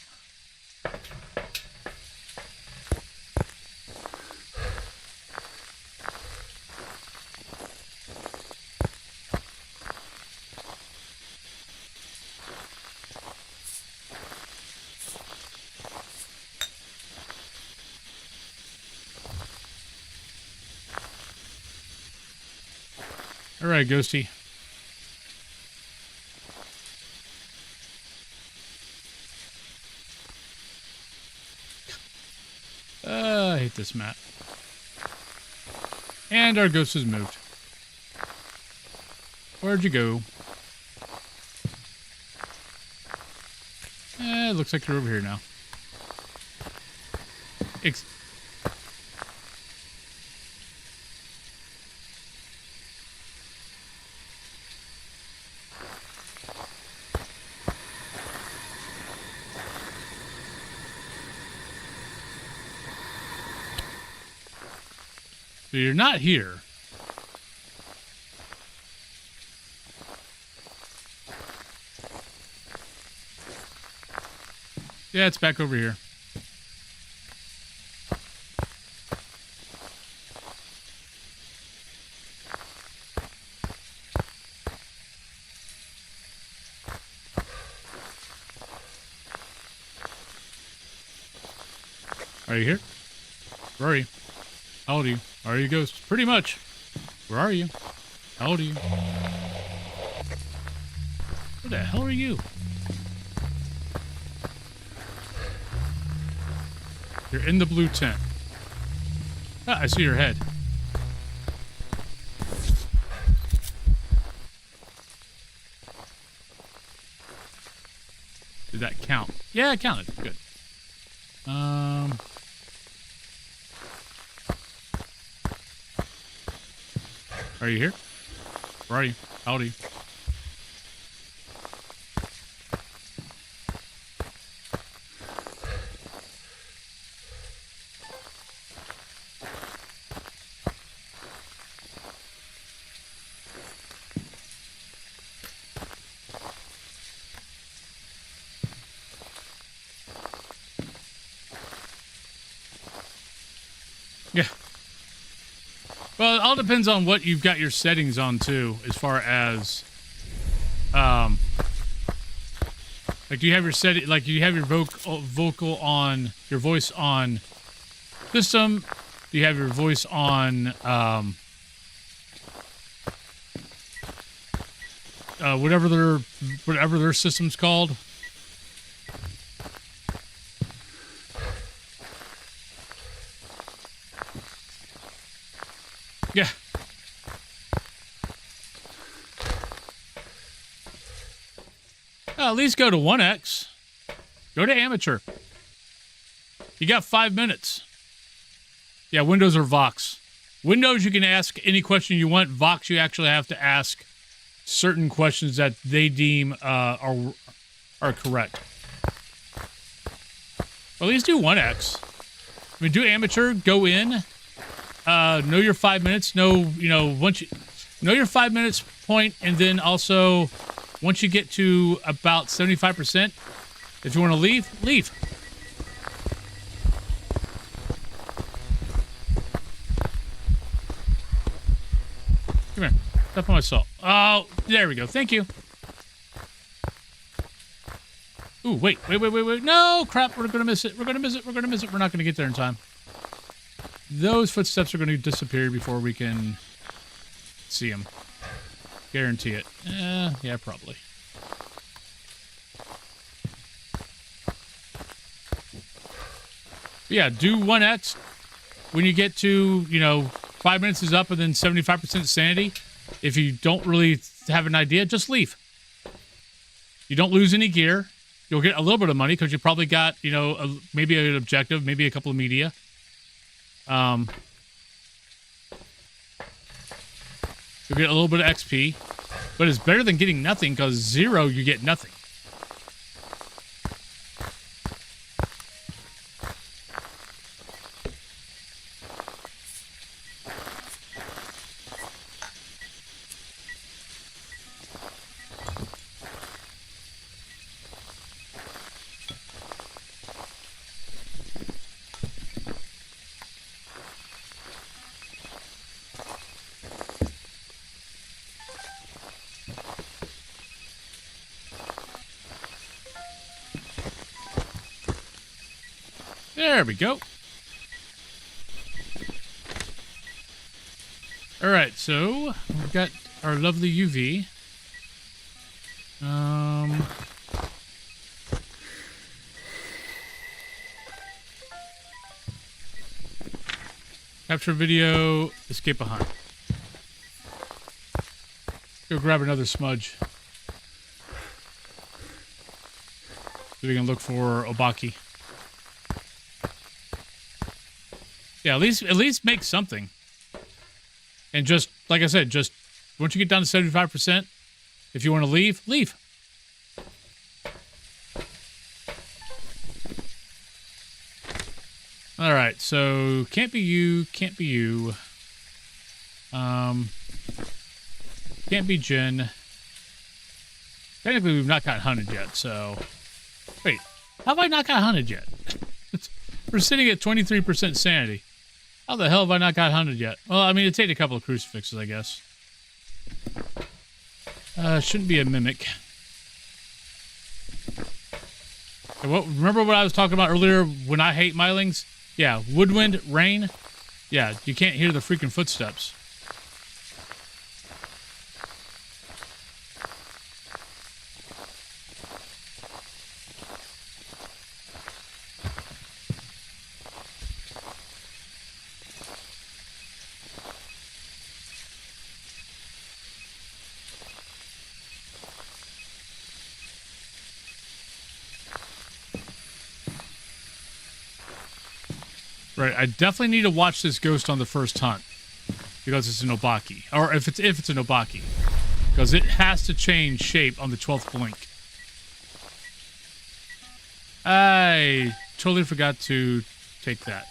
All right, Ghosty. I hate this map. And our ghost has moved. Where'd you go? It looks like you're over here now. So you're not here. Yeah, it's back over here. Are you here? Where are you? How old are you? Are you a ghost? Pretty much. Where are you? How old are you? Where the hell are you? You're in the blue tent. Ah, I see your head. Did that count? Yeah, it counted. Good. Are you here? Where are you? How old are you? Yeah. Well, it all depends on what you've got your settings on too, as far as, like, do you have your setting, like, you have your vocal on, your voice on system? Do you have your voice on, whatever their system's called? Yeah. At least go to 1x. Go to amateur. You got 5 minutes. Yeah, Windows or Vox. Windows, you can ask any question you want. Vox, you actually have to ask certain questions that they deem are correct. Well, at least do 1x. I mean, do amateur. Go in. Know your 5 minutes. Once you know your 5 minutes point, and then also once you get to about 75%, if you want to leave, leave. Come here. Step on my salt. Oh, there we go. Thank you. Ooh, wait. No, crap. We're gonna miss it. We're not gonna get there in time. Those footsteps are going to disappear before we can see them. Guarantee it. Yeah, probably. But yeah, do 1x. When you get to, 5 minutes is up and then 75% sanity, if you don't really have an idea, just leave. You don't lose any gear. You'll get a little bit of money because you probably got, you know, maybe an objective, maybe a couple of media. You'll get a little bit of XP, but it's better than getting nothing because 0, you get nothing. There we go. All right, so we've got our lovely UV. Capture video, escape a hunt. Go grab another smudge. So we can look for Obaki. Yeah, at least make something. And just, like I said, just once you get down to 75%, if you want to leave, leave. All right, so can't be you, can't be you. Can't be Jen. Technically, we've not got hunted yet, so... Wait, how have I not got hunted yet? We're sitting at 23% sanity. How the hell have I not got hunted yet? Well, I mean, it takes a couple of crucifixes, I guess. Shouldn't be a mimic. Remember what I was talking about earlier when I hate Mylings? Yeah, woodwind, rain. Yeah, you can't hear the freaking footsteps. Right, I definitely need to watch this ghost on the first hunt because it's an Obaki, or if it's an Obaki, because it has to change shape on the 12th blink. I totally forgot to take that.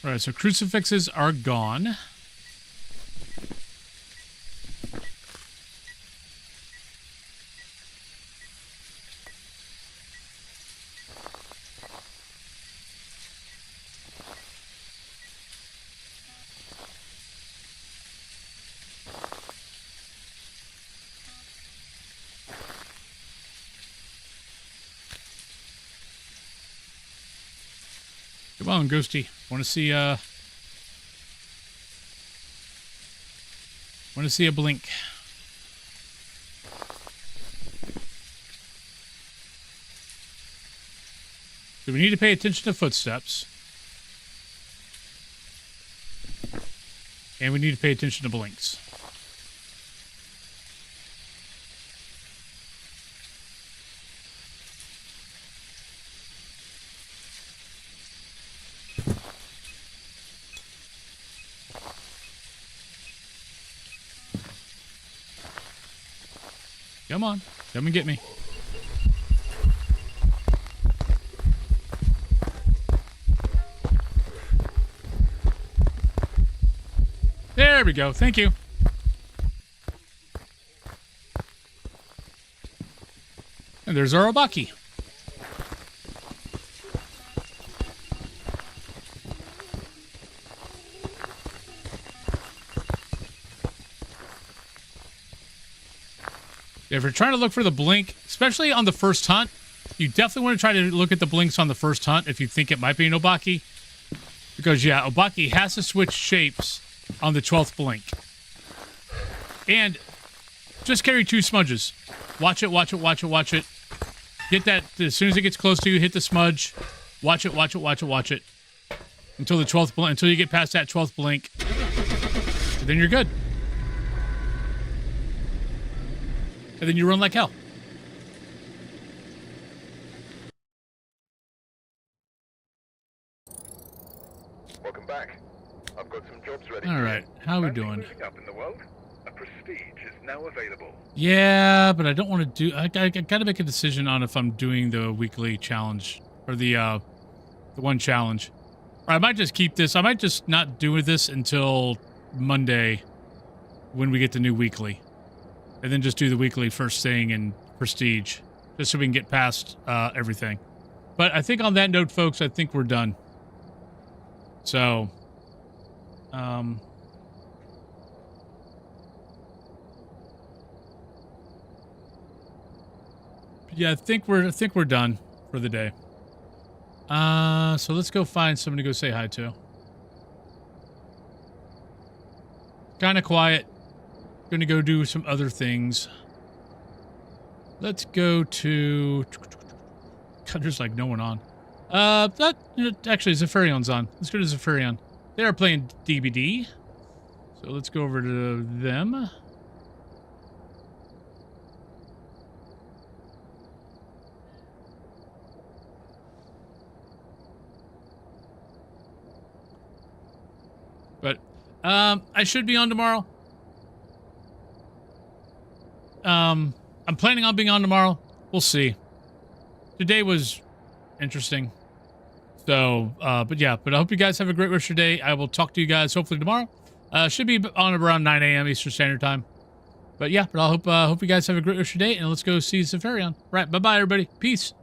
All right, so crucifixes are gone. Come on, Ghosty. Want to see a blink. So we need to pay attention to footsteps. And we need to pay attention to blinks. Come on. Come and get me. There we go. Thank you. And there's our Obaki. If you're trying to look for the blink, especially on the first hunt, you definitely want to try to look at the blinks on the first hunt if you think it might be an Obaki. Because, yeah, Obaki has to switch shapes on the 12th blink. And just carry 2 smudges. Watch it, watch it, watch it, watch it. Get that, as soon as it gets close to you, hit the smudge. Watch it, watch it, watch it, watch it. Until the 12th blink, until you get past that 12th blink. And then you're good. And then you run like hell. Welcome back. I've got some jobs ready. All right, how are we doing? Moving up in the world, a prestige is now available. Yeah, but I don't want to do... I got to make a decision on if I'm doing the weekly challenge. Or the one challenge. Or I might just keep this. I might just not do this until Monday when we get the new weekly. And then just do the weekly first thing in prestige. Just so we can get past everything. But I think on that note, folks, I think we're done. So... yeah, I think we're done for the day. So let's go find someone to go say hi to. Kind of quiet. Gonna go do some other things. Let's go to... God, there's like no one on. Actually, Zephyrian's on. Let's go to Zephyrian. They are playing DBD. So let's go over to them. But, I should be on tomorrow. I'm planning on being on tomorrow. We'll see. Today was interesting. So, but yeah, but I hope you guys have a great rest of your day. I will talk to you guys hopefully tomorrow. Should be on around 9 a.m. Eastern Standard Time. But yeah, but I hope you guys have a great rest of your day, and let's go see Zephyrian. Right, bye-bye, everybody. Peace.